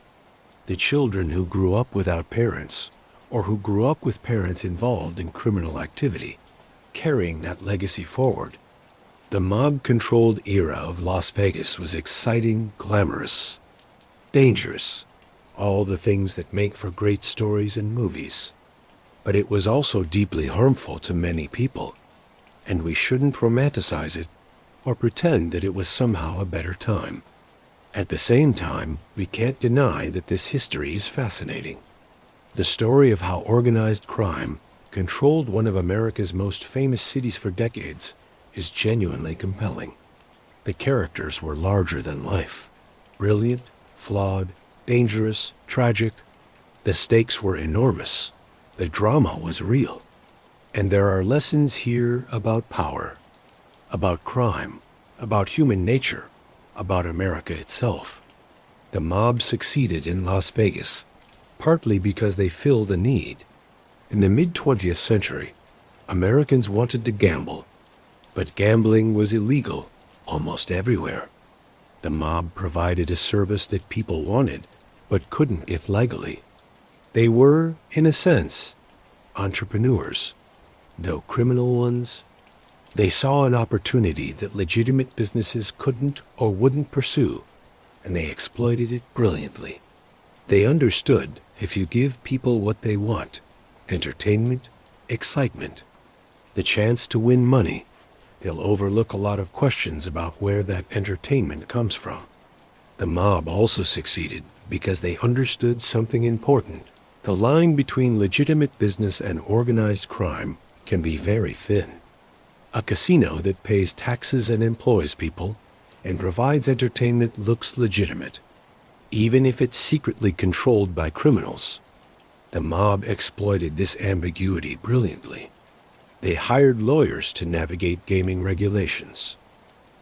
The children who grew up without parents or who grew up with parents involved in criminal activity, carrying that legacy forward. The mob-controlled era of Las Vegas was exciting, glamorous, dangerous, all the things that make for great stories and movies. But it was also deeply harmful to many people, and we shouldn't romanticize it or pretend that it was somehow a better time. At the same time, we can't deny that this history is fascinating. The story of how organized crime controlled one of America's most famous cities for decades is genuinely compelling. The characters were larger than life, brilliant, flawed, dangerous, tragic. The stakes were enormous. The drama was real. And there are lessons here about power, about crime, about human nature, about America itself. The mob succeeded in Las Vegas, partly because they filled a need. In the mid-20th century, Americans wanted to gamble, but gambling was illegal almost everywhere. The mob provided a service that people wanted, but couldn't get legally. They were, in a sense, entrepreneurs, though criminal ones. They saw an opportunity that legitimate businesses couldn't or wouldn't pursue, and they exploited it brilliantly. They understood if you give people what they want, entertainment, excitement, the chance to win money, they'll overlook a lot of questions about where that entertainment comes from. The mob also succeeded because they understood something important. The line between legitimate business and organized crime can be very thin. A casino that pays taxes and employs people and provides entertainment looks legitimate, even if it's secretly controlled by criminals. The mob exploited this ambiguity brilliantly. They hired lawyers to navigate gaming regulations.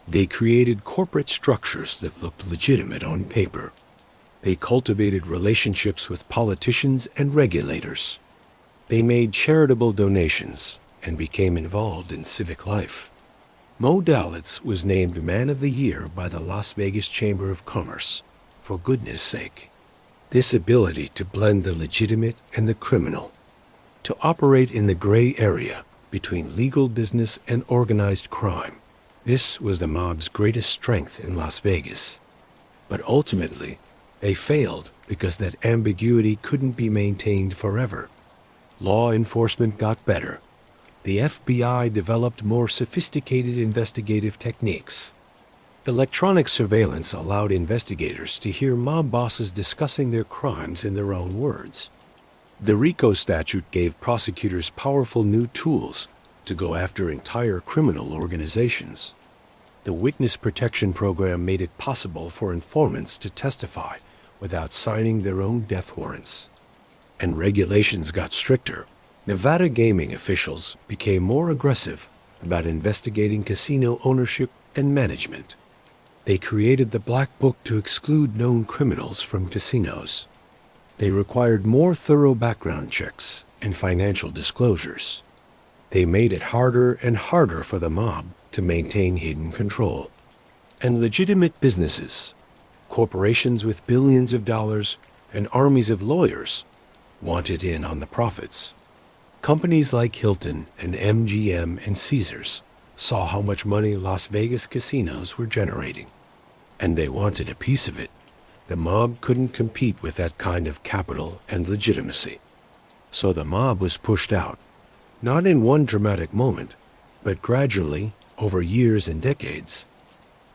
They created corporate structures that looked legitimate on paper. They cultivated relationships with politicians and regulators. They made charitable donations and became involved in civic life. Mo Dalitz was named Man of the Year by the Las Vegas Chamber of Commerce, for goodness sake. This ability to blend the legitimate and the criminal, to operate in the gray area between legal business and organized crime, this was the mob's greatest strength in Las Vegas. But ultimately, they failed because that ambiguity couldn't be maintained forever. Law enforcement got better. The FBI developed more sophisticated investigative techniques. Electronic surveillance allowed investigators to hear mob bosses discussing their crimes in their own words. The RICO statute gave prosecutors powerful new tools to go after entire criminal organizations. The Witness Protection Program made it possible for informants to testify without signing their own death warrants. And regulations got stricter. Nevada gaming officials became more aggressive about investigating casino ownership and management. They created the Black Book to exclude known criminals from casinos. They required more thorough background checks and financial disclosures. They made it harder and harder for the mob to maintain hidden control. And legitimate businesses, corporations with billions of dollars and armies of lawyers, wanted in on the profits. Companies like Hilton and MGM and Caesars saw how much money Las Vegas casinos were generating, and they wanted a piece of it. The mob couldn't compete with that kind of capital and legitimacy. So the mob was pushed out, not in one dramatic moment, but gradually over years and decades.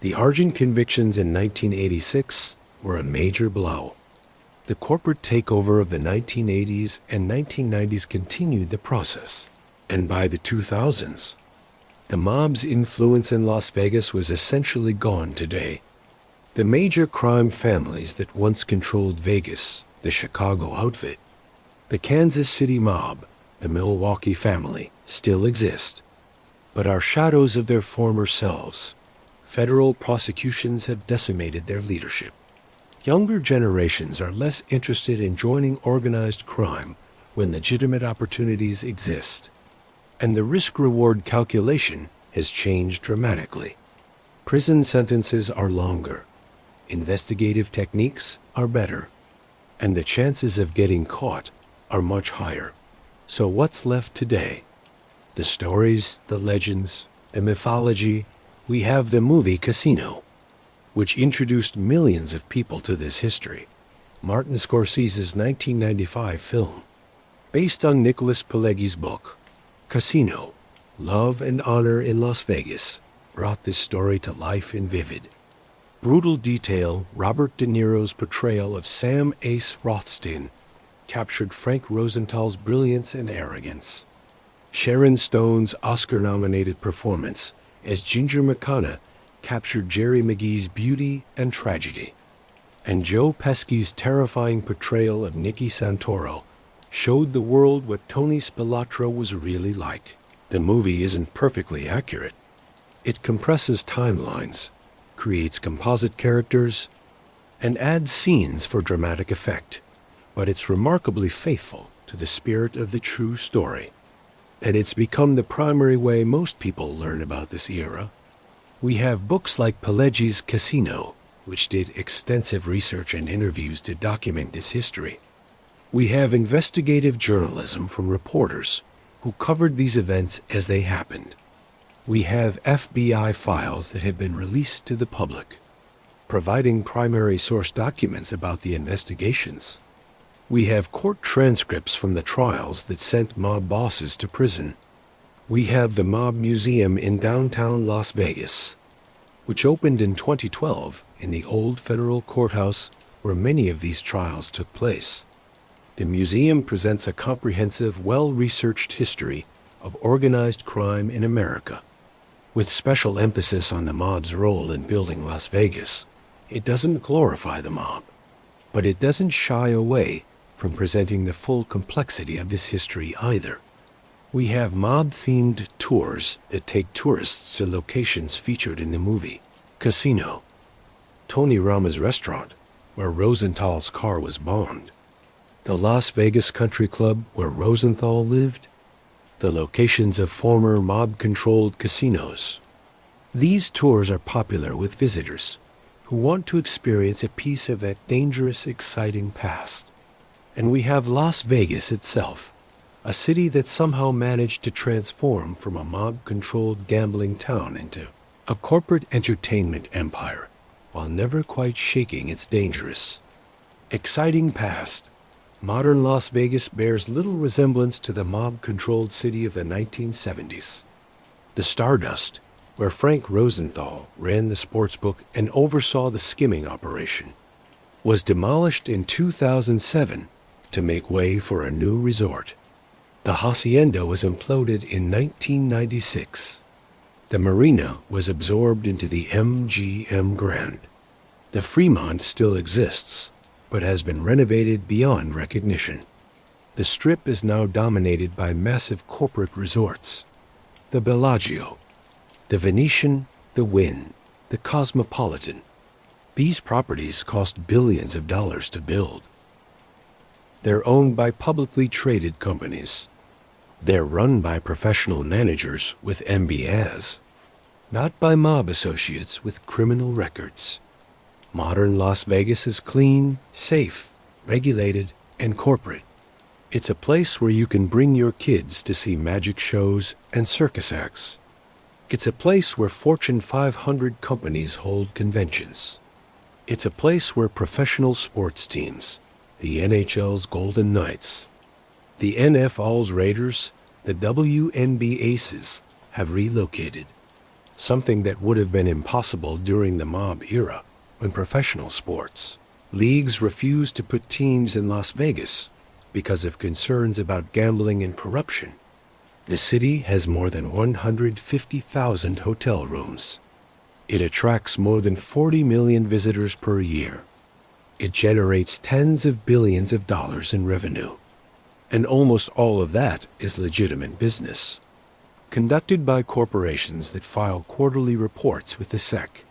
The Argent convictions in 1986 were a major blow. The corporate takeover of the 1980s and 1990s continued the process, and by the 2000s, the mob's influence in Las Vegas was essentially gone today. The major crime families that once controlled Vegas, the Chicago outfit, the Kansas City mob, the Milwaukee family, still exist, but are shadows of their former selves. Federal prosecutions have decimated their leadership. Younger generations are less interested in joining organized crime when legitimate opportunities exist. And the risk-reward calculation has changed dramatically. Prison sentences are longer. Investigative techniques are better. And the chances of getting caught are much higher. So what's left today? The stories, the legends, the mythology. We have the movie Casino, which introduced millions of people to this history. Martin Scorsese's 1995 film. Based on Nicholas Pileggi's book, Casino, Love and Honor in Las Vegas, brought this story to life in vivid, brutal detail. Robert De Niro's portrayal of Sam Ace Rothstein captured Frank Rosenthal's brilliance and arrogance. Sharon Stone's Oscar-nominated performance as Ginger McConaughey captured Jerry McGee's beauty and tragedy. And Joe Pesci's terrifying portrayal of Nicky Santoro showed the world what Tony Spilotro was really like. The movie isn't perfectly accurate. It compresses timelines, creates composite characters, and adds scenes for dramatic effect, but it's remarkably faithful to the spirit of the true story. And it's become the primary way most people learn about this era. We have books like Pileggi's Casino, which did extensive research and interviews to document this history. We have investigative journalism from reporters who covered these events as they happened. We have FBI files that have been released to the public, providing primary source documents about the investigations. We have court transcripts from the trials that sent mob bosses to prison. We have the Mob Museum in downtown Las Vegas, which opened in 2012 in the old federal courthouse where many of these trials took place. The museum presents a comprehensive, well-researched history of organized crime in America. With special emphasis on the mob's role in building Las Vegas, it doesn't glorify the mob, but it doesn't shy away from presenting the full complexity of this history either. We have mob-themed tours that take tourists to locations featured in the movie. Casino, Tony Rama's restaurant, where Rosenthal's car was bombed, the Las Vegas Country Club where Rosenthal lived, the locations of former mob-controlled casinos. These tours are popular with visitors who want to experience a piece of that dangerous, exciting past. And we have Las Vegas itself, a city that somehow managed to transform from a mob-controlled gambling town into a corporate entertainment empire, while never quite shaking its dangerous, exciting past. Modern Las Vegas bears little resemblance to the mob-controlled city of the 1970s. The Stardust, where Frank Rosenthal ran the sportsbook and oversaw the skimming operation, was demolished in 2007 to make way for a new resort. The Hacienda was imploded in 1996. The marina was absorbed into the MGM Grand. The Fremont still exists, but has been renovated beyond recognition. The Strip is now dominated by massive corporate resorts. The Bellagio, the Venetian, the Wynn, the Cosmopolitan. These properties cost billions of dollars to build. They're owned by publicly traded companies. They're run by professional managers with MBAs, not by mob associates with criminal records. Modern Las Vegas is clean, safe, regulated, and corporate. It's a place where you can bring your kids to see magic shows and circus acts. It's a place where Fortune 500 companies hold conventions. It's a place where professional sports teams, the NHL's Golden Knights, the NFL's Raiders, the WNBA Aces, have relocated, something that would have been impossible during the mob era when professional sports leagues refused to put teams in Las Vegas because of concerns about gambling and corruption. The city has more than 150,000 hotel rooms. It attracts more than 40 million visitors per year. It generates tens of billions of dollars in revenue. And almost all of that is legitimate business, conducted by corporations that file quarterly reports with the SEC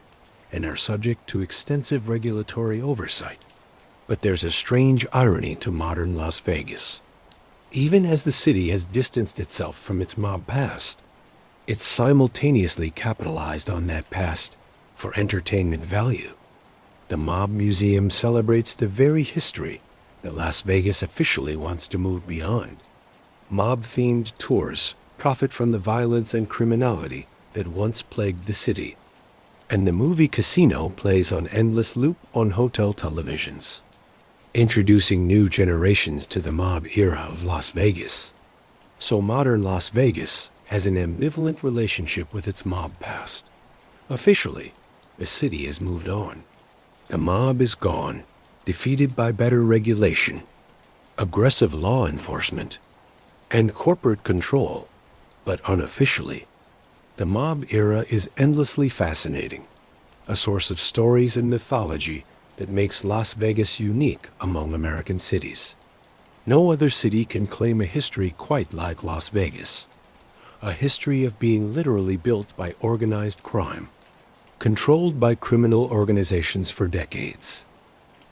and are subject to extensive regulatory oversight. But there's a strange irony to modern Las Vegas. Even as the city has distanced itself from its mob past, it's simultaneously capitalized on that past for entertainment value. The Mob Museum celebrates the very history that Las Vegas officially wants to move beyond. Mob-themed tours profit from the violence and criminality that once plagued the city. And the movie Casino plays on endless loop on hotel televisions. introducing new generations to the mob era of Las Vegas. So modern Las Vegas has an ambivalent relationship with its mob past. Officially, the city has moved on. The mob is gone, defeated by better regulation, aggressive law enforcement, and corporate control. But unofficially, the mob era is endlessly fascinating, a source of stories and mythology that makes Las Vegas unique among American cities. No other city can claim a history quite like Las Vegas, a history of being literally built by organized crime, controlled by criminal organizations for decades,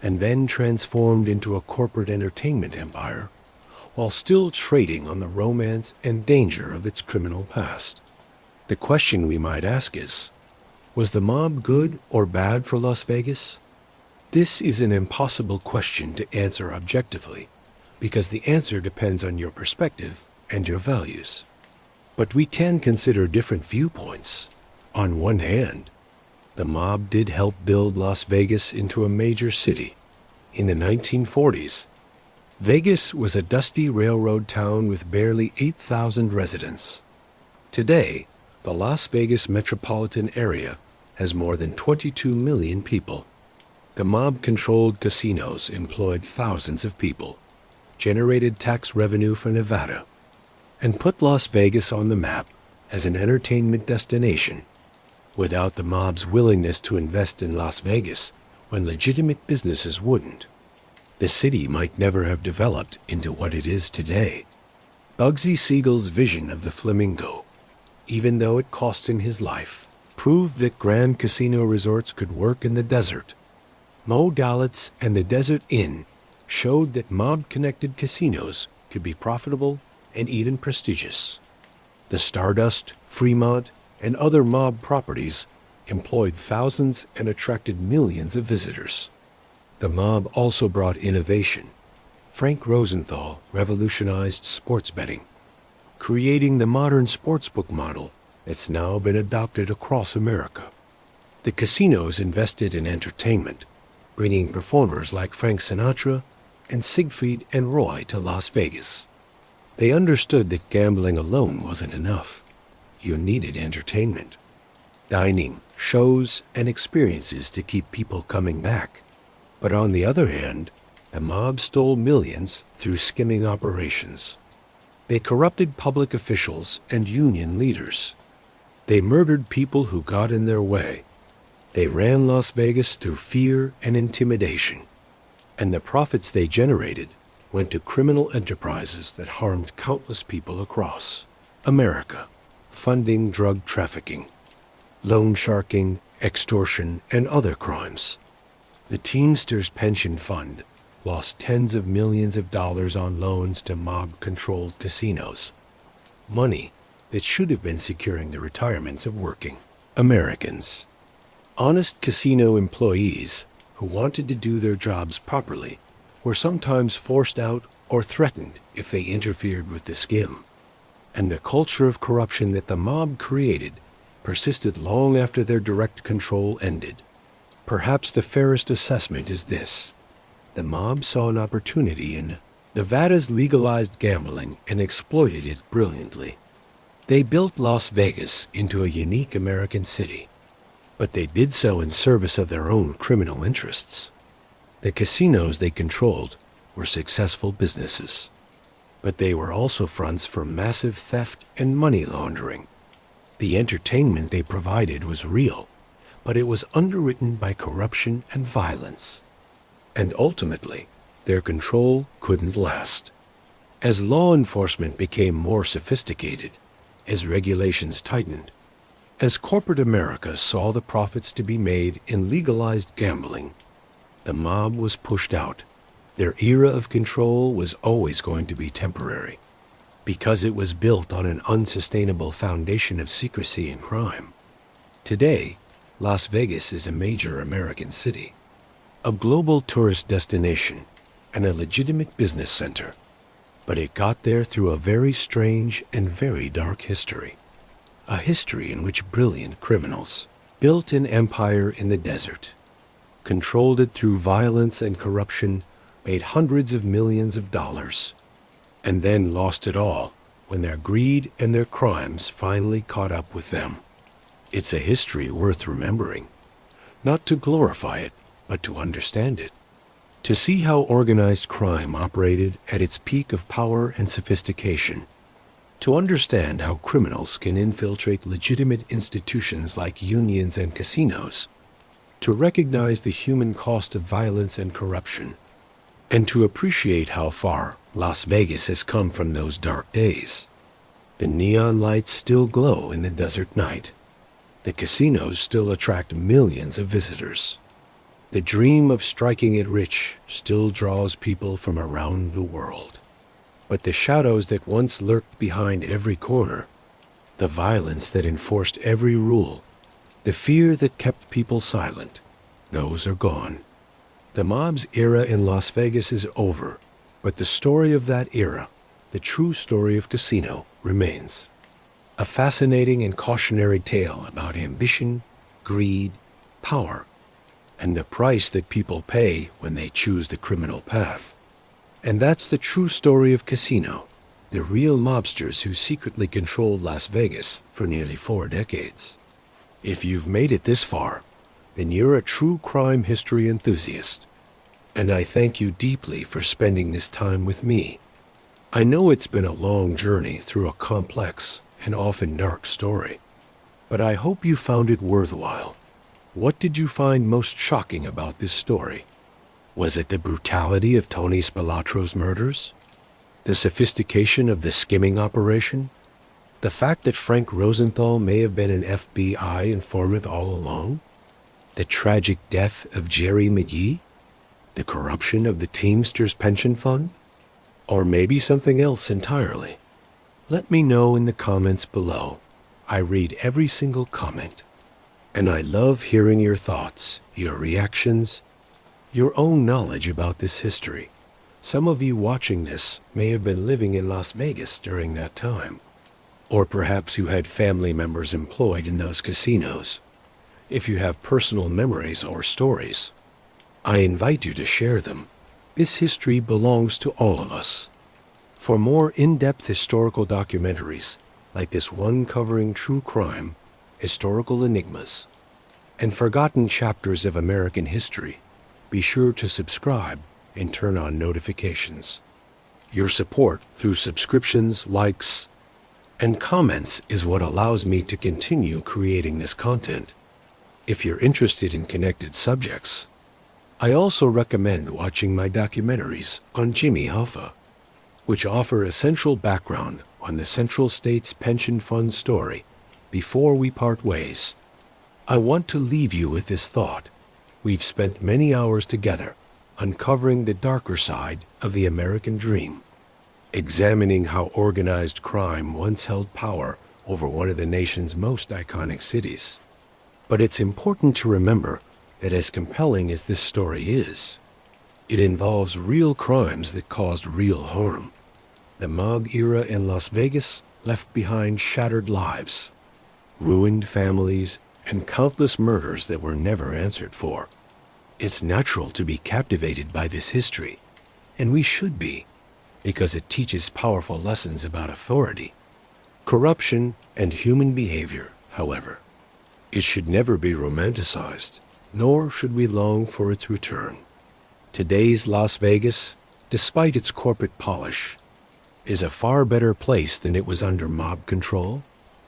and then transformed into a corporate entertainment empire while still trading on the romance and danger of its criminal past. The question we might ask is, was the mob good or bad for Las Vegas? This is an impossible question to answer objectively, because the answer depends on your perspective and your values. But we can consider different viewpoints. On one hand, the mob did help build Las Vegas into a major city. In the 1940s, Vegas was a dusty railroad town with barely 8,000 residents. Today, the Las Vegas metropolitan area has more than 22 million people. The mob-controlled casinos employed thousands of people, generated tax revenue for Nevada, and put Las Vegas on the map as an entertainment destination. Without the mob's willingness to invest in Las Vegas when legitimate businesses wouldn't, the city might never have developed into what it is today. Bugsy Siegel's vision of the Flamingo, even though it cost him his life, proved that grand casino resorts could work in the desert. Mo Dalitz and the Desert Inn showed that mob-connected casinos could be profitable and even prestigious. The Stardust, Fremont, and other mob properties employed thousands and attracted millions of visitors. The mob also brought innovation. Frank Rosenthal revolutionized sports betting, creating the modern sportsbook model that's now been adopted across America. The casinos invested in entertainment, bringing performers like Frank Sinatra and Siegfried and Roy to Las Vegas. They understood that gambling alone wasn't enough. You needed entertainment, dining, shows, and experiences to keep people coming back. But on the other hand, the mob stole millions through skimming operations. They corrupted public officials and union leaders. They murdered people who got in their way. They ran Las Vegas through fear and intimidation. And the profits they generated went to criminal enterprises that harmed countless people across America, funding drug trafficking, loan sharking, extortion, and other crimes. The Teamsters Pension Fund lost tens of millions of dollars on loans to mob-controlled casinos, money that should have been securing the retirements of working Americans. Honest casino employees who wanted to do their jobs properly were sometimes forced out or threatened if they interfered with the skim. And the culture of corruption that the mob created persisted long after their direct control ended. Perhaps the fairest assessment is this: the mob saw an opportunity in Nevada's legalized gambling and exploited it brilliantly. They built Las Vegas into a unique American city, but they did so in service of their own criminal interests. The casinos they controlled were successful businesses, but they were also fronts for massive theft and money laundering. The entertainment they provided was real, but it was underwritten by corruption and violence. And ultimately, their control couldn't last. As law enforcement became more sophisticated, as regulations tightened, as corporate America saw the profits to be made in legalized gambling, the mob was pushed out. Their era of control was always going to be temporary, because it was built on an unsustainable foundation of secrecy and crime. Today, Las Vegas is a major American city, a global tourist destination, and a legitimate business center. But it got there through a very strange and very dark history. A history in which brilliant criminals built an empire in the desert, controlled it through violence and corruption, made hundreds of millions of dollars, and then lost it all when their greed and their crimes finally caught up with them. It's a history worth remembering, not to glorify it, but to understand it. To see how organized crime operated at its peak of power and sophistication. To understand how criminals can infiltrate legitimate institutions like unions and casinos. To recognize the human cost of violence and corruption. And to appreciate how far Las Vegas has come from those dark days. The neon lights still glow in the desert night. The casinos still attract millions of visitors. The dream of striking it rich still draws people from around the world. But the shadows that once lurked behind every corner, the violence that enforced every rule, the fear that kept people silent, those are gone. The mob's era in Las Vegas is over, but the story of that era, the true story of Casino, remains. A fascinating and cautionary tale about ambition, greed, power, and the price that people pay when they choose the criminal path. And that's the true story of Casino, the real mobsters who secretly controlled Las Vegas for nearly 4 decades. If you've made it this far, then you're a true crime history enthusiast. And I thank you deeply for spending this time with me. I know it's been a long journey through a complex and often dark story, but I hope you found it worthwhile. What did you find most shocking about this story? Was it the brutality of Tony Spilotro's murders? The sophistication of the skimming operation? The fact that Frank Rosenthal may have been an FBI informant all along? The tragic death of Jerry McGee? The corruption of the Teamsters pension fund? Or maybe something else entirely? Let me know in the comments below. I read every single comment. And I love hearing your thoughts, your reactions, your own knowledge about this history. Some of you watching this may have been living in Las Vegas during that time. Or perhaps you had family members employed in those casinos. If you have personal memories or stories, I invite you to share them. This history belongs to all of us. For more in-depth historical documentaries, like this one covering true crime, historical enigmas, and forgotten chapters of American history, be sure to subscribe and turn on notifications. Your support through subscriptions, likes, and comments is what allows me to continue creating this content. If you're interested in connected subjects, I also recommend watching my documentaries on Jimmy Hoffa, which offer essential background on the Central States Pension Fund story before we part ways. I want to leave you with this thought. We've spent many hours together uncovering the darker side of the American dream, examining how organized crime once held power over one of the nation's most iconic cities. But it's important to remember that as compelling as this story is, it involves real crimes that caused real harm. The mob era in Las Vegas left behind shattered lives, ruined families, and countless murders that were never answered for. It's natural to be captivated by this history, and we should be, because it teaches powerful lessons about authority, corruption, and human behavior. However, it should never be romanticized, nor should we long for its return. Today's Las Vegas, despite its corporate polish, is a far better place than it was under mob control.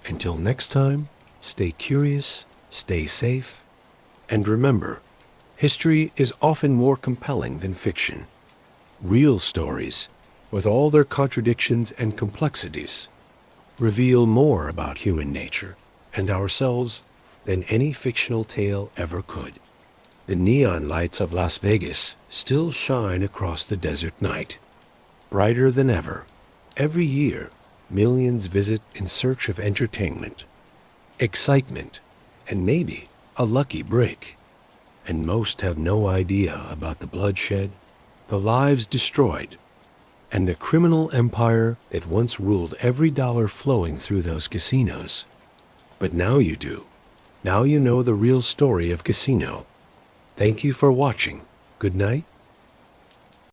Until next time, stay curious, stay safe, and remember, history is often more compelling than fiction. Real stories, with all their contradictions and complexities, reveal more about human nature and ourselves than any fictional tale ever could. The neon lights of Las Vegas still shine across the desert night, brighter than ever. Every year, millions visit in search of entertainment, excitement, and maybe a lucky break. And most have no idea about the bloodshed, the lives destroyed, and the criminal empire that once ruled every dollar flowing through those casinos. But now you do. Now you know the real story of Casino. Thank you for watching. Good night,